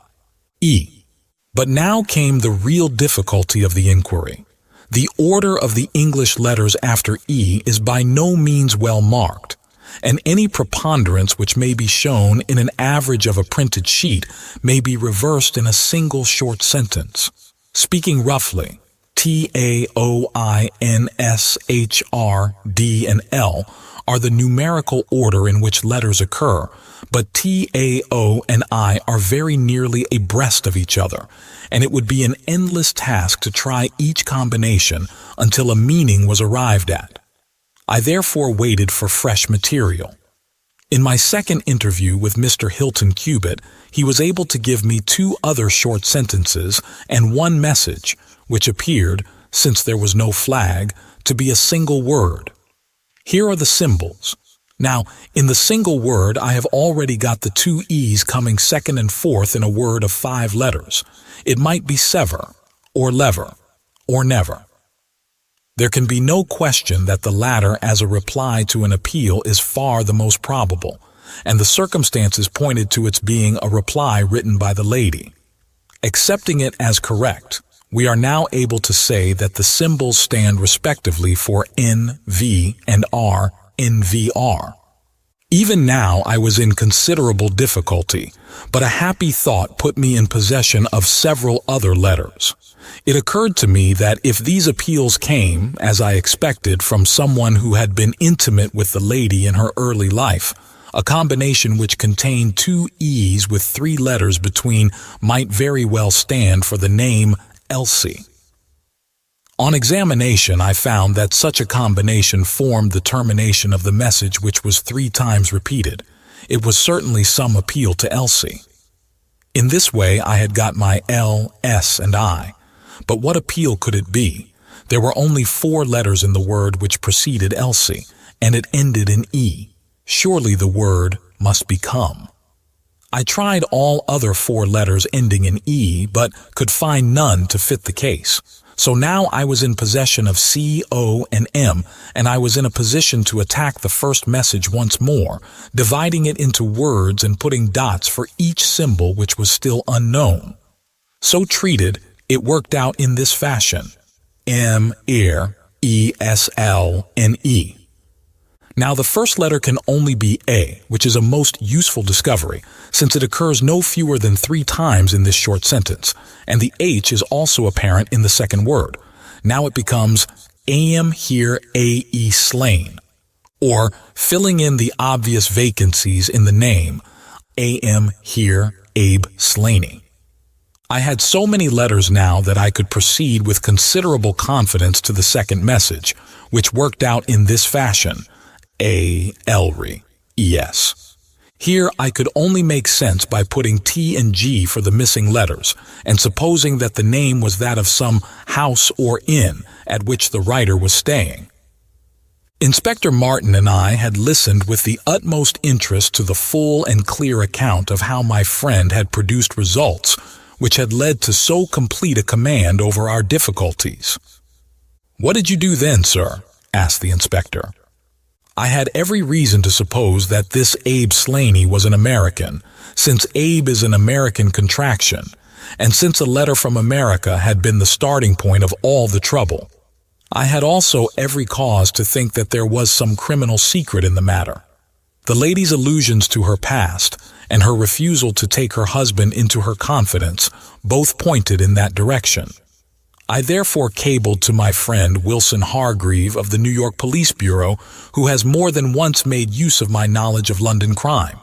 E. But now came the real difficulty of the inquiry. The order of the English letters after E is by no means well marked, and any preponderance which may be shown in an average of a printed sheet may be reversed in a single short sentence. Speaking roughly, T, A, O, I, N, S, H, R, D, and L are the numerical order in which letters occur, but T, A, O, and I are very nearly abreast of each other, and it would be an endless task to try each combination until a meaning was arrived at. I therefore waited for fresh material. In my second interview with Mr. Hilton Cubitt, he was able to give me 2 other short sentences and 1 message, which appeared, since there was no flag, to be a single word. Here are the symbols. Now, in the single word, I have already got the 2 E's coming second and fourth in a word of 5 letters. It might be sever, or lever, or never. There can be no question that the latter as a reply to an appeal is far the most probable, and the circumstances pointed to its being a reply written by the lady. Accepting it as correct, we are now able to say that the symbols stand respectively for N, V, and R, NVR. Even now I was in considerable difficulty, but a happy thought put me in possession of several other letters. It occurred to me that if these appeals came, as I expected, from someone who had been intimate with the lady in her early life, a combination which contained 2 E's with 3 letters between might very well stand for the name Elsie. On examination, I found that such a combination formed the termination of the message, which was 3 times repeated. It was certainly some appeal to Elsie. In this way I had got my L, S, and I. But what appeal could it be? There were only 4 letters in the word which preceded Elsie, and it ended in E. Surely the word must be come. I tried all other 4 letters ending in E, but could find none to fit the case. So now I was in possession of C, O, and M, and I was in a position to attack the first message once more, dividing it into words and putting dots for each symbol which was still unknown. So treated, it worked out in this fashion: M, ear, E, S, L, and E. Now the first letter can only be A, which is a most useful discovery, since it occurs no fewer than 3 times in this short sentence, and the H is also apparent in the second word. Now it becomes am here A.E. slain, or filling in the obvious vacancies in the name, am here Abe Slaney. I had so many letters now that I could proceed with considerable confidence to the second message, which worked out in this fashion: A. Elry, E.S. Here I could only make sense by putting T and G for the missing letters, and supposing that the name was that of some house or inn at which the writer was staying. Inspector Martin and I had listened with the utmost interest to the full and clear account of how my friend had produced results which had led to so complete a command over our difficulties. "What did you do then, sir?" asked the inspector. I had every reason to suppose that this Abe Slaney was an American, since Abe is an American contraction, and since a letter from America had been the starting point of all the trouble. I had also every cause to think that there was some criminal secret in the matter. The lady's allusions to her past, and her refusal to take her husband into her confidence, both pointed in that direction. I therefore cabled to my friend Wilson Hargreave of the New York Police Bureau, who has more than once made use of my knowledge of London crime.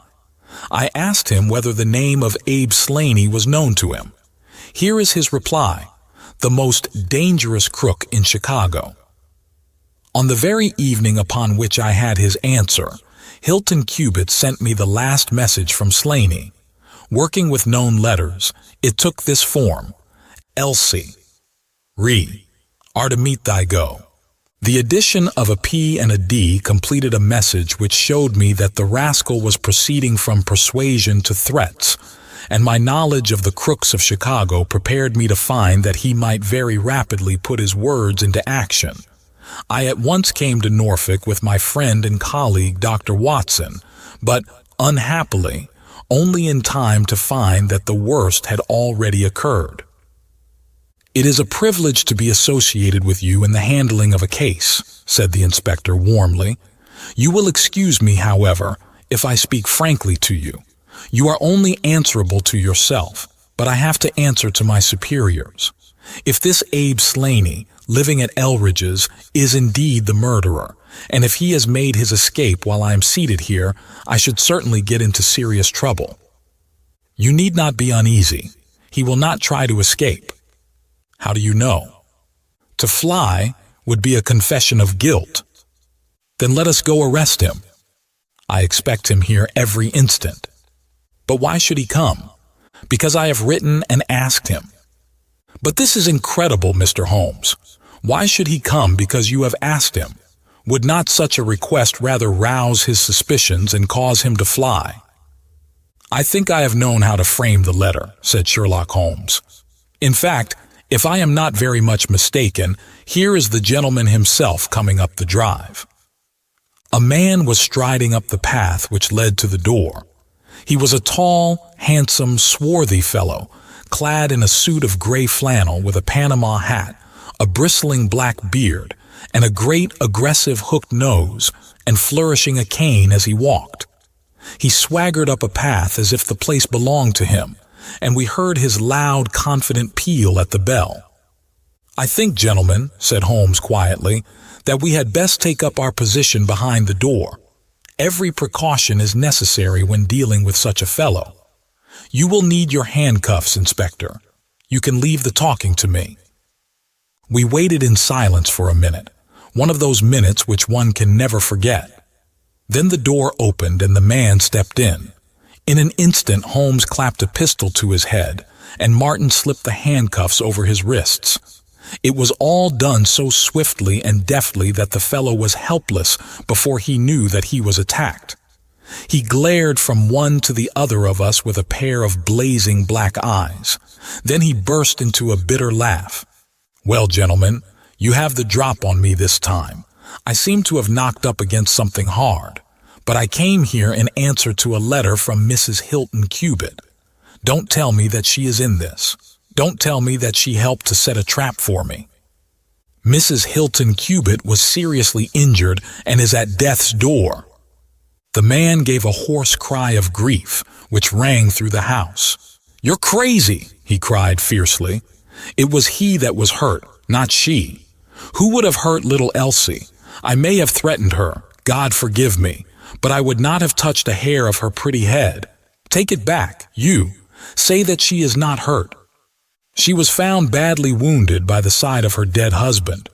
I asked him whether the name of Abe Slaney was known to him. Here is his reply: the most dangerous crook in Chicago. On the very evening upon which I had his answer, Hilton Cubitt sent me the last message from Slaney. Working with known letters, it took this form: Elsie. Re. Are to meet thy go. The addition of a P and a D completed a message which showed me that the rascal was proceeding from persuasion to threats, and my knowledge of the crooks of Chicago prepared me to find that he might very rapidly put his words into action. I at once came to Norfolk with my friend and colleague Dr. Watson, but, unhappily, only in time to find that the worst had already occurred. "It is a privilege to be associated with you in the handling of a case," said the inspector warmly. "You will excuse me, however, if I speak frankly to you. You are only answerable to yourself, but I have to answer to my superiors. If this Abe Slaney, living at Elridge's, is indeed the murderer, and if he has made his escape while I am seated here, I should certainly get into serious trouble. You need not be uneasy. He will not try to escape." "How do you know?" "To fly would be a confession of guilt." "Then let us go arrest him." "I expect him here every instant." "But why should he come?" "Because I have written and asked him." "But this is incredible, Mr. Holmes. Why should he come because you have asked him? Would not such a request rather rouse his suspicions and cause him to fly?" "I think I have known how to frame the letter," said Sherlock Holmes. "In fact, if I am not very much mistaken, here is the gentleman himself coming up the drive." A man was striding up the path which led to the door. He was a tall, handsome, swarthy fellow, clad in a suit of gray flannel with a Panama hat, a bristling black beard, and a great aggressive hooked nose, and flourishing a cane as he walked. He swaggered up a path as if the place belonged to him, and we heard his loud, confident peal at the bell. "I think, gentlemen," said Holmes quietly, "that we had best take up our position behind the door. Every precaution is necessary when dealing with such a fellow. You will need your handcuffs, Inspector. You can leave the talking to me." We waited in silence for a minute, one of those minutes which one can never forget. Then the door opened and the man stepped in. In an instant Holmes clapped a pistol to his head, and Martin slipped the handcuffs over his wrists. It was all done so swiftly and deftly that the fellow was helpless before he knew that he was attacked. He glared from one to the other of us with a pair of blazing black eyes. Then he burst into a bitter laugh. "Well, gentlemen, you have the drop on me this time. I seem to have knocked up against something hard, but I came here in answer to a letter from Mrs. Hilton Cubitt. Don't tell me that she is in this. Don't tell me that she helped to set a trap for me. Mrs. Hilton Cubitt was seriously injured and is at death's door." The man gave a hoarse cry of grief, which rang through the house. "You're crazy!" he cried fiercely. "It was he that was hurt, not she. Who would have hurt little Elsie? I may have threatened her, God forgive me, but I would not have touched a hair of her pretty head. Take it back, you. Say that she is not hurt. She was found badly wounded by the side of her dead husband."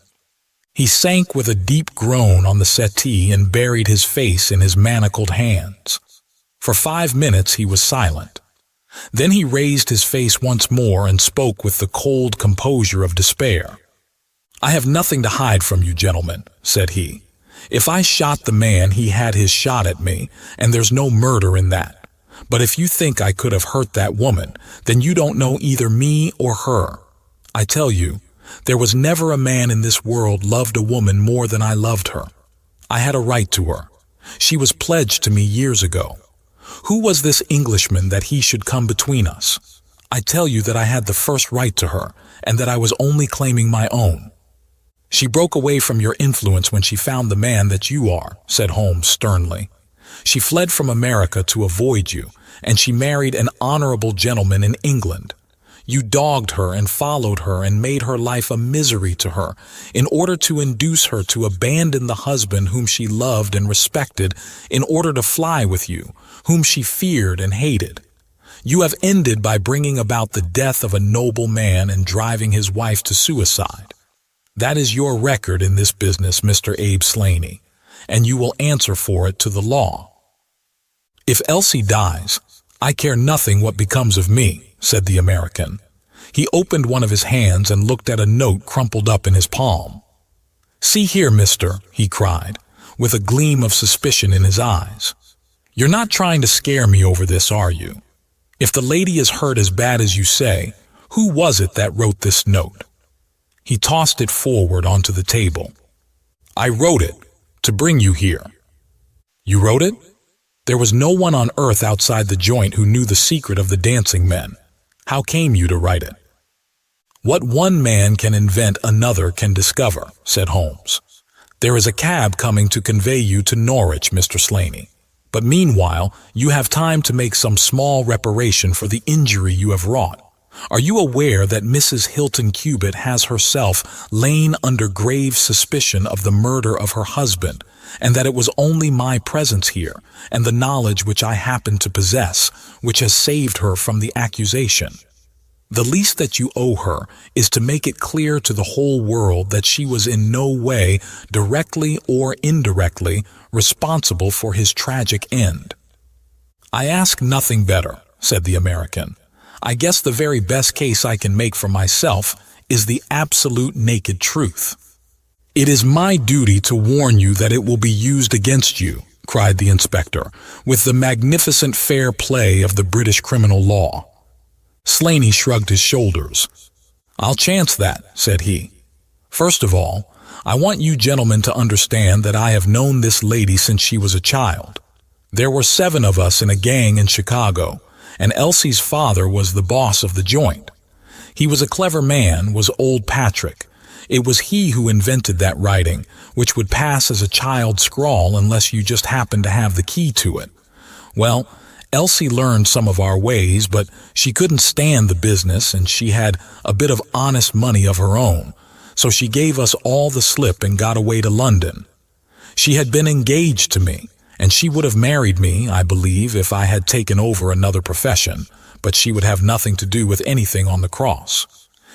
He sank with a deep groan on the settee and buried his face in his manacled hands. For 5 minutes he was silent. Then he raised his face once more and spoke with the cold composure of despair. "I have nothing to hide from you, gentlemen," said he. "If I shot the man, he had his shot at me, and there's no murder in that. But if you think I could have hurt that woman, then you don't know either me or her. I tell you, there was never a man in this world loved a woman more than I loved her. I had a right to her. She was pledged to me years ago. Who was this Englishman that he should come between us? I tell you that I had the first right to her, and that I was only claiming my own." "She broke away from your influence when she found the man that you are," said Holmes sternly. "She fled from America to avoid you, and she married an honorable gentleman in England. You dogged her and followed her and made her life a misery to her in order to induce her to abandon the husband whom she loved and respected in order to fly with you, whom she feared and hated. You have ended by bringing about the death of a noble man and driving his wife to suicide. That is your record in this business, Mr. Abe Slaney, and you will answer for it to the law." "If Elsie dies, I care nothing what becomes of me," said the American. He opened one of his hands and looked at a note crumpled up in his palm. "See here, mister," he cried, with a gleam of suspicion in his eyes. "You're not trying to scare me over this, are you? If the lady is hurt as bad as you say, who was it that wrote this note?" He tossed it forward onto the table. "I wrote it, to bring you here." "You wrote it? There was no one on earth outside the joint who knew the secret of the dancing men. How came you to write it?" "What one man can invent, another can discover," said Holmes. "There is a cab coming to convey you to Norwich, Mr. Slaney. But meanwhile, you have time to make some small reparation for the injury you have wrought. Are you aware that Mrs. Hilton Cubitt has herself lain under grave suspicion of the murder of her husband, and that it was only my presence here, and the knowledge which I happen to possess, which has saved her from the accusation? The least that you owe her is to make it clear to the whole world that she was in no way, directly or indirectly, responsible for his tragic end." "I ask nothing better," said the American. "I guess the very best case I can make for myself is the absolute naked truth." "It is my duty to warn you that it will be used against you," cried the inspector, with the magnificent fair play of the British criminal law. Slaney shrugged his shoulders. "I'll chance that," said he. "First of all, I want you gentlemen to understand that I have known this lady since she was a child. There were 7 of us in a gang in Chicago, and Elsie's father was the boss of the joint. He was a clever man, was old Patrick. It was he who invented that writing, which would pass as a child's scrawl unless you just happened to have the key to it. Well, Elsie learned some of our ways, but she couldn't stand the business, and she had a bit of honest money of her own, so she gave us all the slip and got away to London. She had been engaged to me, and she would have married me, I believe, if I had taken over another profession, but she would have nothing to do with anything on the cross.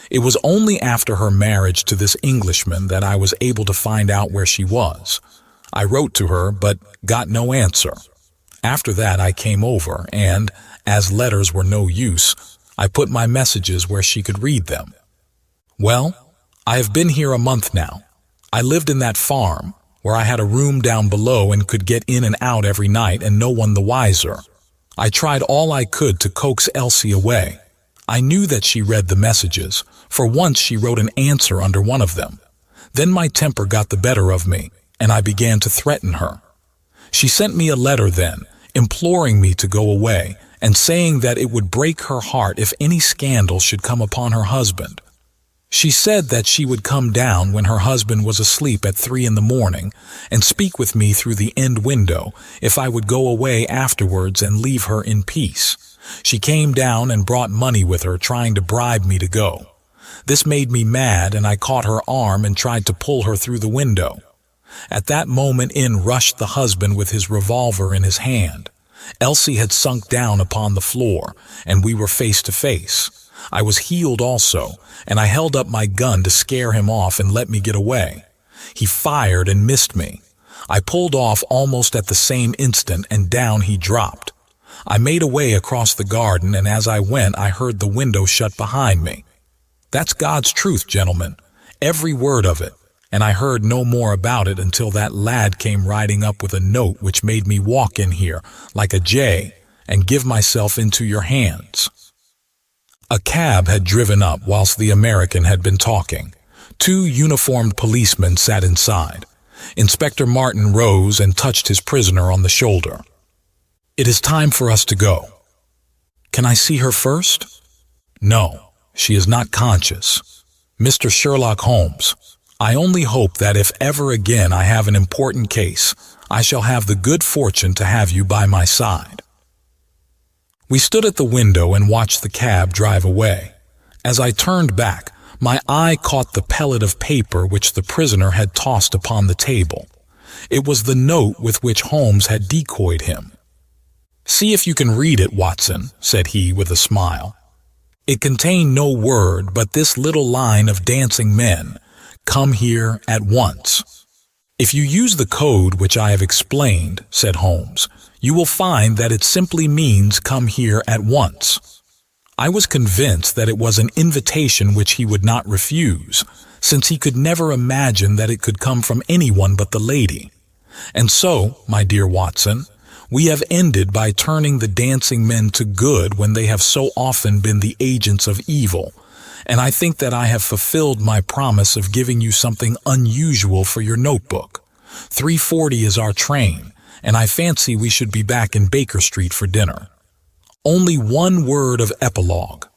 It was only after her marriage to this Englishman that I was able to find out where she was. I wrote to her, but got no answer. After that I came over, and, as letters were no use, I put my messages where she could read them. Well, I have been here a month now. I lived in that farm, where I had a room down below and could get in and out every night and no one the wiser. I tried all I could to coax Elsie away. I knew that she read the messages, for once she wrote an answer under one of them. Then my temper got the better of me, and I began to threaten her. She sent me a letter then, imploring me to go away, and saying that it would break her heart if any scandal should come upon her husband. She said that she would come down when her husband was asleep at 3 in the morning and speak with me through the end window if I would go away afterwards and leave her in peace. She came down and brought money with her, trying to bribe me to go. This made me mad, and I caught her arm and tried to pull her through the window. At that moment in rushed the husband with his revolver in his hand. Elsie had sunk down upon the floor, and we were face to face. I was healed also, and I held up my gun to scare him off and let me get away. He fired and missed me. I pulled off almost at the same instant, and down he dropped. I made away across the garden, and as I went I heard the window shut behind me. That's God's truth, gentlemen, every word of it. And I heard no more about it until that lad came riding up with a note which made me walk in here like a jay and give myself into your hands." A cab had driven up whilst the American had been talking. 2 uniformed policemen sat inside. Inspector Martin rose and touched his prisoner on the shoulder. "It is time for us to go." "Can I see her first?" "No, she is not conscious. Mr. Sherlock Holmes, I only hope that if ever again I have an important case, I shall have the good fortune to have you by my side." We stood at the window and watched the cab drive away. As I turned back, my eye caught the pellet of paper which the prisoner had tossed upon the table. It was the note with which Holmes had decoyed him. "See if you can read it, Watson," said he with a smile. It contained no word but this little line of dancing men: "Come here at once." "If you use the code which I have explained," said Holmes, "you will find that it simply means come here at once." I was convinced that it was an invitation which he would not refuse, since he could never imagine that it could come from anyone but the lady. And so, my dear Watson, we have ended by turning the dancing men to good when they have so often been the agents of evil, and I think that I have fulfilled my promise of giving you something unusual for your notebook. 3:40 is our train, and I fancy we should be back in Baker Street for dinner. Only one word of epilogue.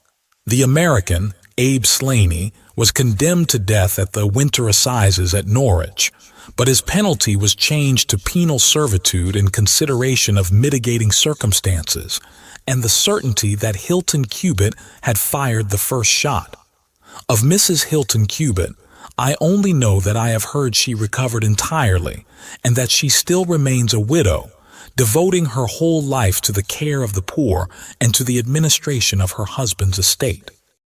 The American, Abe Slaney, was condemned to death at the Winter Assizes at Norwich, but his penalty was changed to penal servitude in consideration of mitigating circumstances and the certainty that Hilton Cubitt had fired the first shot. Of Mrs. Hilton Cubitt, I only know that I have heard she recovered entirely and that she still remains a widow, devoting her whole life to the care of the poor and to the administration of her husband's estate.